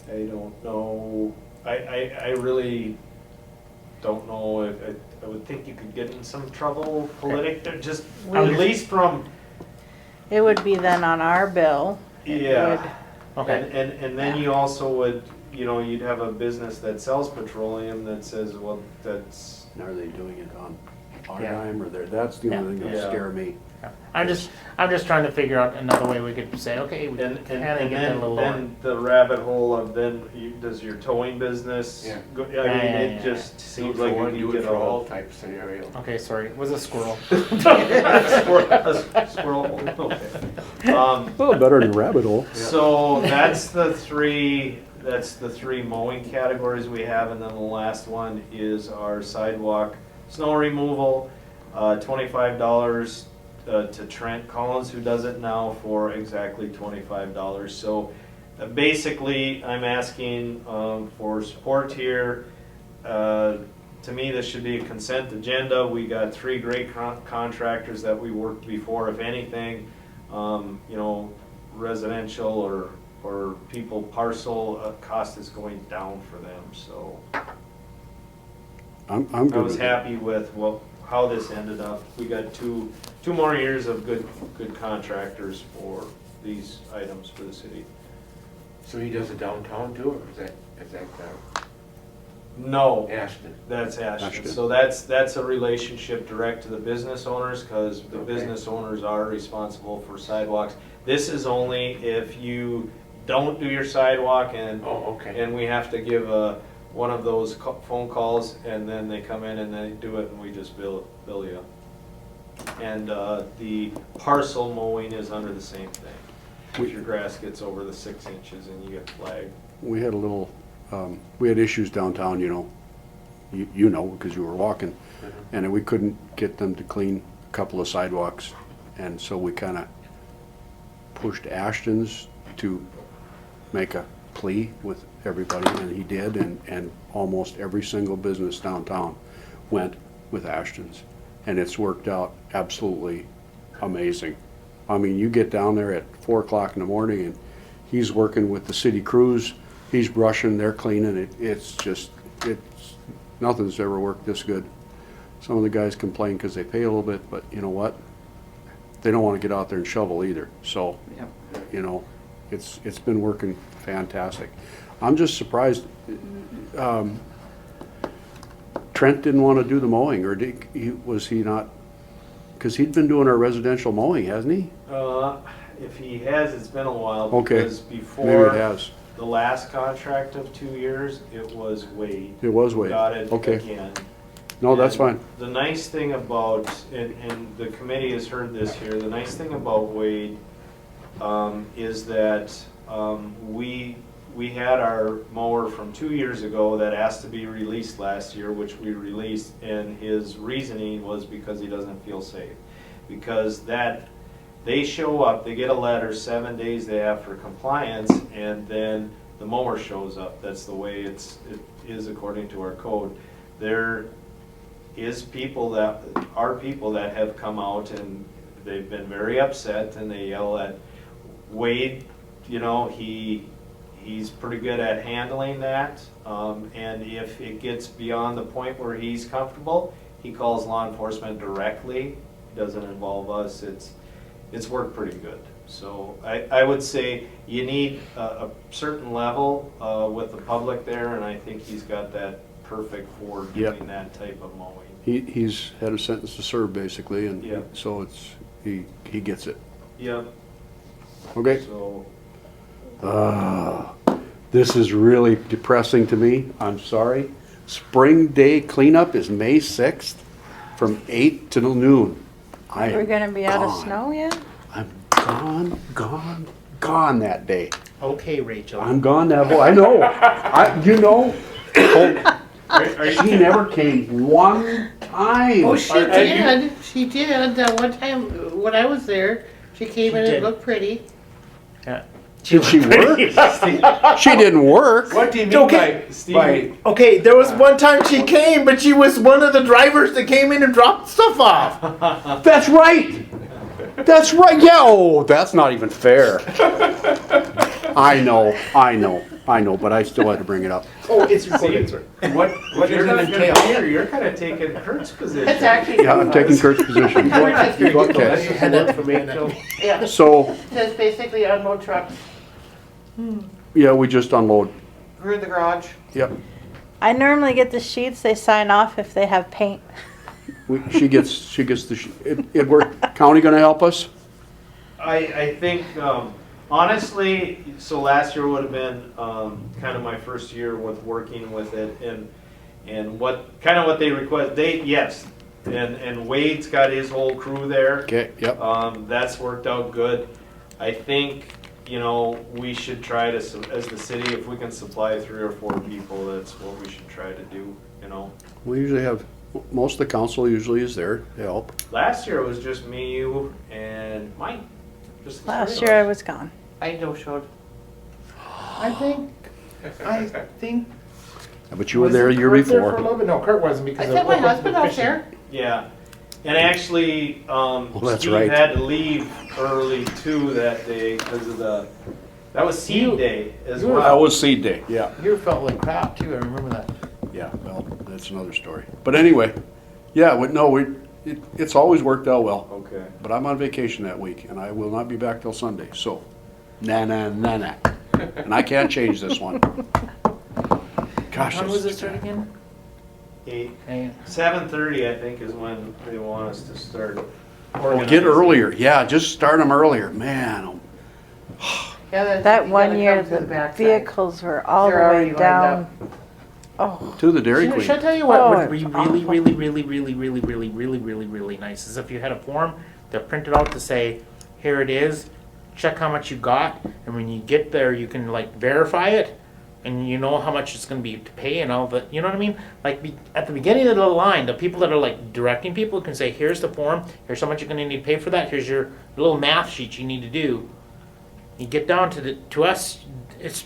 I don't know. I really don't know if, I would think you could get in some trouble politically, just We- at least from, It would be then on our bill. It yeah. would- Okay. And then you also would, you'd have a business that sells petroleum that says, well, that's, Are they doing it on our Yeah. dime or their, that's the only thing that'll Yeah. scare me. Yeah. I'm just trying to figure out another way we could say, okay, we and, can and, get that a and little then, lower. then the rabbit hole of then, does your towing business Yeah. go, I mean, Yeah, it yeah. just Do it seems for like one, you do could it get for all. all type scenario. Okay, sorry, it was a squirrel. Squirrel, okay. A little better than rabbit hole. So that's the three mowing categories we have, and then the last one is our sidewalk snow removal. $25 to Trent Collins, who does it now, for exactly $25. So basically, I'm asking for support here. To me, this should be a consent agenda. We got 3 great contractors that we worked before. If anything, you know, residential or people parcel cost is going down for them. So I'm I good was with that. happy with how this ended up. We got two more years of good contractors for these items for the city. So he does it downtown too, or is that No, Ashton? that's Ashton. Ashton. So that's a relationship direct to the business owners, because the Okay. business owners are responsible for sidewalks. This is only if you don't do your sidewalk Oh, okay. and we have to give one of those phone calls, and then they come in and they do it, and we just bill you. And the parcel mowing is under the same thing. If your grass gets over the 6 inches and you get flagged. We had a little, we had issues downtown, you know. You know, because you were walking. And we couldn't get them to clean a couple of sidewalks. And so we kind of pushed Ashton's to make a plea with everybody, and he did, and almost every single business downtown went with Ashton's. And it's worked out absolutely amazing. I mean, you get down there at 4 o'clock in the morning and he's working with the city crews, he's brushing, they're cleaning, it's nothing's ever worked this good. Some of the guys complain because they pay a little bit, but you know what? They don't want to get out there and shovel either, so, you know, it's been working fantastic. I'm just surprised, Trent didn't want to do the mowing, or was he not? Because he'd been doing our residential mowing, hasn't he? If he has, it's been a while. Okay, Because maybe before it has. the last contract of 2 years, it was Wade. It was Wade. Got it Okay. again. No, that's And fine. The nice thing about, and the committee has heard this here, the nice thing about Wade is that we had our mower from 2 years ago that asked to be released last year, which we released, and his reasoning was because he doesn't feel safe. Because they show up, they get a letter 7 days they have for compliance, and then the mower shows up. That's the way it is according to our code. There are people that have come out and they've been very upset, and they yell at Wade. You know, he's pretty good at handling that, and if it gets beyond the point where he's comfortable, he calls law enforcement directly. It doesn't involve us. It's worked pretty good. So I would say you need a certain level with the public there, and I think he's got that perfect for doing that type of mowing. He's had a sentence to serve basically, and Yeah. so he gets it. Yep. Okay. So This is really depressing to me. I'm sorry. Spring Day cleanup is May 6th from 8 till noon. We're gonna be out of gone. snow yet? I'm gone that day. Okay, Rachel. I'm gone that whole, I know. You know, she never came one time. Oh, she did. She did. That one time when I was there, she came in did. and looked pretty. Yeah. Did she work? She didn't work. What do you mean Okay. by Okay, there was one time she came, but she was one of the drivers that came in and dropped stuff off. That's right. That's right. Yeah. Oh, that's not even fair. I know, but I still had to bring it up. Oh, it's recorded. what does you're it not entail? good here. You're kind of taking Kurt's position. It's actually. Yeah, I'm taking Kurt's position. Okay. Had that for me. Yeah. It So, says basically unload trucks yeah, we just unload. through the garage. Yep. I normally get the sheets, they sign off if they have paint. She gets it worked. County gonna help us? I think, honestly, so last year would have been kind of my first year with working with it, and what they request, yes, and Wade's got his whole crew there. Okay, yep. That's worked out good. I think, you know, we should try to, as the city, if we can supply 3 or 4 people, that's what we should try to do, you know. We usually have most of the council usually is there to help. Last year it was just me, you, and Mike. Just the Last three year I of us. was gone. I no-showed. I think. But you were was there a it year Kurt there for a before. little bit? No, Kurt wasn't I because sent of my open husband out fishing. there. Yeah, and actually, that's Steve right. had to leave early too that day because of that was seed day as you were- well. That was seed day, yeah. You felt like crap too, I remember that. Yeah, well, that's another story. But anyway, yeah, it's always worked out well. Okay. But I'm on vacation that week, and I will not be back till Sunday, so, nah. And I can't change this one. Gosh, When was that's this start again? 7:30, I think, is when they want us to start. Well, get organizing. earlier, yeah, just start them earlier, man. Yeah, That you one gotta year, come through the backside. vehicles were all the They're way already lined down. Oh, To the Dairy Should I Queen. tell you what Oh, would it's be awful. really nice is if you had a form that printed out to say, here it is, check how much you got, and when you get there, you can like verify it, and you know how much it's going to be to pay and all that. You know what I mean? Like at the beginning of the line, the people that are like directing people can say, here's the form, here's how much you're going to need to pay for that, here's your little math sheet you need to do. You get down to us,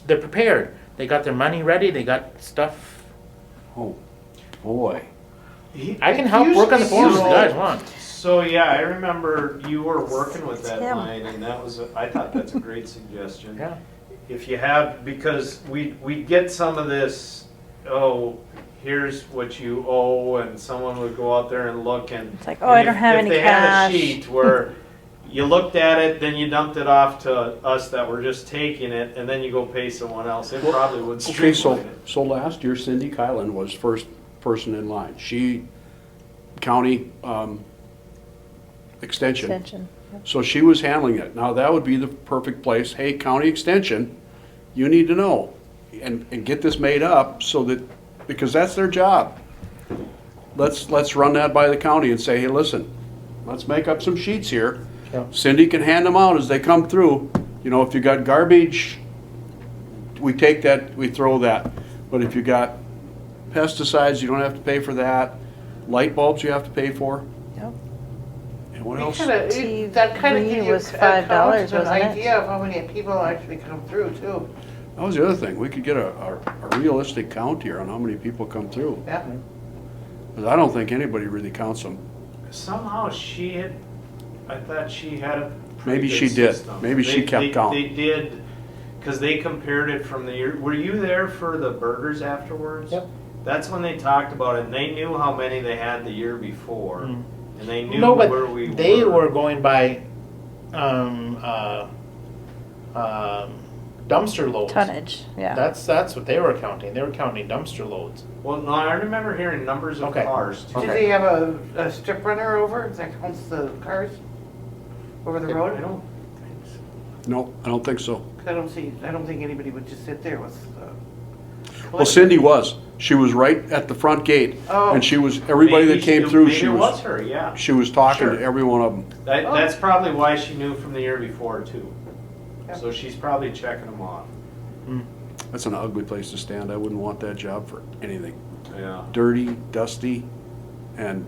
they're prepared. They got their money ready. They got stuff. Oh, boy. I can help work on the forms if you guys want. So yeah, I remember you were working with that Tim. line, and I thought that's a great suggestion. Yeah. If you have, because we get some of this, oh, here's what you owe, and someone would go out there and look and. It's like, oh, I and don't have any If they had cash. a sheet where you looked at it, then you dumped it off to us that were just taking it, and then you go pay someone else, it probably would Okay, streamline it. so last year Cindy Kylan was first person in line. She, county, extension. extension. So she was handling it. Now, that would be the perfect place. Hey, county extension, you need to know and get this made up so that, because that's their job. Let's run that by the county and say, hey, listen, let's make up some sheets here. Yeah. Cindy can hand them out as they come through. You know, if you got garbage, we take that, we throw that. But if you got pesticides, you don't have to pay for that. Light bulbs you have to pay for. Yep. And what You else? that kind of TV gives you was $5, an wasn't it? idea of how many people actually come through too. That was the other thing. We could get a realistic count here on how many people come through. Yeah. 'Cause I don't think anybody really counts them. Somehow I thought she had a pretty Maybe good she did. system. Maybe she kept count. They did, because they compared it from the year, were you there for the burgers afterwards? Yep. That's when they talked about it, and they knew how many they had the year before, Mm. and they knew No, where but we were. they were going by dumpster loads. Tonnage, yeah. That's what they were counting. They were counting dumpster loads. Well, no, I remember hearing numbers of Okay. cars too. Did they have a strip runner over that counts the cars over the I road? don't, No, I don't think so. 'Cause I don't think anybody would just sit there with. Well, Cindy was. She was right at the front gate. Oh. And she was, everybody that maybe came through, maybe she it was was, her, yeah. she was talking to Sure. every one of them. That's probably why she knew from the year before too. Yeah. So she's probably checking them off. That's an ugly place to stand. I wouldn't want that job for anything. Yeah. Dirty, dusty, and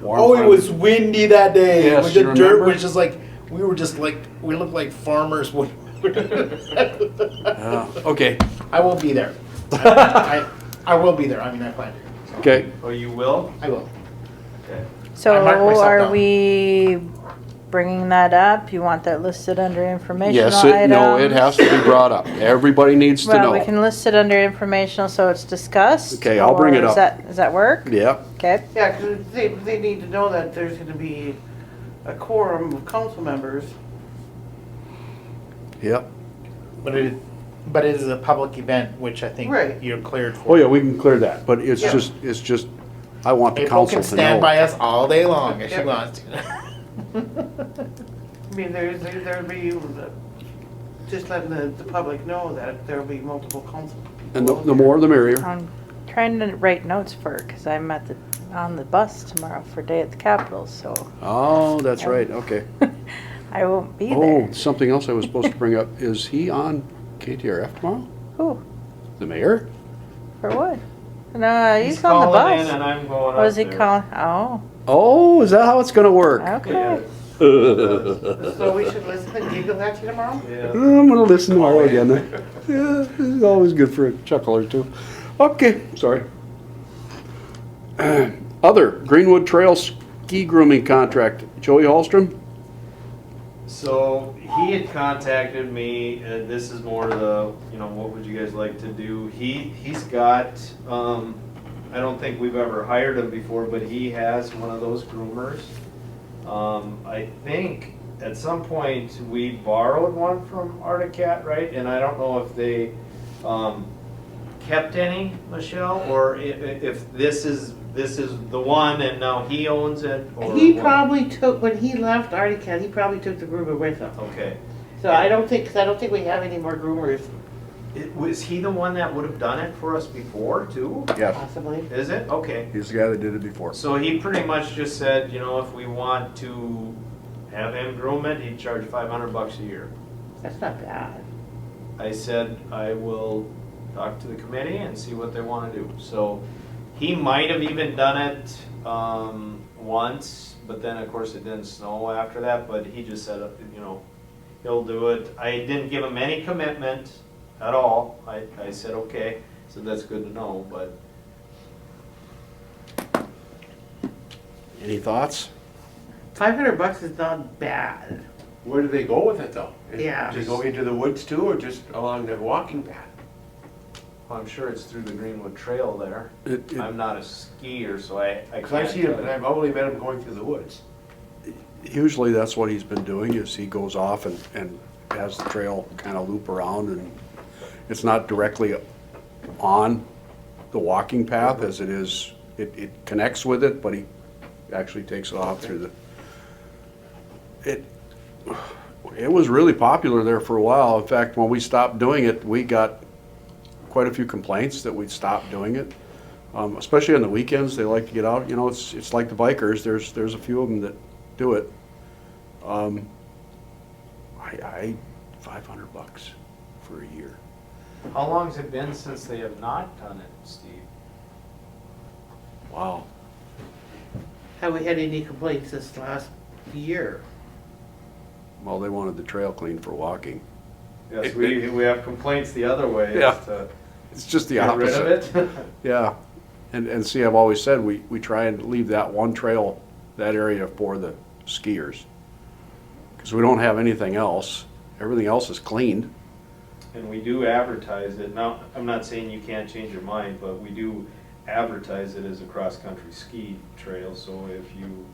warm. Oh, it from- was windy that day. Yes, With the you dirt remember? was just like we looked like farmers would. Yeah. Okay, I will be there. I will be there. I mean, I plan to. So. okay. Oh, you will? I will. Okay. So I marked myself are down. we bringing that up? You want that listed under informational Yes, items? no, it has to be brought up. Everybody needs to Well, we know. can list it under informational so it's discussed. Okay, I'll bring or it up. Does that work? Yeah, Okay. Yeah, because they need to know that there's gonna be a quorum of council members. yeah. But it is a public event, which I think Right. you're cleared for. Oh, yeah, we can clear that, but it's Yeah. just, I want the April council can to stand know. by us all day long if she Yep. wants to. I mean, there'll be, just letting the public know that there'll be multiple council people. And the out there. more the merrier. I'm trying to write notes for her because I'm on the bus tomorrow for Day at the Capitol, so Oh, that's right, okay. I won't be Oh, there. something else I was supposed to bring up. Is he on KTRF tomorrow? Who? The mayor? For what? No, he's on the calling in bus. and I'm going Oh, up is he there. calling? Oh, Oh, is that how it's gonna work? okay. So we should listen and giggle at you tomorrow? Yeah. I'm gonna listen tomorrow again then. Yeah, it's always good for a chuckle or two. Okay, sorry. Other, Greenwood Trail ski grooming contract, Joey Hallstrom? So he had contacted me, and this is more the, what would you guys like to do? He's got, I don't think we've ever hired him before, but he has one of those groomers. I think at some point we borrowed one from Articat, right? And I don't know if they kept any, Michelle, or if this is the one and now he owns it. Or He what? probably took, when he left Articat, he probably took the groomer with him. Okay. So I don't think we have any more groomers, Was he the one that would have done it for us before too? Yeah, possibly. Is it? Okay. he's the guy that did it before. So he pretty much just said, if we want to have him groom it, he'd charge $500 a year. That's not bad. I said, I will talk to the committee and see what they want to do. So he might have even done it once, but then of course it didn't snow after that, but he just said, he'll do it. I didn't give him any commitment at all. I said, okay, so that's good to know, but Any thoughts? $500 is not bad. Where do they go with it though? Yeah. Do they go into the woods too, or just along the walking path? I'm sure it's through the Greenwood Trail there. It- I'm not a skier, so I Because I've can't seen him, tell and you. I've only met him going through the woods. Usually that's what he's been doing, is he goes off and has the trail kind of loop around, and it's not directly on the walking path as it is, it connects with it, but he actually takes it off through it was really popular there for a while. In fact, when we stopped doing it, we got quite a few complaints that we'd stopped doing it. Especially on the weekends, they like to get out, it's like the bikers, there's a few of them that do it. I $500 for a year. How long's it been since they have not done it, Steve? Wow. Have we had any complaints this last year? Well, they wanted the trail clean for walking. Yes, we have complaints the other way. Yeah. is to It's just the get rid opposite. of it. Yeah. And see, I've always said, we try and leave that one trail, that area for the skiers. Because we don't have anything else. Everything else is cleaned. And we do advertise it. Now, I'm not saying you can't change your mind, but we do advertise it as a cross-country ski trail, so if you...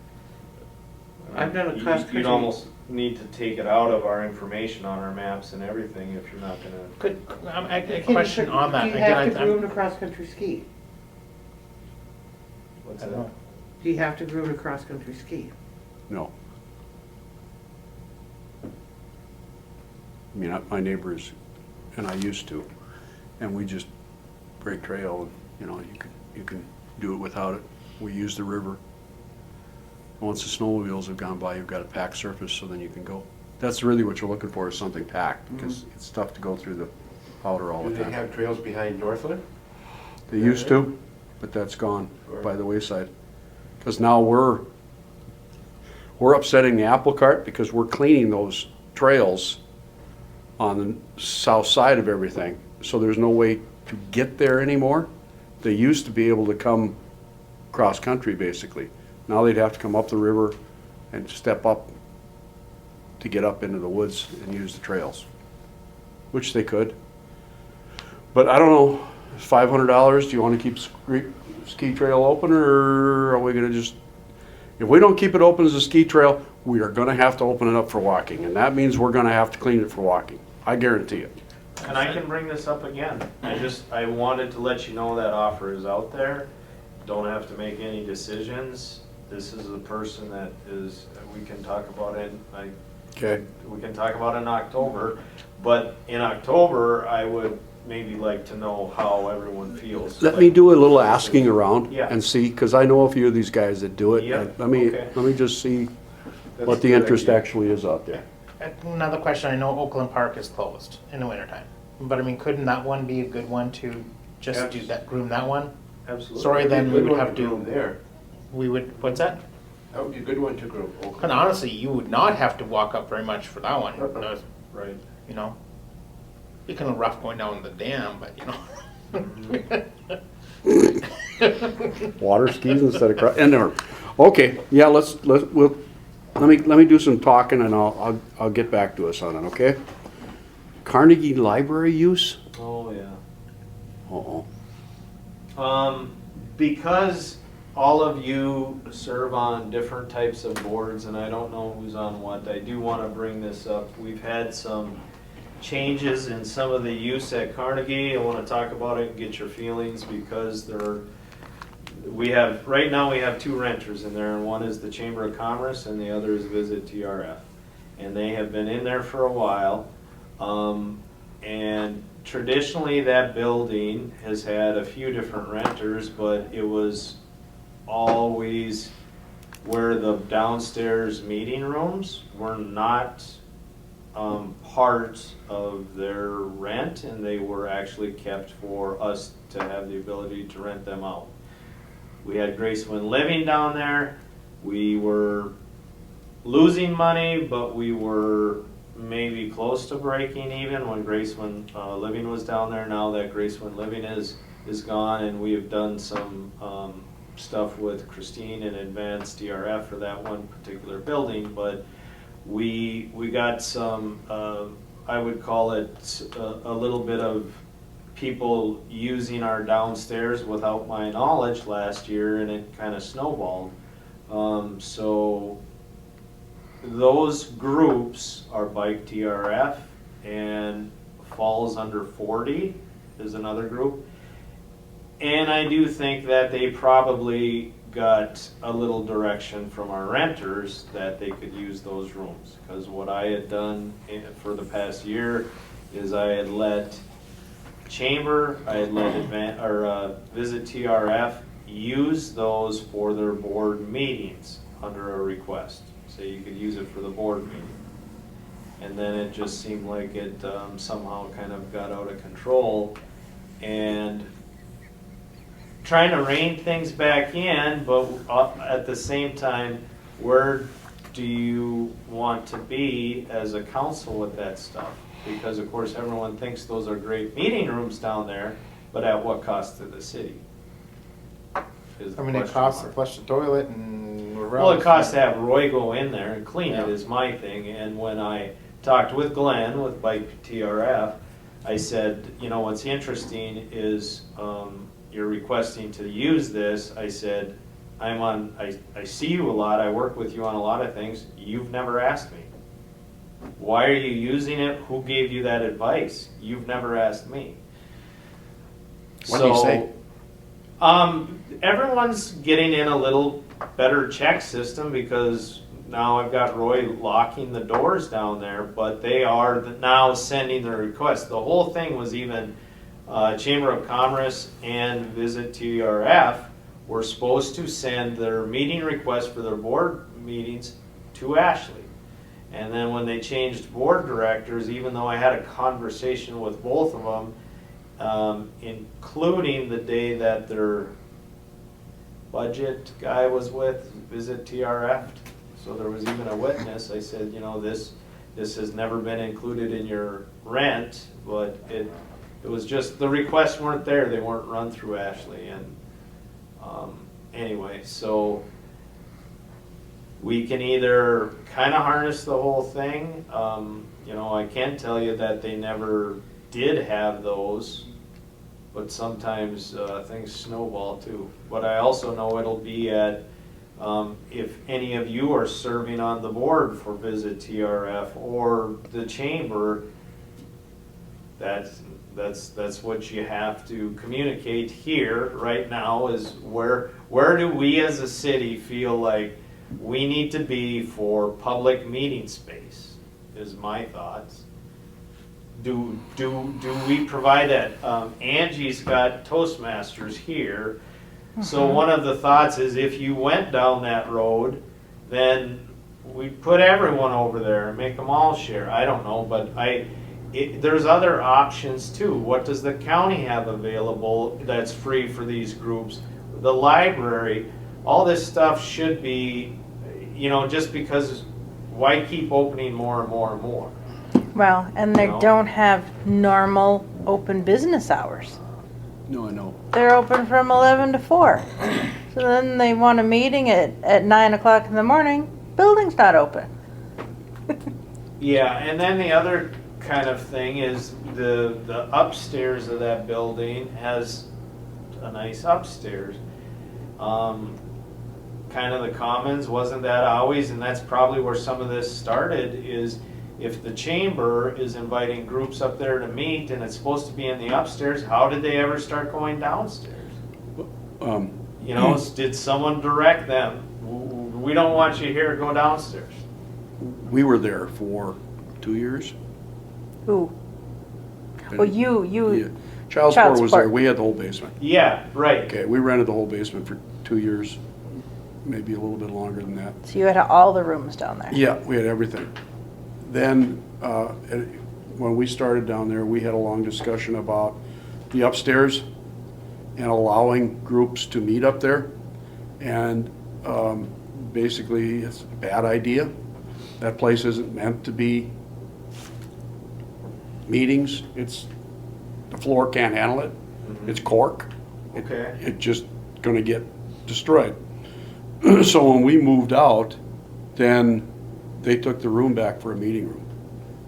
I've done a you- cross-country- You'd almost need to take it out of our information on our maps and everything if you're not gonna... Good, a question on that. Do you Again, have to I'm- groom to cross-country ski? What's I don't that? know. Do you have to groom to cross-country ski? No. I mean, my neighbors, and I used to, and we just break trail, you can do it without it. We use the river. Once the snowmobiles have gone by, you've got a packed surface, so then you can go. That's really what you're looking for, is something packed, because it's tough to go through the powder all Do the they time. have trails behind Northland? They used to, but that's gone by the wayside. Because now we're upsetting the apple cart, because we're cleaning those trails on the south side of everything. So there's no way to get there anymore. They used to be able to come cross-country, basically. Now they'd have to come up the river and step up to get up into the woods and use the trails, which they could. But I don't know, $500, do you want to keep ski trail open, or are we gonna just, if we don't keep it open as a ski trail, we are gonna have to open it up for walking, and that means we're gonna have to clean it for walking. I guarantee it. And I can bring this up again. I wanted to let you know that offer is out there. Don't have to make any decisions. This is the person that is, we can talk about it, Okay. we can talk about it in October. But in October, I would maybe like to know how everyone feels. Let me do a little asking around Yeah. and see, because I know a few of these guys that do it. Yeah, Let me okay. just see That's what a the good interest idea. actually is out there. Another question, I know Oakland Park is closed in the wintertime, but I mean, couldn't that one be a good one to just do that, groom that one? Absolutely. Sorry, then we Good would one have grow to, there. we would, what's that? That would be a good one to grow. oak. And honestly, you would not have to walk up very much for that one, Right. you know? Be kind of rough going down the dam, but Water skis instead of, and there, okay, yeah, we'll, let me do some talking and I'll get back to us on it, okay? Carnegie Library use? Oh, yeah. Uh-oh. Because all of you serve on different types of boards, and I don't know who's on what, I do want to bring this up. We've had some changes in some of the use at Carnegie. I want to talk about it and get your feelings, because right now we have two renters in there, and one is the Chamber of Commerce and the other is Visit TRF. And they have been in there for a while. And traditionally that building has had a few different renters, but it was always where the downstairs meeting rooms were not part of their rent, and they were actually kept for us to have the ability to rent them out. We had Gracewind Living down there. We were losing money, but we were maybe close to breaking even when Gracewind Living was down there. Now that Gracewind Living is gone, and we have done some stuff with Christine and Advanced DRF for that one particular building, but we got some, I would call it a little bit of people using our downstairs without my knowledge last year, and it kind of snowballed. So those groups are Bike TRF, and Falls Under 40 is another group. And I do think that they probably got a little direction from our renters that they could use those rooms. Because what I had done for the past year is I had let Chamber, I had let Visit TRF use those for their board meetings under a request. So you could use it for the board meeting. And then it just seemed like it somehow kind of got out of control. And trying to rein things back in, but at the same time, where do you want to be as a council with that stuff? Because of course everyone thinks those are great meeting rooms down there, but at what cost to the city? Is the I mean, it question costs to mark. flush the toilet and. Well, it costs to have Roy go in there and clean it is my thing, and when I talked with Glenn with Bike TRF, I said, you know, what's interesting is you're requesting to use this. I said, I see you a lot, I work with you on a lot of things, you've never asked me. Why are you using it? Who gave you that advice? You've never asked me. What do you say? Everyone's getting in a little better check system, because now I've got Roy locking the doors down there, but they are now sending the request. The whole thing was even Chamber of Commerce and Visit TRF were supposed to send their meeting request for their board meetings to Ashley. And then when they changed board directors, even though I had a conversation with both of them, including the day that their budget guy was with Visit TRF, so there was even a witness, I said, you know, this has never been included in your rent, but it was just, the requests weren't there, they weren't run through Ashley, and anyway, so we can either kind of harness the whole thing. You know, I can tell you that they never did have those, but sometimes things snowball too. But I also know it'll be at, if any of you are serving on the board for Visit TRF or the Chamber, that's what you have to communicate here right now, is where do we as a city feel like we need to be for public meeting space, is my thoughts. Do we provide that? Angie's got Toastmasters here. So one of the thoughts is, if you went down that road, then we put everyone over there and make them all share. I don't know, but there's other options too. What does the county have available that's free for these groups? The library, all this stuff should be, just because, why keep opening more and more and more? Well, and they No. don't have normal open business hours. No, I know. They're open from 11 to 4. So then they want a meeting at 9 o'clock in the morning. Building's not open. Yeah, and then the other kind of thing is the upstairs of that building has a nice upstairs. Kind of the commons, wasn't that always, and that's probably where some of this started, is if the chamber is inviting groups up there to meet and it's supposed to be in the upstairs, how did they ever start going downstairs? Did someone direct them? We don't want you here, go downstairs. We were there for 2 years. Ooh. Well, you, Yeah. Child Child support was there. support. We had the whole basement. Yeah, right. Okay, we rented the whole basement for 2 years, maybe a little bit longer than that. so you had all the rooms down there. Yeah, we had everything. Then, when we started down there, we had a long discussion about the upstairs and allowing groups to meet up there. And basically, it's a bad idea. That place isn't meant to be meetings. The floor can't handle it. It's cork. Okay. It's just gonna get destroyed. So when we moved out, then they took the room back for a meeting room.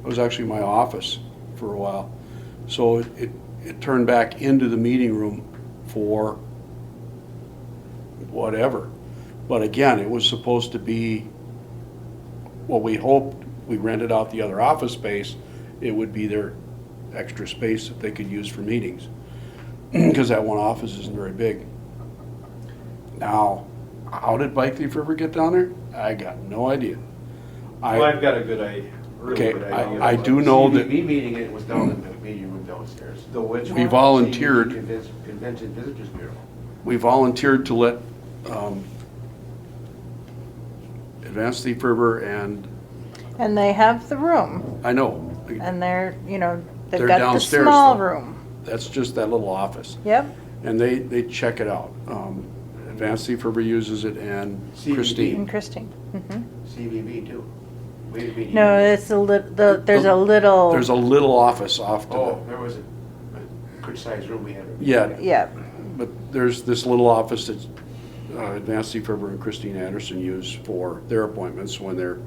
It was actually my office for a while. So it turned back into the meeting room for whatever. But again, it was supposed to be, well, we hoped, we rented out the other office space, it would be their extra space that they could use for meetings. Because that one office isn't very big. Now, how did Bike Thief River get down there? I got no idea. Well, I've got a good idea, really Okay, good idea. I do know that CVB meeting, it was down in the meeting room downstairs. The which we one? volunteered, CVB Convention Visitors Bureau. we volunteered to let Advanced Thief River and, And they have the room. I know, And they're, they've They're got the downstairs, small though. room. that's just that little office. Yep. And they check it out. Advanced Thief River uses it and CVB. Christine. And Christine. hmm CVB too. We had a meeting. No, it's a there's a little. There's a little office off to Oh, there was a good sized room we had. Yeah. Yeah. But there's this little office that Advanced Thief River and Christine Anderson use for their appointments when they're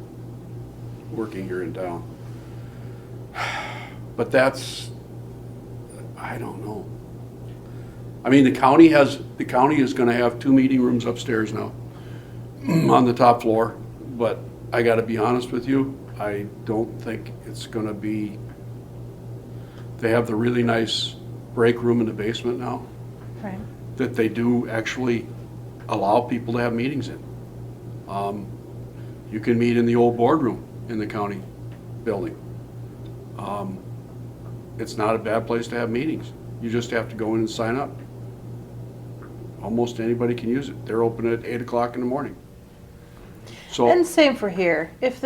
working here in town. But that's, I don't know. I mean, the county is gonna have 2 meeting rooms upstairs now on the top floor, but I gotta be honest with you, I don't think it's gonna be, they have the really nice break room in the basement now Right. that they do actually allow people to have meetings in. You can meet in the old boardroom in the county building. It's not a bad place to have meetings. You just have to go in and sign up. Almost anybody can use it. They're open at 8 o'clock in the morning. So, And same for here. If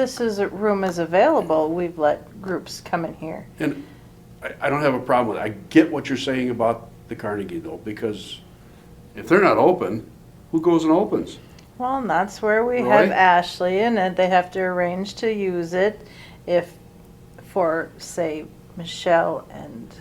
room is available, we've let groups come in here. and I don't have a problem with it. I get what you're saying about the Carnegie though, because if they're not open, who goes and opens? Well, and that's where we Roy? have Ashley, and they have to arrange to use it if, for, say, Michelle and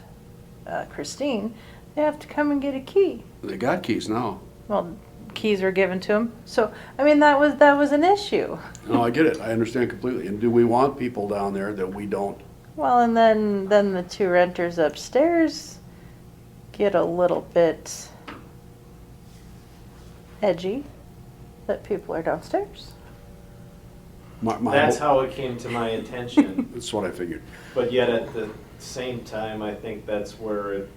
Christine, they have to come and get a key. They got keys now. Well, keys were given to them. So, I mean, that was an issue. No, I get it. I understand completely. And do we want people down there that we don't? Well, and then the 2 renters upstairs get a little bit edgy that people are downstairs. That's how it came to my attention, That's what I figured. but yet at the same time, I think that's where It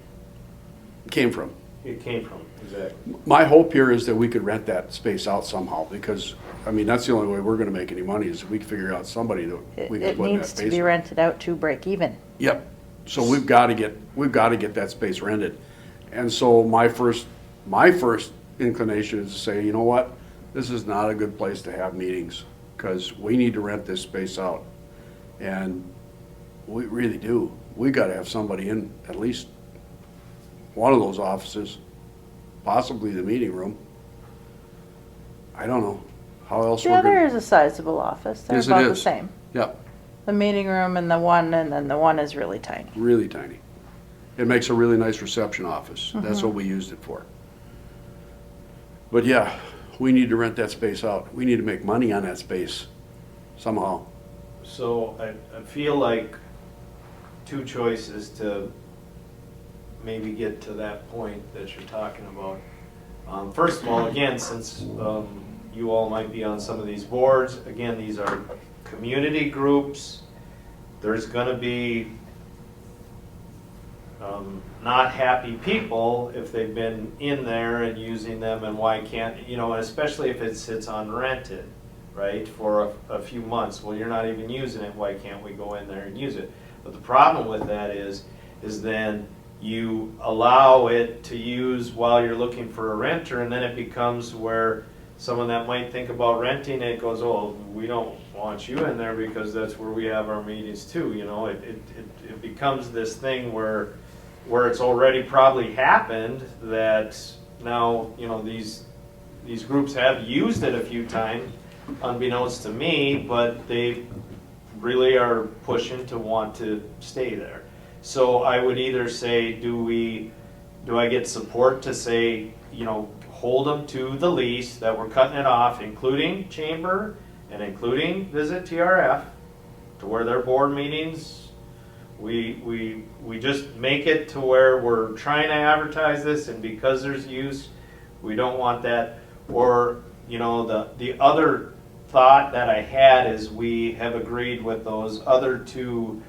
came from. it came from, exactly. My hope here is that we could rent that space out somehow, because, I mean, that's the only way we're gonna make any money, is if we can figure out somebody that we can It put in that needs to be basement. rented out to break even. Yep. So we've gotta get that space rented. And so my first inclination is to say, you know what? This is not a good place to have meetings, because we need to rent this space out. And we really do. we gotta have somebody in at least one of those offices, possibly the meeting room. I don't know how else The we're other gonna. is a sizable office. They're Yes, it about the is. same. Yep, The meeting room and then the one is really tiny. really tiny. It makes a really nice reception office. That's what we used it for. But yeah, we need to rent that space out. We need to make money on that space somehow. So I feel like two choices to maybe get to that point that you're talking about. First of all, again, since you all might be on some of these boards, again, these are community groups. There's gonna be not happy people if they've been in there and using them, and why can't, you know, especially if it sits unrented, right, for a few months. Well, you're not even using it, why can't we go in there and use it? But the problem with that is then you allow it to use while you're looking for a renter, and then it becomes where someone that might think about renting it goes, oh, we don't want you in there because that's where we have our meetings too, you know. It becomes this thing where it's already probably happened, that now, you know, these groups have used it a few times, unbeknownst to me, but they really are pushing to want to stay there. So I would either say, do I get support to say, you know, hold them to the lease, that we're cutting it off, including chamber and including Visit TRF, to where their board meetings, we just make it to where we're trying to advertise this, and because there's use, we don't want that. Or, you know, the other thought that I had is we have agreed with those other two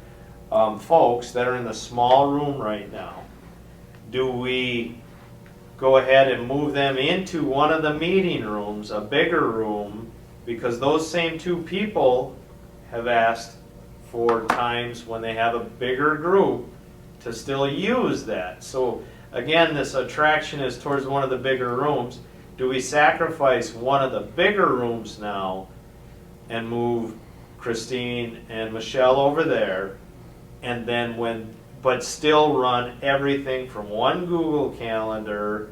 folks that are in the small room right now. Do we go ahead and move them into one of the meeting rooms, a bigger room, because those same two people have asked for times when they have a bigger group to still use that. So again, this attraction is towards one of the bigger rooms. Do we sacrifice one of the bigger rooms now and move Christine and Michelle over there, and then but still run everything from one Google Calendar?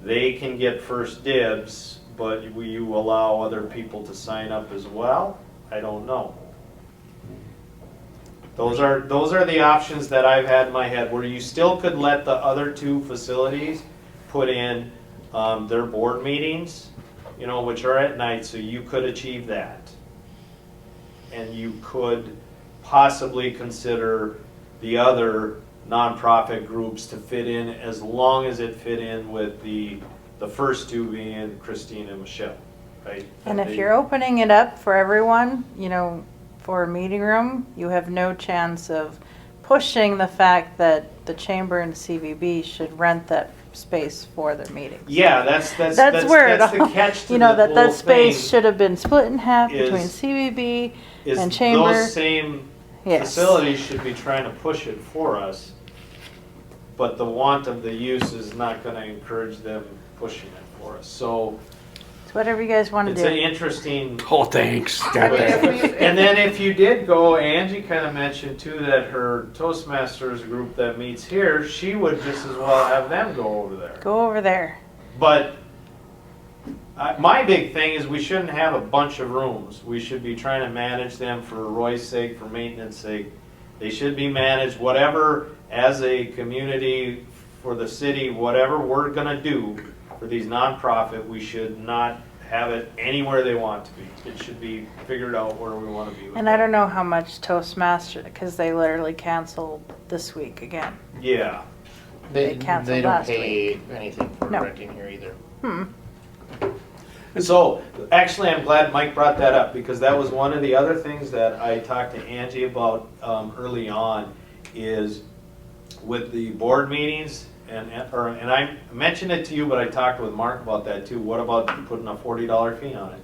They can get first dibs, but will you allow other people to sign up as well? I don't know. Those are the options that I've had in my head, where you still could let the other two facilities put in their board meetings, you know, which are at night, so you could achieve that. And you could possibly consider the other nonprofit groups to fit in, as long as it fit in with the first two being Christine and Michelle, right? And if you're opening it up for everyone, you know, for a meeting room, you have no chance of pushing the fact that the chamber and CVB should rent that space for their meetings. Yeah, that's where it that's the all, catch to you know, the that whole space thing, should have been split in half between is- CVB is and chamber. those same Yes. facilities should be trying to push it for us, but the want of the use is not going to encourage them pushing it for us. So It's whatever you guys want to it's an do. interesting. Oh, thanks. And then if you did go, Angie kind of mentioned too that her Toastmasters group that meets here, she would just as well have them go over there. Go over there. But my big thing is we shouldn't have a bunch of rooms. We should be trying to manage them for Roy's sake, for maintenance sake. They should be managed, whatever, as a community for the city, whatever we're gonna do for these nonprofit, we should not have it anywhere they want to be. It should be figured out where we wanna be with And I that. don't know how much Toastmaster, because they literally canceled this week again. Yeah. They canceled They don't last pay anything for No. renting here either. And so, actually, I'm glad Mike brought that up, because that was one of the other things that I talked to Angie about early on, is with the board meetings, and I mentioned it to you, but I talked with Mark about that too. What about putting a $40 fee on it?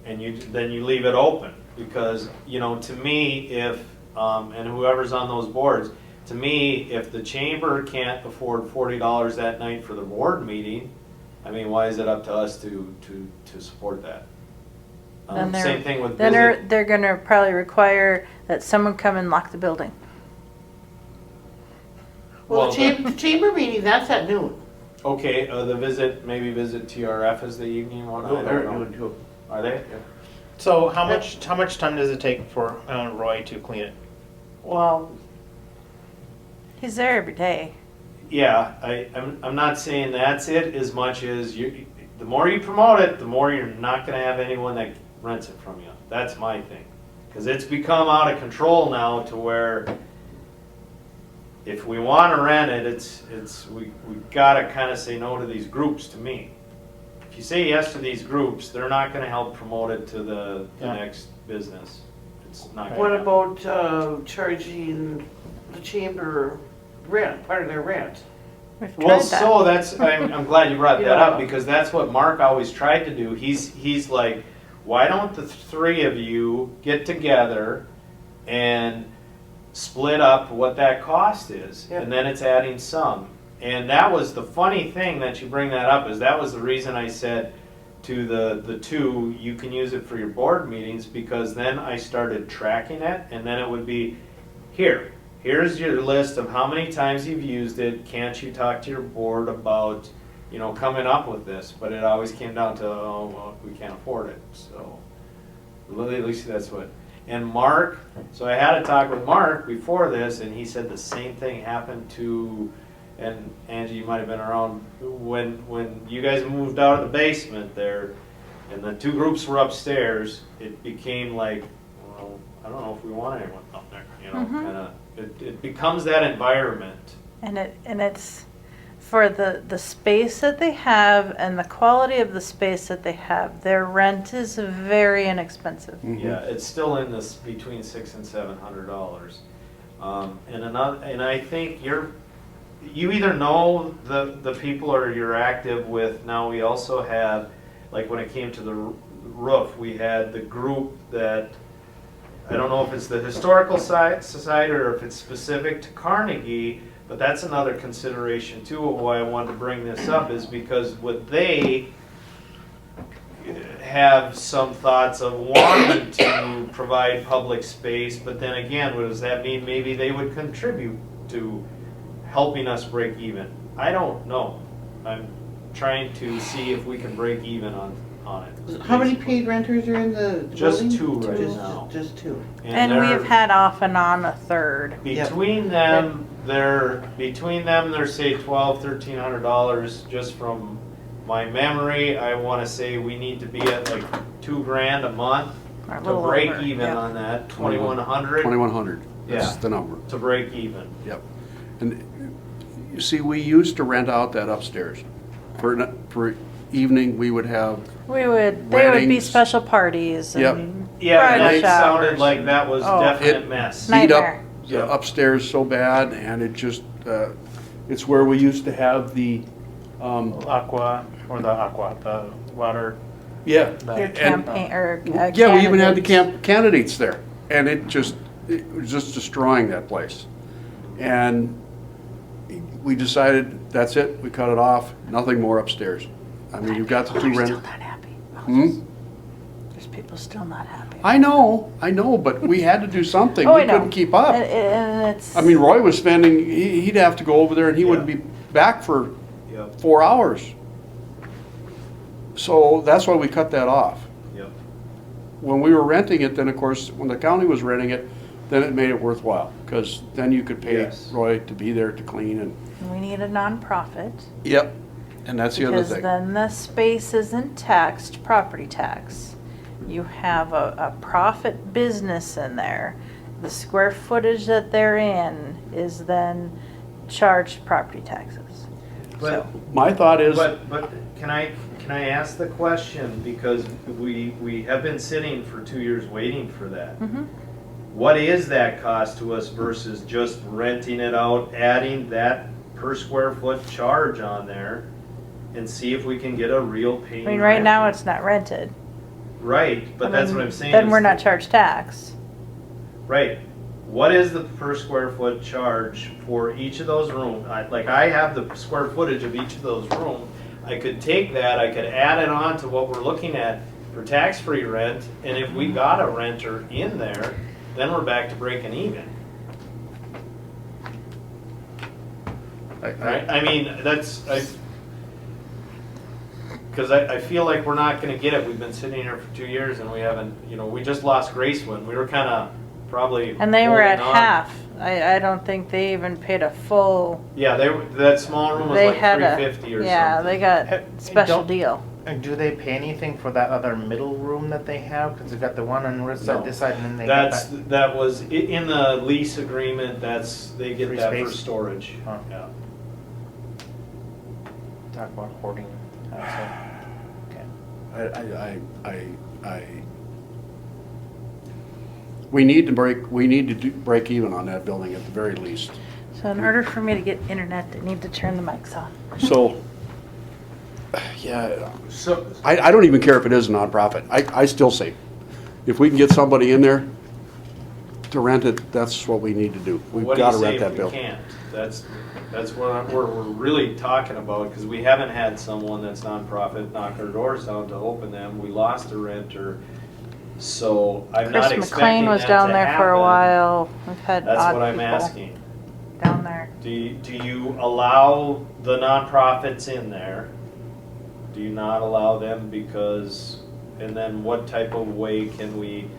And then you leave it open, because, you know, to me, if, and whoever's on those boards, to me, if the chamber can't afford $40 that night for the board meeting, I mean, why is it up to us to support that? Then they're- Same thing with Then visit. they're gonna probably require that someone come and lock the building. Well, Well, the chamber meeting, that's at noon. Okay, maybe visit TRF is the evening one, I No, they're at don't know. noon too. Are they? So how much time does it take for Roy to clean it? Well, He's there every day. Yeah, I'm not saying that's it as much as the more you promote it, the more you're not gonna have anyone that rents it from you. That's my thing. Cause it's become out of control now to where if we wanna rent it, we gotta kinda say no to these groups, to me. If you say yes to these groups, they're not gonna help promote it to the Yeah. next business. It's not gonna what happen. about charging the chamber rent, part of their rent? We've Well, tried that. so that's, I'm glad you brought that Yeah. up, because that's what Mark always tried to do. He's like, why don't the three of you get together and split up what that cost is? Yeah. And then it's adding some. And that was the funny thing that you bring that up, is that was the reason I said to the two, you can use it for your board meetings, because then I started tracking it, and then it would be, here's your list of how many times you've used it. Can't you talk to your board about, coming up with this? But it always came down to, oh, well, we can't afford it. So at least that's what. And Mark, so I had a talk with Mark before this, and he said the same thing happened to, and Angie, you might have been around, when you guys moved out of the basement there, and the two groups were upstairs, it became like, well, I don't know if we want anyone up there, kind of. It becomes that environment. And it's for the space that they have and the quality of the space that they have. Their rent is very inexpensive. Yeah, it's still in this between $600 and $700. And I think you either know the people or you're active with. Now we also had, like when it came to the roof, we had the group that, I don't know if it's the Historical Society or if it's specific to Carnegie, but that's another consideration too of why I wanted to bring this up, is because what they have some thoughts of wanting to provide public space, but then again, what does that mean? Maybe they would contribute to helping us break even. I don't know. I'm trying to see if we can break even on it. How many paid renters are in the Just building? two right Just- now. Just two. And they're- we've had off and on a third. Between them, they're say $1,200-$1,300 just from my memory. I want to say we need to be at like $2,000 a month Or a to little break over, even yeah. on that. 2,100 2,100, that's Yeah. the number. to break even. Yep. And you see, we used to rent out that upstairs. For evening, we would have, There would be Weddings. special parties Yep. and Yeah, and bridal it sounded showers. like that was Oh. definite It- mess. Nice. beat up Nightmare. the upstairs so bad, and it just, it's where we used to have the, The water. yeah. Your and- campaign, or Yeah, we even had the candidates. candidates there, and it was just destroying that place. And we decided, that's it, we cut it off, nothing more upstairs. I mean, you've got the two They're still rent. not happy. Hmm? There's people still not happy. I know, but we had to do something, Oh, we I know. couldn't keep up. And it's. I mean, Roy was spending, he'd have to go over there and he wouldn't be back for Yep, 4 hours. So that's why we cut that off. yep. When we were renting it, then of course, when the county was renting it, then it made it worthwhile, because then you could pay Yes. Roy to be there to clean and, We need a nonprofit. yep, and that's the other Because thing. then the space isn't taxed property tax. You have a profit business in there. The square footage that they're in is then charged property taxes. But, My thought is, but can I ask the question, because we have been sitting for 2 years waiting for that. Mhm. What is that cost to us versus just renting it out, adding that per square foot charge on there, and see if we can get a real I paying mean, right now renter? it's not rented. Right, but I that's mean, what I'm saying. Then is we're not charged tax. Right. What is the per square foot charge for each of those rooms? I have the square footage of each of those rooms. I could take that, I could add it on to what we're looking at, for tax-free rent, and if we got a renter in there, then we're back to breaking even. Right? I mean, because I feel like we're not gonna get it. We've been sitting here for 2 years and we haven't, we just lost Graceland. We were kind of probably. And they were at holding on. half. I don't think they even paid a full. Yeah, that small room was They like had a, 350 or yeah, something. they got Hey, special don't- deal. And do they pay anything for that other middle room that they have? Because they've got the one on this No. side, this side, and then they got that. That was in the lease agreement. They get Free that for space? storage. Huh. Yeah. Talk about hoarding. Okay. We need to break even on that building at the very least. So in order for me to get internet, they need to turn the mics on. So, yeah, So, I don't even care if it is a nonprofit. I still say, if we can get somebody in there to rent it, that's what we need to do. We've What do got you to say rent if that we building. can't? That's what we're really talking about, because we haven't had someone that's nonprofit knock our doors down to open them. We lost a renter, so I'm not Chris expecting McLean was that down to there for a happen. while. We've had That's odd what I'm people asking. down there. Do you allow the nonprofits in there? Do you not allow them because, and then what type of way can we,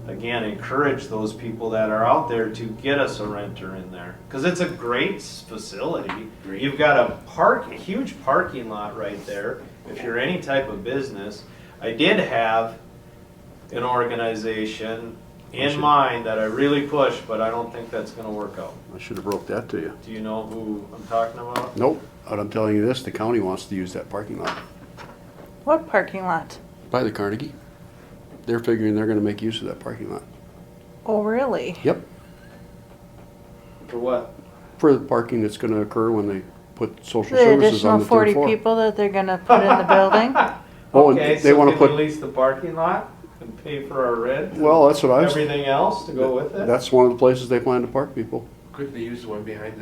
again, encourage those people that are out there to get us a renter in there? Because it's a great facility. Great. You've got a huge parking lot right there. If you're any type of business, I did have an organization in mind that I really pushed, but I don't think that's gonna work out. I should have broke that to you. Do you know who I'm talking about? Nope, but I'm telling you this, the county wants to use that parking lot What parking lot? by the Carnegie. They're figuring they're gonna make use of that parking lot. Oh, really? Yep, For what? for the parking that's gonna occur when they put social The services additional on the third 40 floor. people that they're gonna put in the building? Oh, and Okay, they so wanna can put- we lease the parking lot and pay for our rent? Well, that's what I was, Everything else to go with it? that's one of the places they plan to park people. couldn't they use the one behind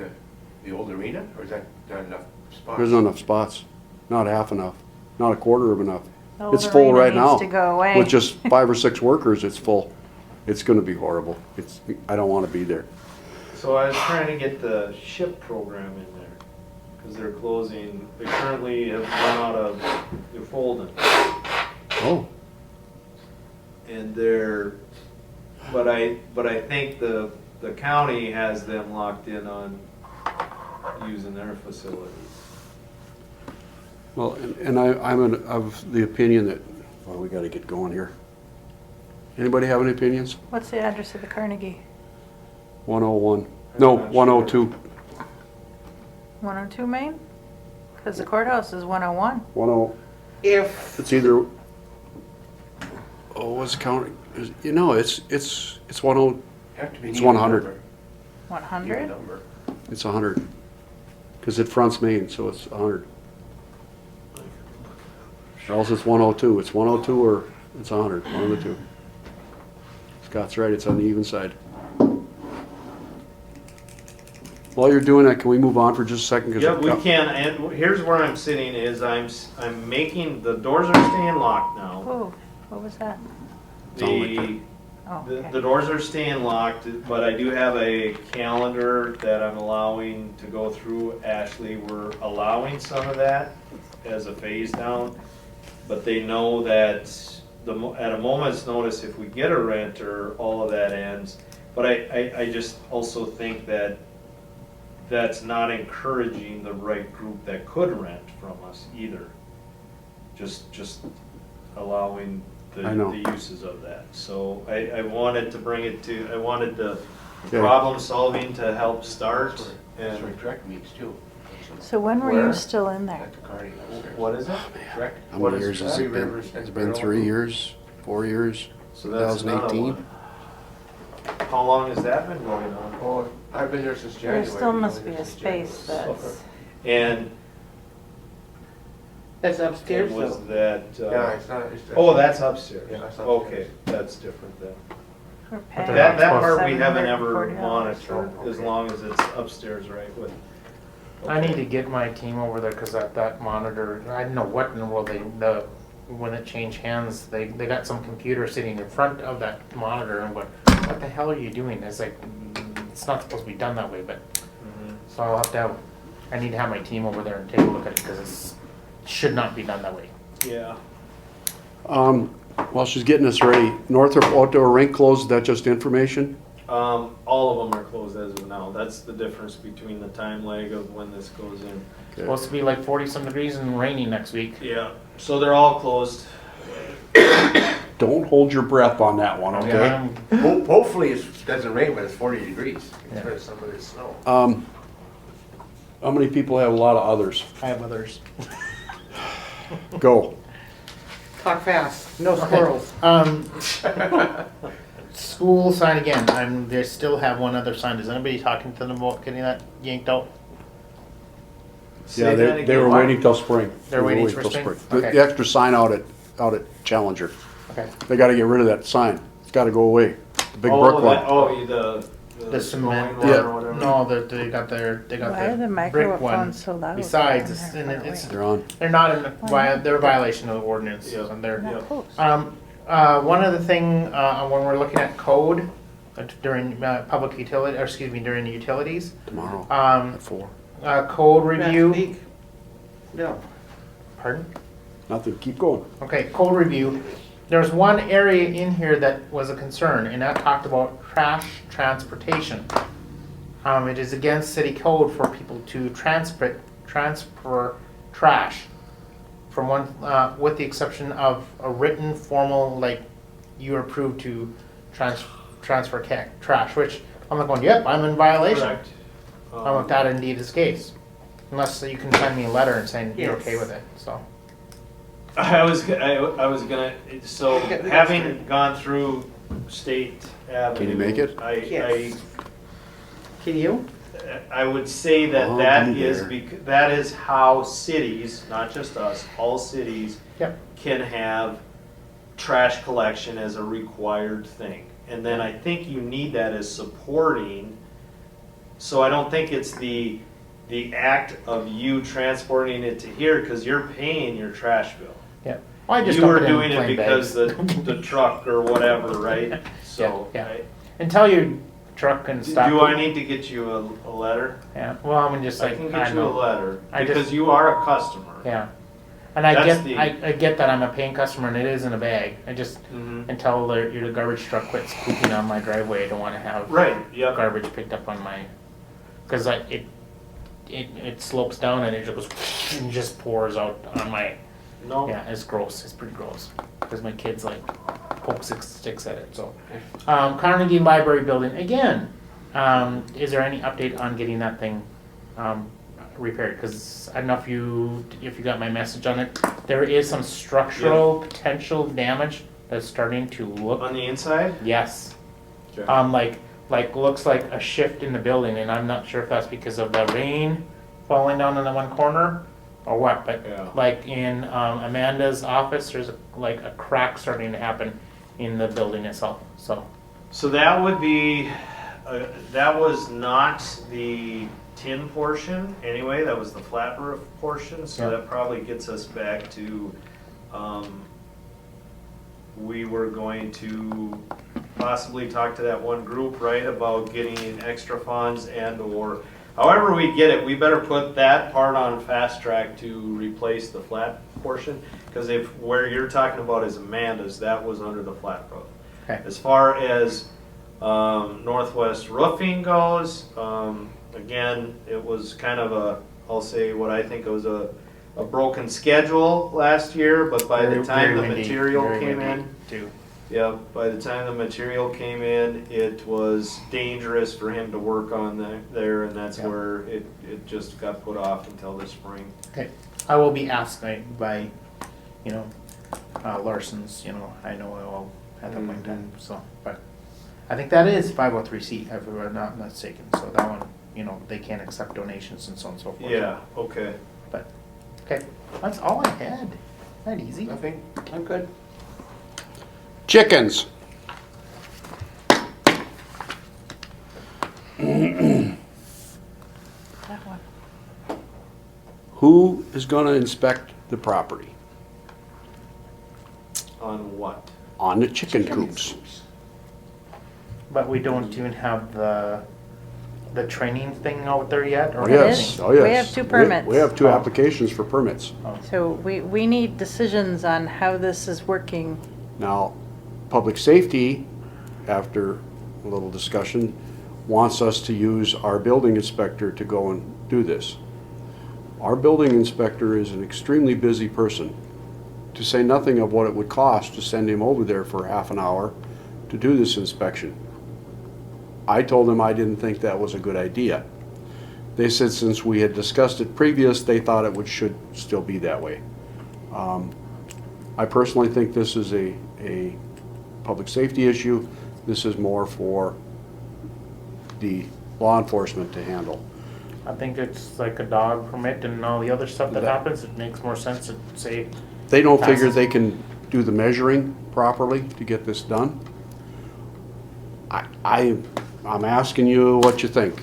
the old arena, or is that not enough spots? There's not enough spots, not half enough, not a quarter of enough. The It's old full arena right needs now. to go away. With just 5 or 6 workers, it's full. It's gonna be horrible. I don't wanna be there. So I was trying to get the SHIP program in there, because they're closing, they currently have run out of, they're folding. Oh, And but I think the county has them locked in on using their facilities. well, and I'm of the opinion that, well, we gotta get going here. Anybody have any opinions? What's the address of the Carnegie? 101, no, I'm not 102. 102 Main? Because the courthouse is 101. 10, If, it's either, oh, what's the county? You know, it's 10, Have to be It's an even 100. number. Even 100? number. it's 100. Because it fronts Main, so it's 100. Or else it's 102. It's 102 or it's 100, one of the two. Scott's right, it's on the even side. While you're doing that, can we move on for just a second? 'Cause Yeah, we can, and here's where I'm sitting is I'm making, the doors are staying locked now. Oh, what was that? The, Oh, the okay. doors are staying locked, but I do have a calendar that I'm allowing to go through. Ashley, we're allowing some of that as a phase down, but they know that at a moment's notice, if we get a renter, all of that ends. But I just also think that that's not encouraging the right group that could rent from us either. Just allowing I know. the uses of that. So I wanted to bring it to, I wanted the Okay. problem solving to help start. That's where And Trek meets too. So when were Where? you still in there? At the Carnegie upstairs. what is it? Trek. How What many is years has that? it been? Three Rivers It's next been door. 3 years, 4 years, So that's another 2018. one. How long has that been going on? Oh, I've been there since There January. still Been must there be a since space January. that's, And that's upstairs was though. that, Yeah, it's not, it's. oh, that's upstairs. Yeah, that's upstairs. Okay, that's different then. we're they're paying not That part we $740. haven't ever monitored, Oh, as okay. long as it's upstairs, right, with. I need to get my team over there because that monitor, I don't know what in the world when it changed hands, they got some computer sitting in front of that monitor and went, what the hell are you doing? It's like, it's not supposed to be done that way, but, so I'll have to have, I need to have my team over there and take a look at it, because it should not be done that way. Yeah. While she's getting us ready, Northrop Outdoor Rink closed, is that just information? All of them are closed as of now. That's the difference between the time lag of when this goes in. Supposed to be like 40-some degrees and rainy next week. Yeah, so they're all closed. Don't hold your breath on that one, okay? Hopefully it doesn't rain when it's 40 degrees. Yeah. It's some of this snow. How many people have a lot of others? I have others. Go. Talk fast, no squirrels. School sign again. They still have one other sign. Is anybody talking to them about getting that yanked out? Yeah, they were waiting till spring. They're They were waiting for till spring? The Okay. the extra sign out at Challenger. Okay. They gotta get rid of that sign. It's gotta go away. The big Oh, brick one. the cement. one Yeah. or whatever. No, they got Why are the the brick one. microphones so loud? Besides, down it's, there, and far it's away? They're on. they're not in they're a violation of the ordinance, Yeah. and they're. Not close. One other thing, when we're looking at code during public utility, or excuse me, during the utilities, Tomorrow um, at 4. code review. Speak. No. Pardon? Nothing, keep going. Okay, code review. There's one area in here that was a concern, and that talked about trash transportation. It is against city code for people to transfer trash from one, with the exception of a written formal, like, you are approved to transfer trash, which I'm not going, yep, I'm in violation. Correct. If that indeed is the case. Unless you can send me a letter and saying you're okay Yes. with it, so. I was gonna, so We got having straight. gone through State Avenue. Can you make it? Yes. Can you? I would say that I'll that be is, there. that is how cities, not just us, all cities Yep. can have trash collection as a required thing. And then I think you need that as supporting, so I don't think it's the act of you transporting it to here, because you're paying your trash bill. Yeah. Well, I just You dump were it in doing it plain because bags. the truck or whatever, right? So, Yeah, yeah. Until your truck can stop. do I need to get you a letter? Yeah, well, I'm just I like, can I get you a know. letter, I just- because you are a customer. Yeah. And I That's get, I get that I'm a paying customer and it is in a bag. I just, Mhm. until the garbage truck quits pooping on my driveway, I don't wanna have Right, yep. garbage picked up on my, cause it slopes down and it just goes, and just pours out on my, No, yeah, it's gross, it's pretty gross. Cause my kids like poke sticks at it, so. Carnegie Library Building, again, is there any update on getting that thing, repaired? Cause I don't know if you got my message on it. There is some structural potential damage that's starting to look, on the inside? yes. Okay. Like looks like a shift in the building, and I'm not sure if that's because of the rain falling down in the one corner or what, but Yeah. like in Amanda's office, there's like a crack starting to happen in the building itself, so. So that would be, that was not the tin portion anyway, that was the flat roof portion, so Yeah. that probably gets us back to, we were going to possibly talk to that one group, right, about getting extra funds and or, however we get it, we better put that part on fast track to replace the flat portion, because if, where you're talking about is Amanda's, that was under the flat roof. Okay. As far as Northwest Roofing goes, again, it was kind of a, I'll say what I think it was a broken schedule last year, but by the Very- time the very windy, material very came windy, in, too. yeah, by the time the material came in, it was dangerous for him to work on there, and that's Yeah. where it just got put off until this spring. Okay, I will be asked by Larson's, I know I will at that point in time, so, but I think that is 503C, if I'm not mistaken, so that one, they can't accept donations and so on and so forth. Yeah, okay. But, okay, that's all I had, that easy. Nothing? I'm good. Chickens. That one. Who is gonna inspect the property? On what? on the chicken coops. But we don't even have the training thing out there yet, or? It Yes, is. oh yes. We have 2 permits. We have 2 applications for permits. So we need decisions on how this is working. Now, public safety, after a little discussion, wants us to use our building inspector to go and do this. Our building inspector is an extremely busy person, to say nothing of what it would cost to send him over there for half an hour to do this inspection. I told him I didn't think that was a good idea. They said since we had discussed it previous, they thought it should still be that way. I personally think this is a public safety issue. This is more for the law enforcement to handle. I think it's like a dog permit and all the other stuff that happens, it makes more sense to say, They don't figure Passes. they can do the measuring properly to get this done. I'm asking you what you think.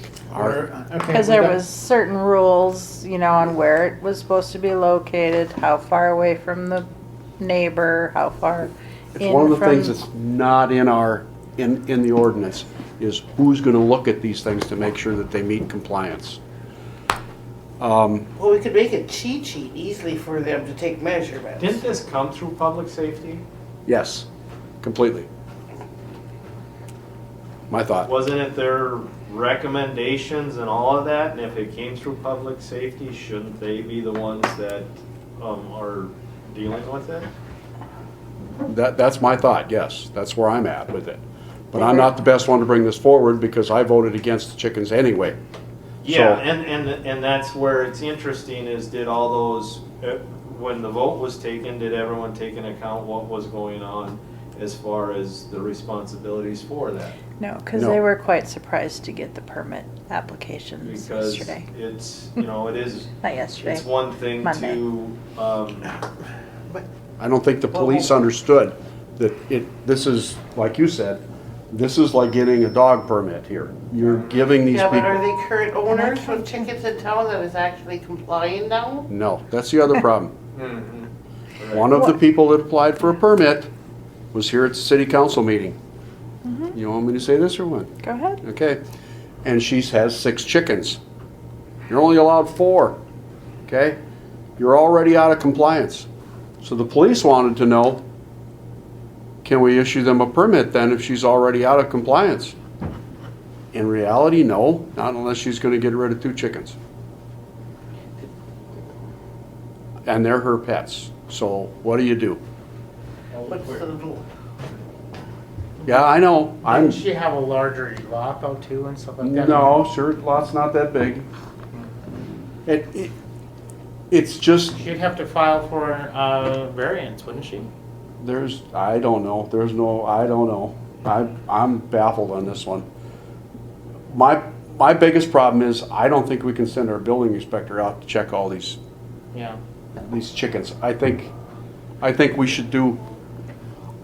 Because there was certain rules, you know, on where it was supposed to be located, how far away from the neighbor, how far It's in one of the things from. that's not in in the ordinance, is who's gonna look at these things to make sure that they meet compliance. Well, we could make a cheat sheet easily for them to take measurements. Didn't this come through public safety? Yes, completely. My thought. Wasn't it their recommendations and all of that? And if it came through public safety, shouldn't they be the ones that are dealing with it? That's my thought, yes. That's where I'm at with it. But I'm not the best one to bring this forward because I voted against the chickens anyway. Yeah, So- and that's where it's interesting is did all those, when the vote was taken, did everyone take into account what was going on as far as the responsibilities for that? No, because No. they were quite surprised to get the permit applications Because yesterday. it's, you know, it is, Not yesterday. it's one thing Monday. to, I don't think the police understood that this is, like you said, this is like getting a dog permit here. You're giving these Yeah, but are people. they current owners of chickens in town that is actually complying now? No, that's the other problem. mhm. One of the people that applied for a permit was here at the city council meeting. You want me to say this or what? Go ahead. Okay. And she has 6 chickens. You're only allowed 4, okay? You're already out of compliance. So the police wanted to know, can we issue them a permit then if she's already out of compliance? In reality, no, not unless she's gonna get rid of 2 chickens. And they're her pets, so what do you do? What's the, Yeah, I know, I'm, Didn't she have a larger lot though too and stuff like that? no, sure, lot's not that big. It's just, She'd have to file for a variance, wouldn't she? I don't know, I don't know. I'm baffled on this one. My biggest problem is, I don't think we can send our building inspector out to check all these Yeah. chickens. I think we should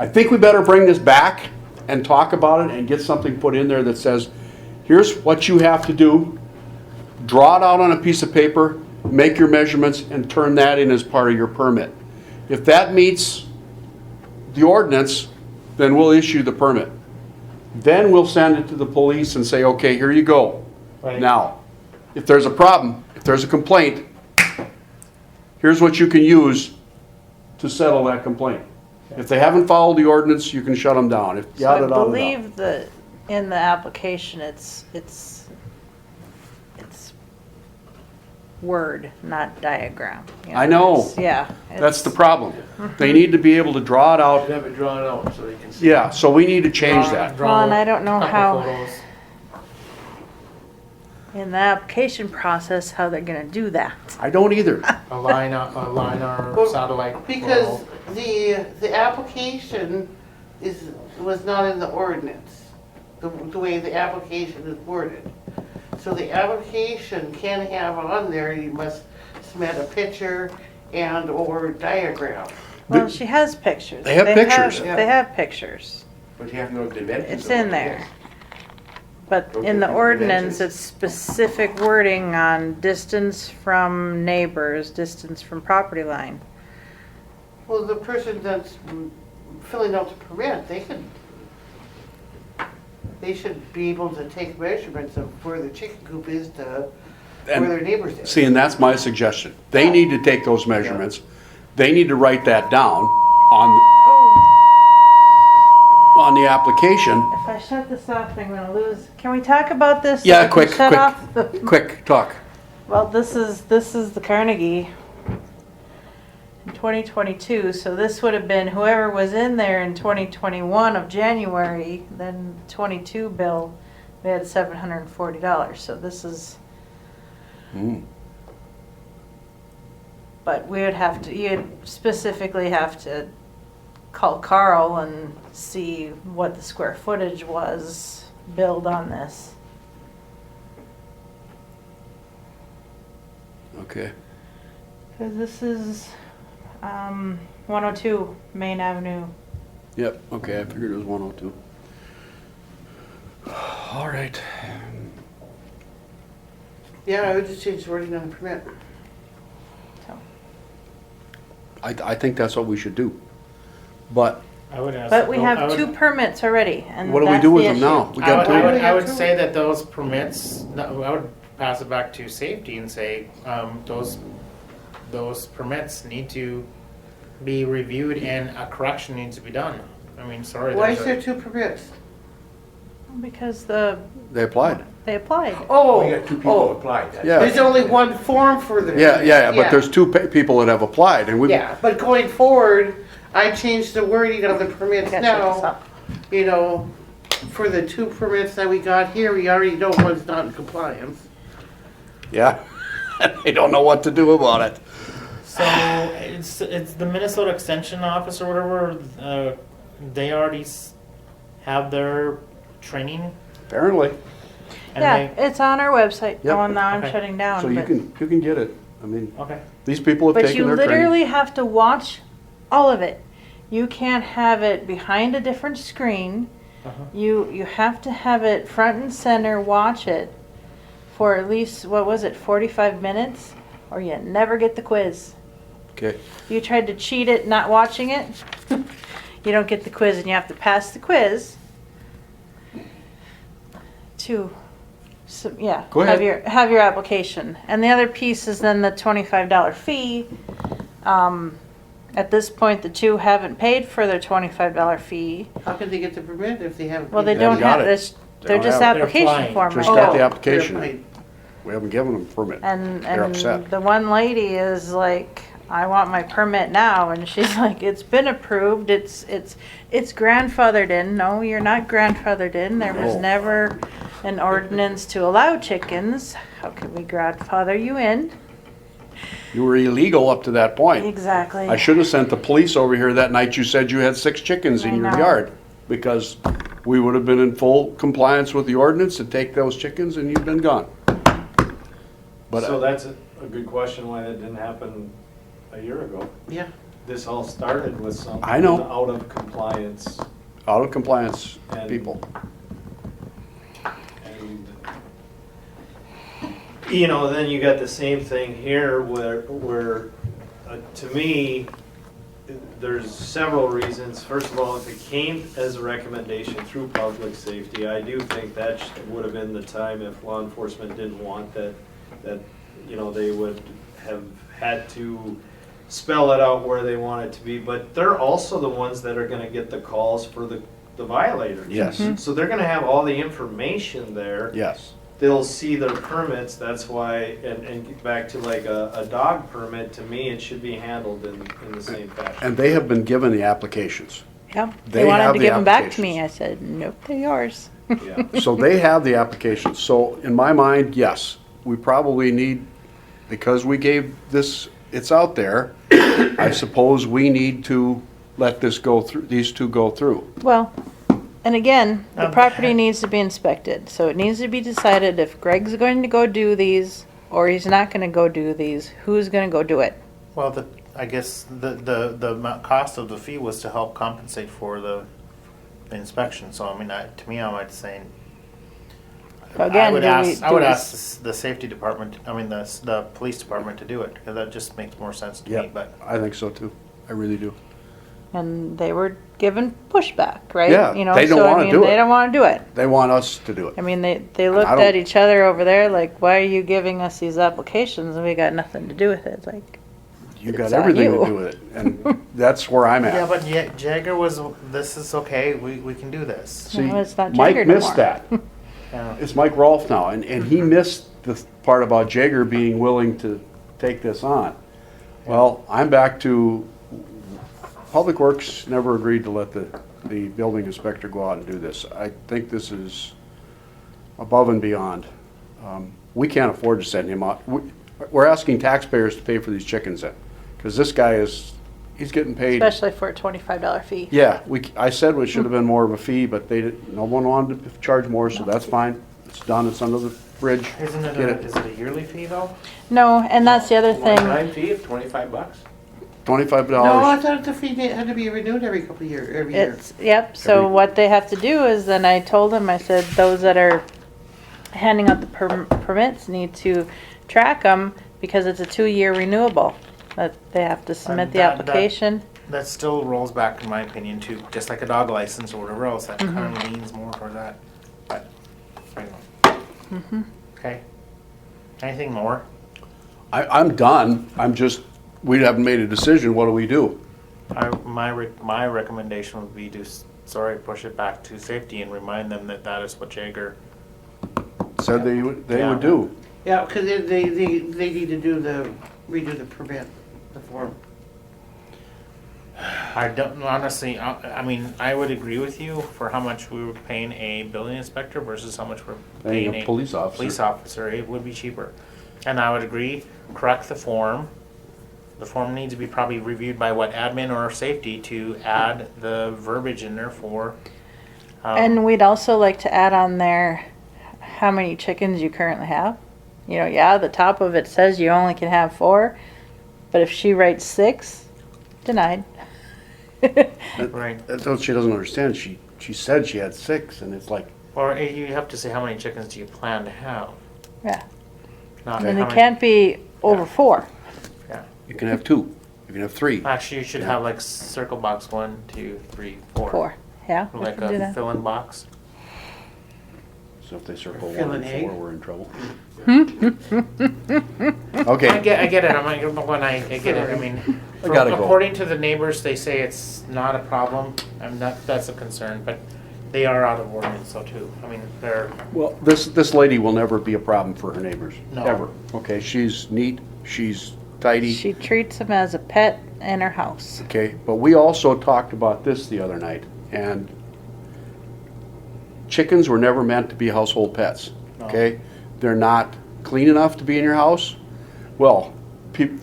I think we better bring this back and talk about it and get something put in there that says, here's what you have to do. Draw it out on a piece of paper, make your measurements, and turn that in as part of your permit. If that meets the ordinance, then we'll issue the permit. Then we'll send it to the police and say, okay, here you go. Right. Now, if there's a problem, if there's a complaint, here's what you can use to settle that complaint. If they haven't followed the ordinance, you can shut them down. If So I yada, yada, yada. believe that in the application, it's word, not diagram. You I know. it's- Yeah. That's the it's- problem. They need to be able to draw it out. Should have it drawn out so they can see. Yeah, so we need to change that. Well, and I don't know Couple how- photos. In the application process, how they're gonna do that. I don't either. A line or Well, satellite. because photo. the application was not in the ordinance, the way the application is worded. So the application can have on there, you must submit a picture and or diagram. Well, she has pictures. They have pictures. They have pictures. But you have no dimensions. It's of in what it there. is. But Don't in you the think ordinance, dimensions- it's specific wording on distance from neighbors, distance from property line. Well, the person that's filling out the permit, they should be able to take measurements of where the chicken coop is to And- where their neighbors is. See, and that's my suggestion. They need to take those measurements. They need to write that down on the application. If I shut this off, I'm gonna lose. Can we talk about this? Yeah, I can quick, shut quick, off the- quick, talk. Well, this is the Carnegie in 2022, so this would have been whoever was in there in 2021 of January, then 22 bill, they had $740, so this is, but we would have to, you'd specifically have to call Carl and see what the square footage was billed on this. Okay. Because this is 102 Main Avenue. Yep, okay, I figured it was 102. All right. Yeah, I would just change the wording on the permit. So. I think that's what we should do. But I would ask. But we I have would- 2 permits already, and what do we that's do the with them issue. now? We I got would, I two. would, I would say that those permits, no, I would pass it back to safety and say, those permits need to be reviewed and a correction needs to be done. I mean, sorry. Why there's is a- there 2 permits? Because They applied. they applied. Oh, We got 2 people oh, applied. That's- Yeah. there's only 1 form for the. Yeah, but there's 2 people that have applied, and we. Yeah, but going forward, I changed the wording of the permits I gotta shut this now. up. You know, for the 2 permits that we got here, we already know one's not in compliance. Yeah. They don't know what to do about it. So it's the Minnesota Extension Office or whatever. They already have their training. Apparently. And Yeah, it's on our website. Yep. Oh, now I'm Okay. shutting down. So you can get it. I mean, Okay. these people have But taken you their training. literally have to watch all of it. You can't have it behind a different screen. Uh-huh. You have to have it front and center, watch it for at least, what was it, 45 minutes? Or you never get the quiz. Okay. You tried to cheat it not watching it, you don't get the quiz and you have to pass the quiz to, so, yeah, Go ahead. have your application. And the other piece is then the $25 fee. At this point, the 2 haven't paid for their $25 fee. How can they get the permit if they haven't? Well, they paid? They don't got have it. this, They they're don't just have it. They're application applying. form Just right got now. the Oh, application. they're fine. We haven't given them a permit. And They're upset. the one lady is like, I want my permit now, and she's like, it's been approved, it's grandfathered in. No, you're not grandfathered in. There was No. never an ordinance to allow chickens. How can we grandfather you in? You were illegal up to that point. Exactly. I should have sent the police over here that night you said you had 6 chickens in I your know. yard, because we would have been in full compliance with the ordinance to take those chickens and you've been gone. But So that's a good question why that didn't happen a year ago. Yeah, This all started with something I know. out of compliance out of compliance And- people. and, you know, then you got the same thing here where to me, there's several reasons. First of all, if it came as a recommendation through public safety, I do think that would have been the time if law enforcement didn't want that, you know, they would have had to spell it out where they want it to be. But they're also the ones that are gonna get the calls for the violators. Yes, So they're gonna have all the information there. yes. They'll see their permits, that's why, and get back to like a dog permit, to me, it should be handled in the same fashion. And they have been given the applications. Yeah, They they wanted have to the give them back to me. I applications. said, nope, they're yours. Yeah. So they have the applications. So in my mind, yes, we probably need, because we gave this, it's out there, I suppose we need to let this go through, these 2 go through. Well, and again, the Um, property needs to be inspected, so it needs to be decided if Greg's going to go do these, or he's not gonna go do these, who's gonna go do it? Well, I guess the cost of the fee was to help compensate for the inspection. So I mean, to me, I might say. Again, I would do we- ask. I do would we- ask the safety department. I mean, the police department to do it because that just makes more sense to Yeah, me. But I think so too. I really do. And they were given pushback, right? Yeah, You know, they don't so, I wanna mean, do They it. don't want to do it. They want us to do it. I mean, they looked I don't- at each other over there like, why are you giving us these applications and we got nothing to do with it? It's like, You got It's on everything you. to do with it, and that's where I'm Yeah, at. but yet Jagger was, this is okay, we can do this. See, No, it's not Mike Jagger no missed more. that. Yeah. It's Mike Rolfe now, and he missed the part about Jager being willing to take this on. Well, I'm back to, Public Works never agreed to let the building inspector go out and do this. I think this is above and beyond. We can't afford to send him out. We're asking taxpayers to pay for these chickens then, because this guy he's getting paid. especially for a $25 fee. Yeah, I said it should have been more of a fee, but no one wanted to charge more, so that's fine. It's done, it's under the bridge. Isn't it, Get is it a yearly fee though? No, and that's the other thing. One-time fee of $25? $25. No, I thought the fee had to be renewed every couple of years, every year. It's, yep, so Every- what they have to do is, then I told them, I said, those that are handing out the permits need to track them because it's a 2-year renewable. That they have to submit the that- application. That still rolls back, in my opinion, to just like a dog license or whatever else, that kind of leans more toward that. But, anyway. Okay. Anything more? I'm done. We haven't made a decision. What do we do? My recommendation would be to, push it back to safety and remind them that that is what Jagger. Said they would Yeah. do. Yeah, because they need to redo the permit, the form. I don't, honestly, I mean, I would agree with you for how much we were paying a building inspector versus how much we're Paying paying a police officer. police officer. It would be cheaper. And I would agree, correct the form. The form needs to be probably reviewed by admin or safety to add the verbiage in there for. And we'd also like to add on there how many chickens you currently have. You know, yeah, the top of it says you only can have 4, but if she writes 6, denied. Right. That's what she doesn't understand. She said she had 6, and it's like, Or you have to say how many chickens do you plan to have? Yeah. Not And how it many- can't be over 4. Yeah. you can have 2, you can have 3. Actually, you should Yeah. have like circle box 1, 2, 3, 4. 4. Yeah, we Like can do a that. fill-in box. So if they circle Fill 1 an and egg. 4, we're in trouble. I Okay, get it. I get it. I mean, I gotta go. according to the neighbors, they say it's not a problem. That's a concern, but they are out of ordinance, so too. I mean, they're well, this lady will never be a problem for her neighbors, No. ever. Okay, she's neat, she's tidy. She treats him as a pet in her house. Okay, but we also talked about this the other night, and chickens were never meant to be household pets, okay? They're not clean enough to be in your house. Well,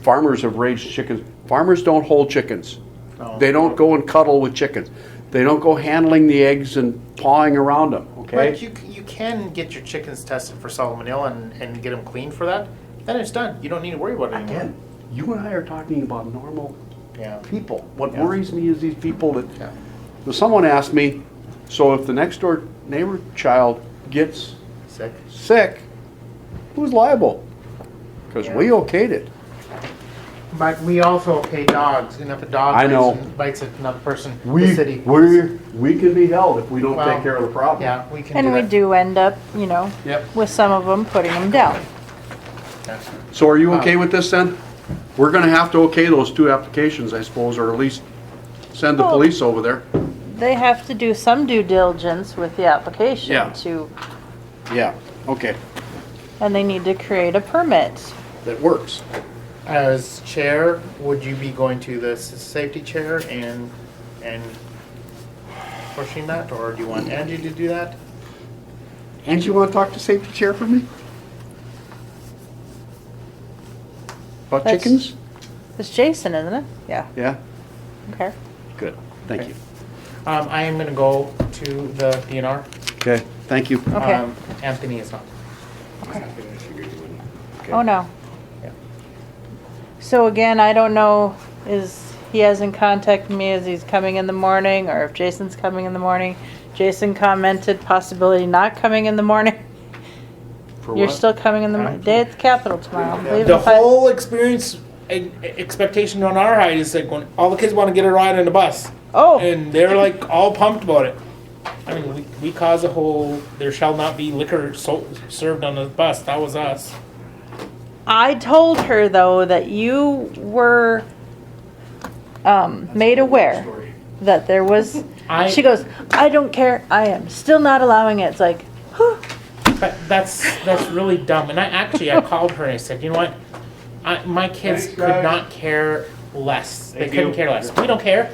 farmers have raised chickens. Farmers don't hold chickens. No. They don't go and cuddle with chickens. They don't go handling the eggs and pawing around them, okay? But you can get your chickens tested for salmonella and get them cleaned for that. Then it's done. You don't need to worry about it anymore. Again, you and I are talking about normal Yeah. people. What Yeah. worries me is these people that, Yeah. so someone asked me, so if the next door neighbor child gets Sick. sick, who's liable? Because we okayed it. But we also pay dogs, and if a dog I know. bites another person, the city. We can be held if we don't Well, take care of the problem. Yeah, we can And do we that. do end up, Yep. with some of them putting them down. So are you okay with this then? We're gonna have to okay those 2 applications, I suppose, or at least send the Well- police over there. They have to do some due diligence with the application Yeah. Yeah, okay, and they need to create a permit. that works. As chair, would you be going to the safety chair and pushing that, or do you want Angie to do that? And you wanna talk to safety chair for me? About That's- chickens? It's Jason, isn't it? Yeah, Yeah, okay. good, thank you. I am gonna go to the DNR. Okay, thank you. Okay. Anthony is not. Oh, no. Yeah. So again, I don't know, he hasn't contacted me as he's coming in the morning, or if Jason's coming in the morning. Jason commented possibility not coming in the morning. For You're what? still coming in the day at the Capitol tomorrow. Leave The at five- whole experience expectation on our side is like when all the kids want to get a ride on the bus. Oh. And they're like all pumped about it. I mean, we caused a whole, there shall not be liquor served on the bus. That was us. I told her though that you were made aware that there was. She goes, I don't care. I am still not allowing it. It's like, But that's really dumb. And I called her and I said, you know what? My kids Thanks, could guys. not care less. They Thank couldn't you. care less. We don't care.